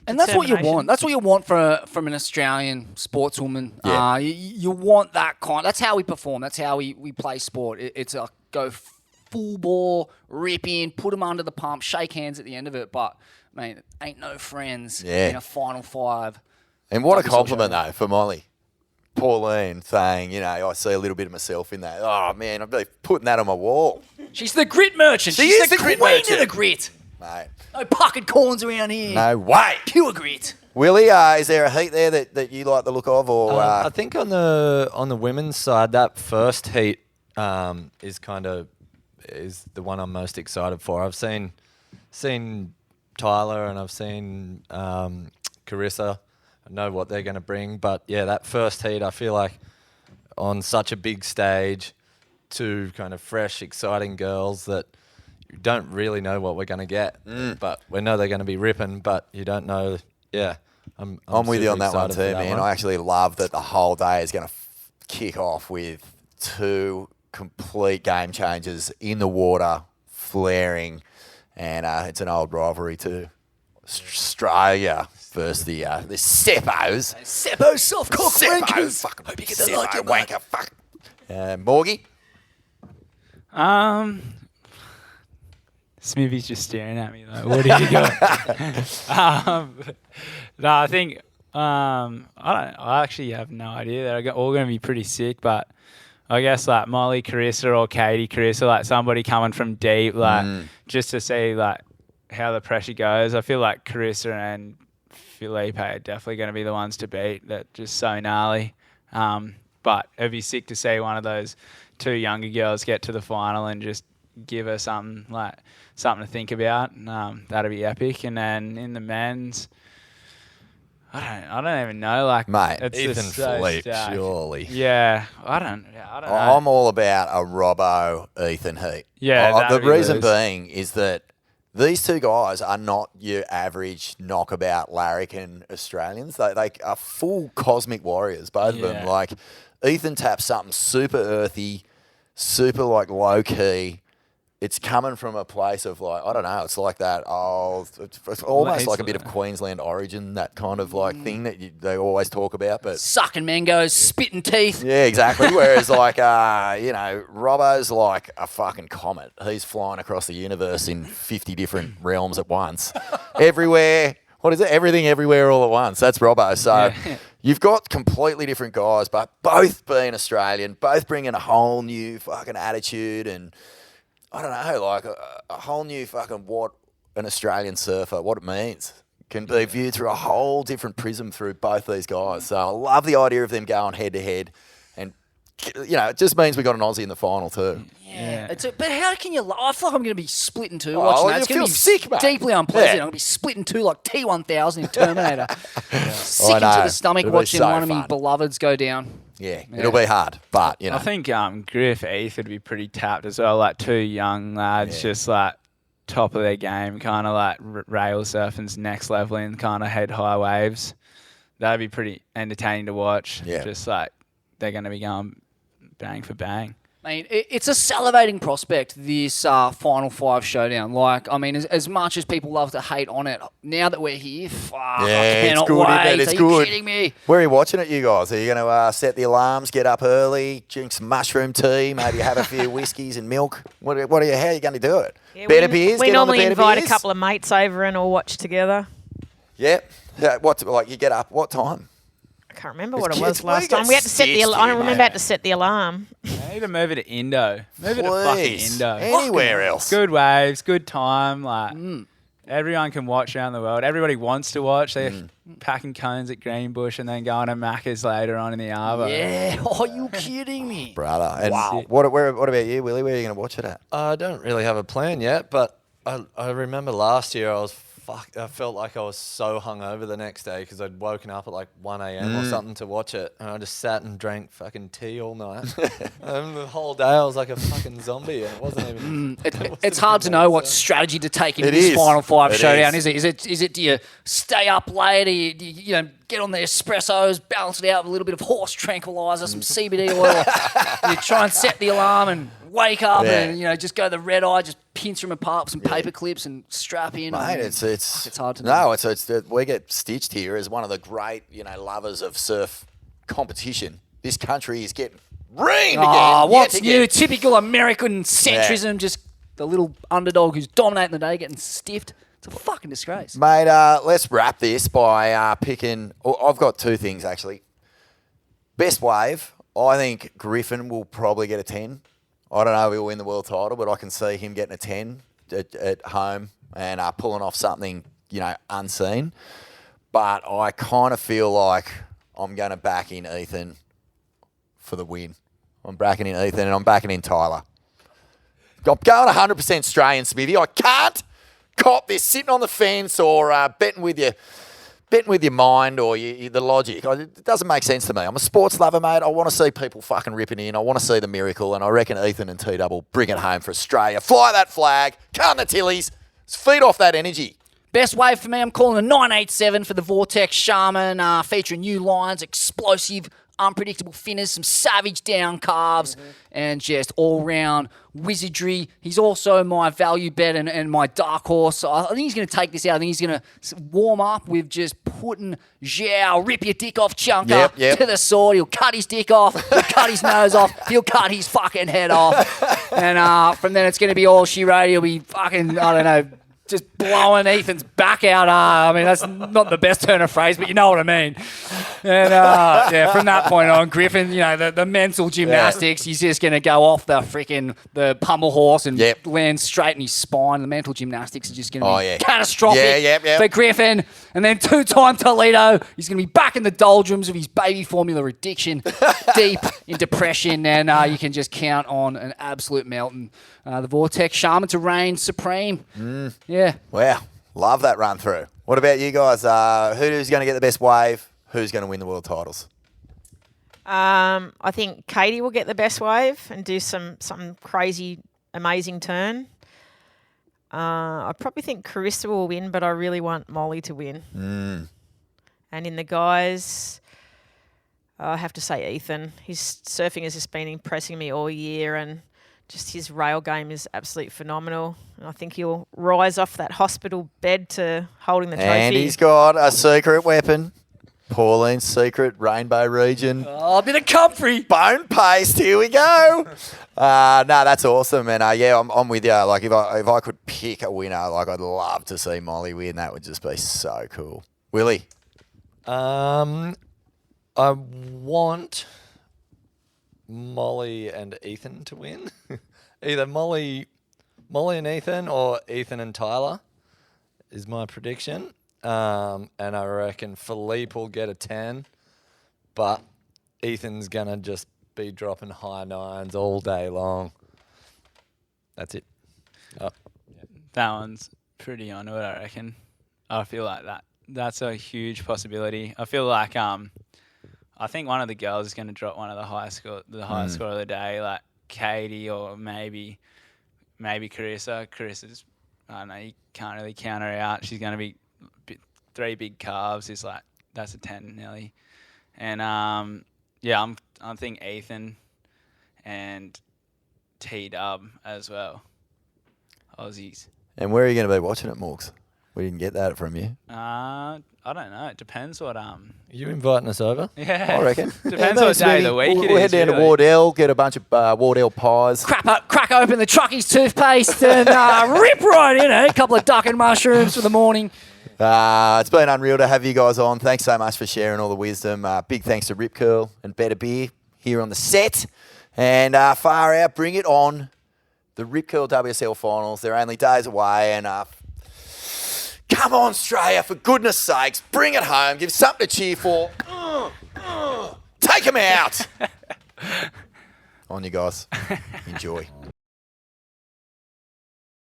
And that's what you want. That's what you want from an Australian sportswoman. Yeah. You want that kind. That's how we perform. That's how we play sport. It's a go full ball, rip in, put them under the pump, shake hands at the end of it. But, man, ain't no friends in a final five. And what a compliment, though, for Molly. Pauline saying, I see a little bit of myself in that. Oh, man, I'd be putting that on my wall. She's the grit merchant. She's the queen of the grit. Mate. No puckered corns around here. No way. Pure grit. Willie, is there a heat there that you like the look of? Or I think on the women's side, that first heat is the one I'm most excited for. I've seen Tyler and I've seen Carissa. I know what they're going to bring, but that first heat, I feel like on such a big stage, two kind of fresh, exciting girls that you don't really know what we're going to get, but we know they're going to be ripping, but you don't know. Yeah, I'm with you on that one too, man. One. I actually love that the whole day is going to kick off with two complete game changers in the water, flaring, and it's an old rivalry too. Australia versus the Seppos. Seppo self-cook wankers. Fucking hope you get Seppo like it, wanker. Fuck. Morgy? Smithy's just staring at me like, what did you got? No, I think I actually have no idea. They're all going to be pretty sick, but I guess Molly Carissa or Katie Carissa, somebody coming from deep, just to see how the pressure goes. I feel like Carissa and Felipe are definitely going to be the ones to beat. They're just so gnarly. But it'd be sick to see one of those two younger girls get to the final and just give her something to think about. That'd be epic. And then in the men's, I don't even know. Mate, it's Ethan Felipe, surely. Yeah, I don't know. I'm all about a Robbo Ethan heat. Yeah, the reason being is that these two guys are not your average knockabout larrikin Australians. They are full cosmic warriors, both of them. Ethan taps something super earthy, super low key. It's coming from a place of I don't know. It's like that. It's almost like a bit of Queensland origin, that kind of thing that they always talk about. But sucking mangoes, spitting teeth. Yeah, exactly. Whereas Robbo's like a fucking comet. He's flying across the universe in 50 different realms at once, everywhere. What is it? Everything, everywhere, all at once. That's Robbo. So you've got completely different guys, but both being Australian, both bringing a whole new fucking attitude and. I don't know, a whole new fucking what an Australian surfer, what it means, can be viewed through a whole different prism through both these guys. So I love the idea of them going head to head, and it just means we got an Aussie in the final too. Yeah. But how can you? I feel like I'm going to be split in two watching that. It's going to be sick, mate. Deeply unpleasant. I'm going to be split in two like T-1000 in Terminator. Sick into the stomach watching one of my beloveds go down. Yeah, it'll be hard, but I think Griff Heath would be pretty tapped as well. Two young lads, just top of their game, kind of rail surfing's next level in kind of head high waves. that'd be pretty entertaining to watch. Yeah. Just like they're going to be going bang for bang. I mean, it's a salivating prospect, this Final Five showdown. Like, I mean, as much as people love to hate on it, now that we're here, fuck, Yeah, I cannot it's good, wait. isn't it? It's Are good. you kidding me? Where are you watching it, you guys? Are you going to set the alarms, get up early, drink some mushroom tea, maybe have a few whiskies and milk? How are you going to do it? Yeah, Better beers? We Get on the normally better invite beers? a couple of mates over and all watch together. Yep. Yeah, you get up, what time? I can't remember It's what it kids, was we last get time. We had to set the stitched alarm. I here, remember mate. had to set the alarm. I need to move it to Indo. Move it to fucking Please. Indo. Anywhere else. Good waves, good time. Like everyone can watch around the world. Everybody wants to watch. They're packing cones at Greenbush and then going to Macca's later on in the Arvo. Yeah. Are you kidding me? Brother. And Wow. What about you, Willie? Where are you going to watch it at? I don't really have a plan yet, but I remember last year I felt like I was so hungover the next day because I'd woken up at like 1 a.m. or something to watch it, and I just sat and drank fucking tea all night. And the whole day I was like a fucking zombie, and it wasn't even. It's hard to know what strategy to take in It this is. Final Five It showdown, is. is it? Is it? Do you stay up late? Do you get on the espressos, balance it out with a little bit of horse tranquilizer, some CBD oil? You try and set the alarm and wake up and just go the red eye, just pinch them apart with some paper clips and strap in. Mate, it's hard to know. No, we get stitched here as one of the great, lovers of surf competition. This country is getting reamed again. Oh, what's yet new? again. Typical American centrism, just the little underdog who's dominating the day getting stiffed. It's a fucking disgrace. Mate, let's wrap this by picking. I've got two things, actually. Best wave, I think Griffin will probably get a 10. I don't know if he'll win the world title, but I can see him getting a 10 at home and pulling off something, unseen. But I kind of feel like I'm going to back in Ethan for the win. I'm backing in Ethan and I'm backing in Tyler. I'm going 100% Australian, Smithy. I can't cop this sitting on the fence or betting with your mind or the logic. It doesn't make sense to me. I'm a sports lover, mate. I want to see people fucking ripping in. I want to see the miracle, and I reckon Ethan and T-Double bring it home for Australia. Fly that flag. Come the Tillies. Feed off that energy. Best wave for me, I'm calling a 987 for the Vortex Shaman, featuring new lines, explosive, unpredictable finners, some savage down calves, and just all-round wizardry. He's also my value bet and my dark horse. So I think he's going to take this out. I think he's going to warm up with just putting Zhao, rip your dick off chunker Yep. to the sword. He'll cut his dick off. He'll cut his nose off. He'll cut his fucking head off. And from then it's going to be all she wrote. He'll be fucking, I don't know, just blowing Ethan's back out. I mean, that's not the best turn of phrase, but you know what I mean. And from that point on, Griffin, the mental gymnastics, he's just going to go off the pummel horse and land straight in his spine. The mental gymnastics are just going to be catastrophic for Griffin. And then 2-time Toledo, he's going to be back in the doldrums of his baby formula addiction, deep in depression, and you can just count on an absolute melting. The Vortex Shaman to reign supreme. Yeah. Wow. Love that run through. What about you guys? Who's going to get the best wave? Who's going to win the world titles? I think Katie will get the best wave and do some crazy, amazing turn. I probably think Carissa will win, but I really want Molly to win. And in the guys, I have to say Ethan. His surfing has just been impressing me all year, and just his rail game is absolutely phenomenal. And I think he'll rise off that hospital bed to holding the trophy. And he's got a secret weapon. Pauline's secret rainbow region. Oh, a bit of comfrey. Bone paste. Here we go. No, that's awesome. And I'm with you. Like if I could pick a winner, like I'd love to see Molly win. That would just be so cool. Willie. I want Molly and Ethan to win. Either Molly and Ethan or Ethan and Tyler is my prediction. And I reckon Philippe will get a 10, but Ethan's going to just be dropping high nines all day long. That's it. Oh. That one's pretty onto it, I reckon. I feel like that's a huge possibility. I feel like I think one of the girls is going to drop one of the highest score of the day, like Katie or maybe Carissa. Carissa's, I don't know, you can't really count her out. She's going to be 3 big calves is like that's a 10 nearly. And I think Ethan and T-Dub as well. Aussies. And where are you going to be watching it, Morgz? We didn't get that from you. I don't know. It depends what Are you inviting us over? Yeah. I reckon. Depends what day of the week we'll head down to Wardell, get a bunch of Wardell pies. Crack open the truckie's toothpaste and rip right in it. A couple of duck and mushrooms for the morning. It's been unreal to have you guys on. Thanks so much for sharing all the wisdom. Big thanks to Rip Curl and Better Beer here on the set. And far out, bring it on. The Rip Curl WSL finals. They're only days away. And come on, Australia, for goodness sakes. Bring it home. Give something to cheer for. Take them out. On you guys. Enjoy.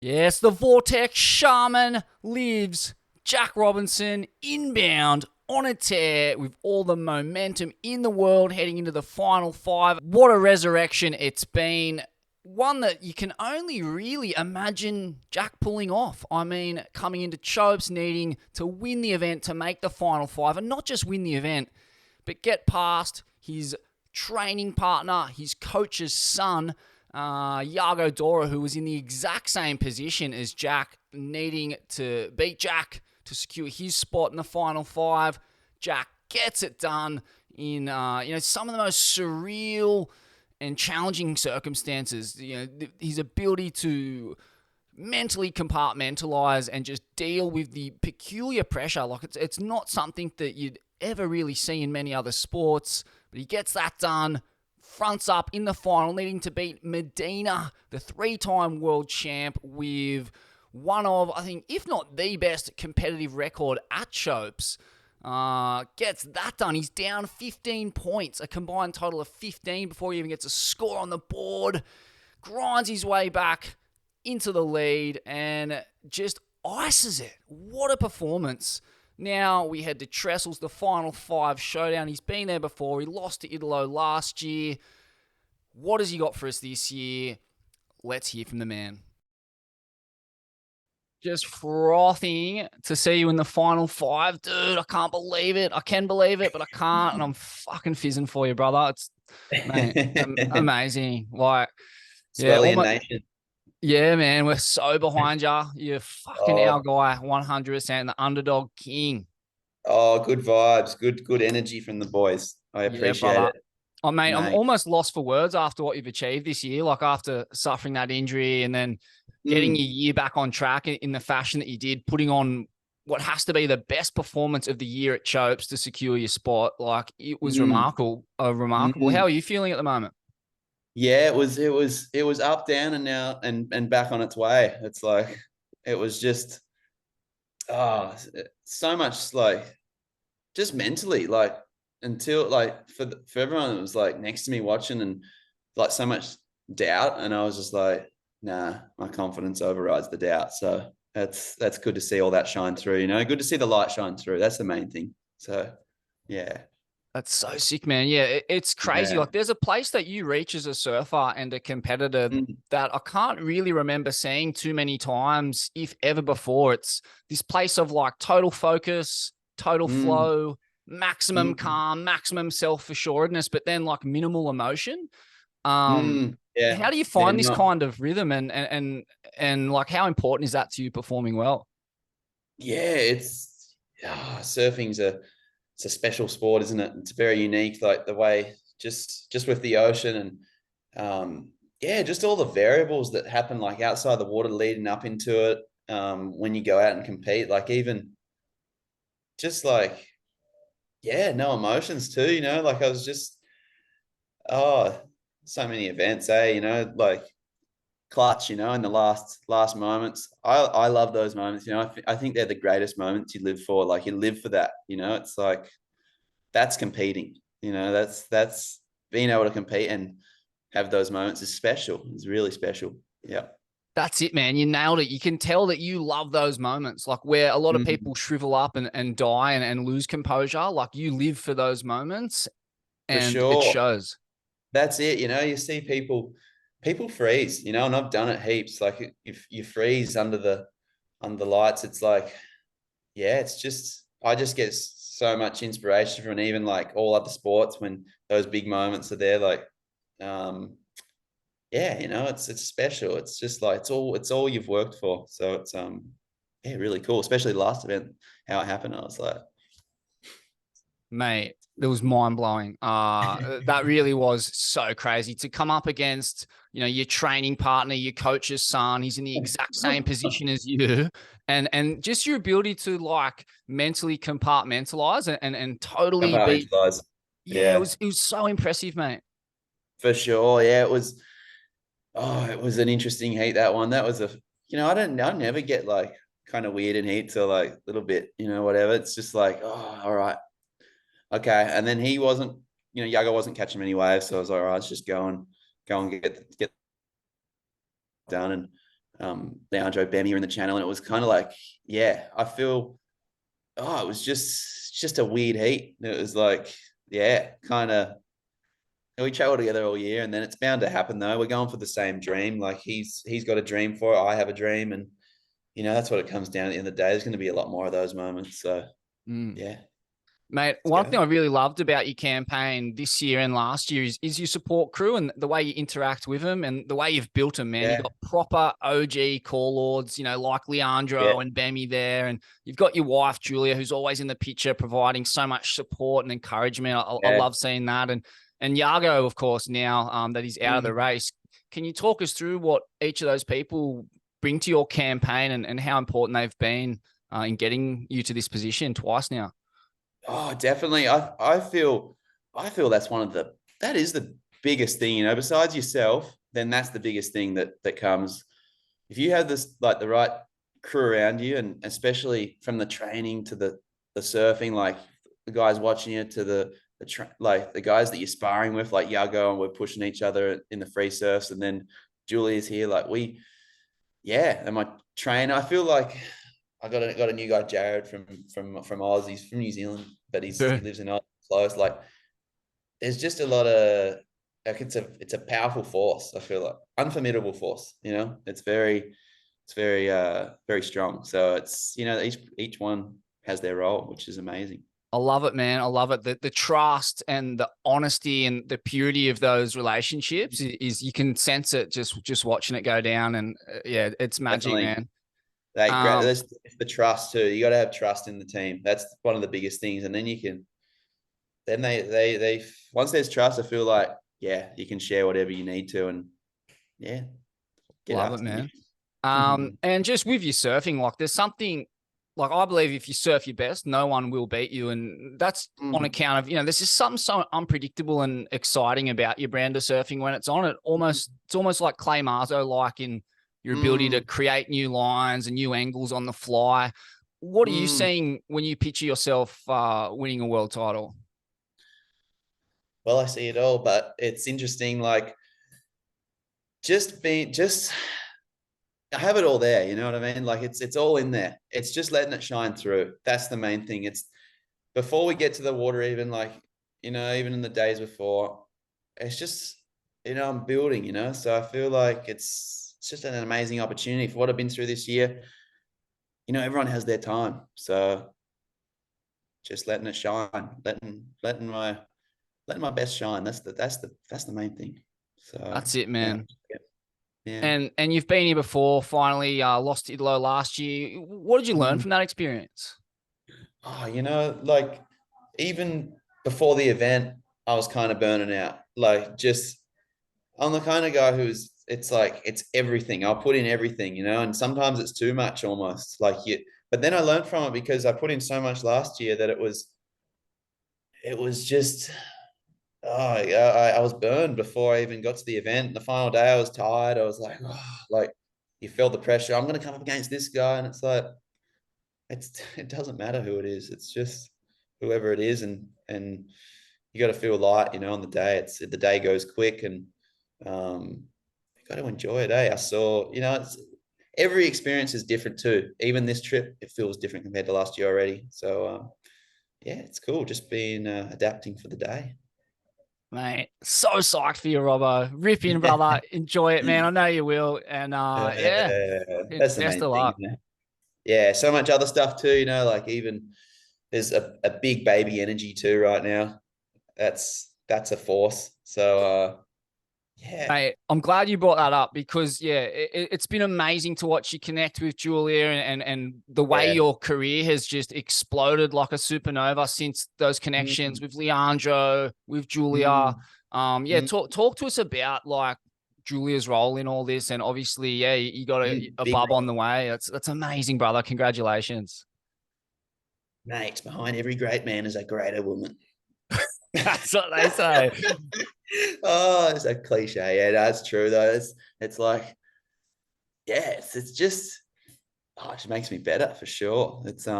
Yes, the Vortex Shaman lives. Jack Robinson inbound on a tear with all the momentum in the world heading into the final 5. What a resurrection it's been. One that you can only really imagine Jack pulling off. I mean, coming into Chopes, needing to win the event to make the final 5, and not just win the event, but get past his training partner, his coach's son, Yago Dora, who was in the exact same position as Jack, needing to beat Jack to secure his spot in the final 5. Jack gets it done in some of the most surreal and challenging circumstances. His ability to mentally compartmentalize and just deal with the peculiar pressure. Like it's not something that you'd ever really see in many other sports, but he gets that done, fronts up in the final, needing to beat Medina, the 3-time world champ, with one of, I think, if not the best competitive record at Chopes. Gets that done. He's down 15 points, a combined total of 15 before he even gets a score on the board. Grinds his way back into the lead and just ices it. What a performance. Now we head to Trestles, the final 5 showdown. He's been there before. He lost to Italo last year. What has he got for us this year? Let's hear from the man. Just frothing to see you in the final 5. Dude, I can't believe it. I can believe it, but I can't, and I'm fucking fizzing for you, brother. It's amazing. Like, Swellian Nation. Yeah, man, we're so behind you. You're fucking our guy, 100%, the underdog king. Oh, good vibes. Good energy from the boys. I appreciate it. Oh, mate, I'm almost lost for words after what you've achieved this year, like after suffering that injury and then getting your year back on track in the fashion that you did, putting on what has to be the best performance of the year at Chopes to secure your spot. Like, it was remarkable. How are you feeling at the moment? Yeah, it was up, down, and now and back on its way. It's like, it was just so much, like, just mentally, like, until, like, for everyone that was like next to me watching, and like so much doubt, and I was just like, nah, my confidence overrides the doubt. So that's good to see all that shine through, good to see the light shine through. That's the main thing. So yeah. That's so sick, man. Yeah, it's crazy. Yeah. Like, there's a place that you reach as a surfer and a competitor that I can't really remember seeing too many times, if ever before. It's this place of, like, total focus, total flow, maximum calm, maximum self-assuredness, but then, like, minimal emotion. Yeah. How do you find this kind of rhythm and like, how important is that to you performing well? Yeah, surfing's it's a special sport, isn't it? It's very unique, like the way just with the ocean and just all the variables that happen, like outside the water leading up into it, when you go out and compete, like, even just like, no emotions too, like I was just, so many events, like clutch, in the last moments. I love those moments. I think they're the greatest moments you live for. Like, you live for that. It's like, that's competing. That's being able to compete and have those moments is special. It's really special. Yeah. That's it, man. You nailed it. You can tell that you love those moments, like where a lot of people shrivel up and die and lose composure. Like, you live for those moments, and it shows. That's it. You see people freeze, and I've done it heaps. Like, if you freeze under the lights, it's like, it's just, I just get so much inspiration from even like all other sports when those big moments are there. Like, yeah, you know, it's special. It's just like it's all you've worked for. So it's yeah, really cool. Especially the last event, how it happened. I was like, mate, it was mind blowing. That really was so crazy to come up against, you know, your training partner, your coach's son. He's in the exact same position as you, and just your ability to like mentally compartmentalize and totally be. compartmentalize. Yeah, it was so impressive, mate. For sure. Yeah, it was. Oh, it was an interesting heat, that one. That was you know, I never get like kind of weird in heats or like a little bit, you know, whatever. It's just like, oh, all right. Okay. And then he wasn't, you know, Yago wasn't catching many waves. So I was like, all right, let's just go and get done. And Leandro Bemi in the channel. And it was kind of like, yeah, I feel, oh, it was just a weird heat. It was like, yeah, kind of, we travel together all year, and then it's bound to happen though. We're going for the same dream. Like he's got a dream for it. I have a dream, and you know that's what it comes down at the end of the day. There's going to be a lot more of those moments. So yeah, mate. One thing I really loved about your campaign this year and last year is your support crew and the way you interact with them and the way you've built them, man. Yeah. You've got proper OG call lords, you know, like Leandro and Bemi there, and you've got your wife Julia, who's always in the picture, providing so much support and encouragement. I love seeing that. And Yago, of course, now that he's out of the race, can you talk us through what each of those people bring to your campaign and how important they've been in getting you to this position twice now? Oh, definitely. I feel that's that is the biggest thing, you know, besides yourself, then that's the biggest thing that comes. If you have this, like the right crew around you, and especially from the training to the surfing, like the guys watching you to like the guys that you're sparring with, like Yago, and we're pushing each other in the free surfs, and then Julie's here, like and my trainer. I feel like I got a new guy, Jared from Oz. He's from New Zealand, but he lives in Oz, close. Like there's just a lot of like it's a powerful force. I feel like unformidable force. You know, it's very strong. So it's, you know, each one has their role, which is amazing. I love it, man. I love it. The trust and the honesty and the purity of those relationships is you can sense it just watching it go down. And yeah, it's magic, Definitely. man. There's the trust too. You got to have trust in the team. That's one of the biggest things. And then you can, then they once there's trust, I feel like, yeah, you can share whatever you need to, and yeah, love it, man. And just with your surfing, like there's something. Like, I believe if you surf your best, no one will beat you. And that's on account of, you know, there's just something so unpredictable and exciting about your brand of surfing when it's on. It's almost like Clay Marzo, like in your ability to create new lines and new angles on the fly. What are you seeing when you picture yourself winning a world title? Well, I see it all, but it's interesting. Like, I have it all there, you know what I mean? Like it's all in there. It's just letting it shine through. That's the main thing. It's before we get to the water, even like, you know, even in the days before, it's just, you know, I'm building, you know? So I feel like it's just an amazing opportunity for what I've been through this year. You know, everyone has their time. So just letting it shine, letting my best shine. That's the main thing. So that's it, man. Yeah. Yeah. And you've been here before, finally lost Idlo last year. What did you learn from that experience? Oh, you know, like even before the event, I was kind of burning out. Like I'm the kind of guy it's like, it's everything. I'll put in everything, you know, and sometimes it's too much almost but then I learned from it because I put in so much last year that it was just, I was burned before I even got to the event. The final day, I was tired. I was like, like you felt the pressure. I'm going to come up against this guy, and it's like, it doesn't matter who it is. It's just whoever it is, and you got to feel light, you know, on the day. The day goes quick, and you got to enjoy it. I saw, you know, every experience is different too. Even this trip, it feels different compared to last year already. So yeah, it's cool. Just being adapting for the day. Mate, so psyched for you, Robbo. Rip in, brother. Enjoy it, man. I know you will. And that's the main thing. Yeah, so much other stuff too, you know, like even there's a big baby energy too right now. That's a force. So yeah. Mate, I'm glad you brought that up because, it's been amazing to watch you connect with Julia and the way your career has just exploded like a supernova since those connections with Leandro, with Julia. Talk to us about like Julia's role in all this, and obviously, you got a bub on the way. That's amazing, brother. Congratulations. Mate, behind every great man is a greater woman. That's what they say. Oh, it's a cliche. Yeah, that's true though. It's like, it's just, it just makes me better for sure. It's if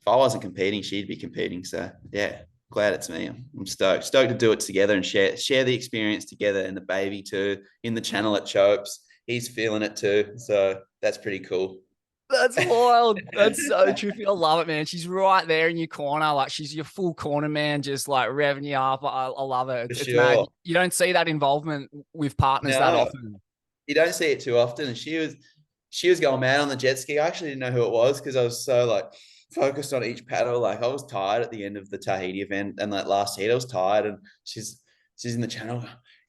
I wasn't competing, she'd be competing. So yeah, glad it's me. I'm stoked to do it together and share the experience together. And the baby too in the channel at Chopes, he's feeling it too. So that's pretty cool. That's wild. That's so trippy. I love it, man. She's right there in your corner. Like, she's your full corner man, just like revving you up. I love it. It's mad. You don't see that involvement with partners that often. You don't see it too often. And she was going mad on the jet ski. I actually didn't know who it was because I was so like focused on each paddle. Like, I was tired at the end of the Tahiti event and that last heat. I was tired, and she's in the channel.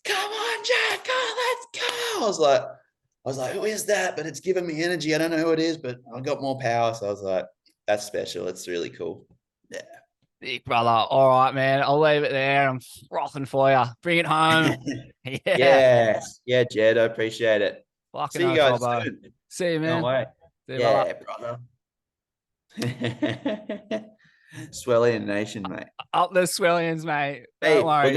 Come on, Jack, let's go. I was like, who is that? But it's giving me energy. I don't know who it is, but I got more power. So I was like, that's special. It's really cool. Yeah. Big brother. All right, man. I'll leave it there. I'm frothing for you. Bring it home. Yeah, Jed. I appreciate it. Fucking see you guys soon. See you, man. No way. See you, brother. Swellian Nation, mate. Up the Swellians, mate. Hey, Don't worry.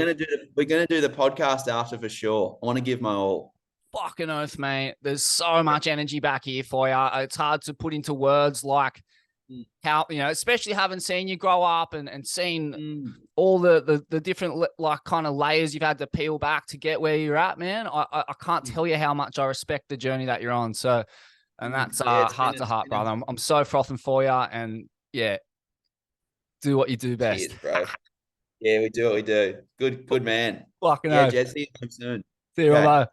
we're gonna do the podcast after for sure. I want to give my all. Fucking oath, mate. There's so much energy back here for you. It's hard to put into words like how, especially having seen you grow up and seen all the different like kind of layers you've had to peel back to get where you're at, man. I can't tell you how much I respect the journey that you're on. So, and that's heart to heart, brother. I'm so frothing for you, and do what you do best. Cheers, bro. Yeah, we do what we do. Good man. Fucking Jesse, come soon. See you, brother.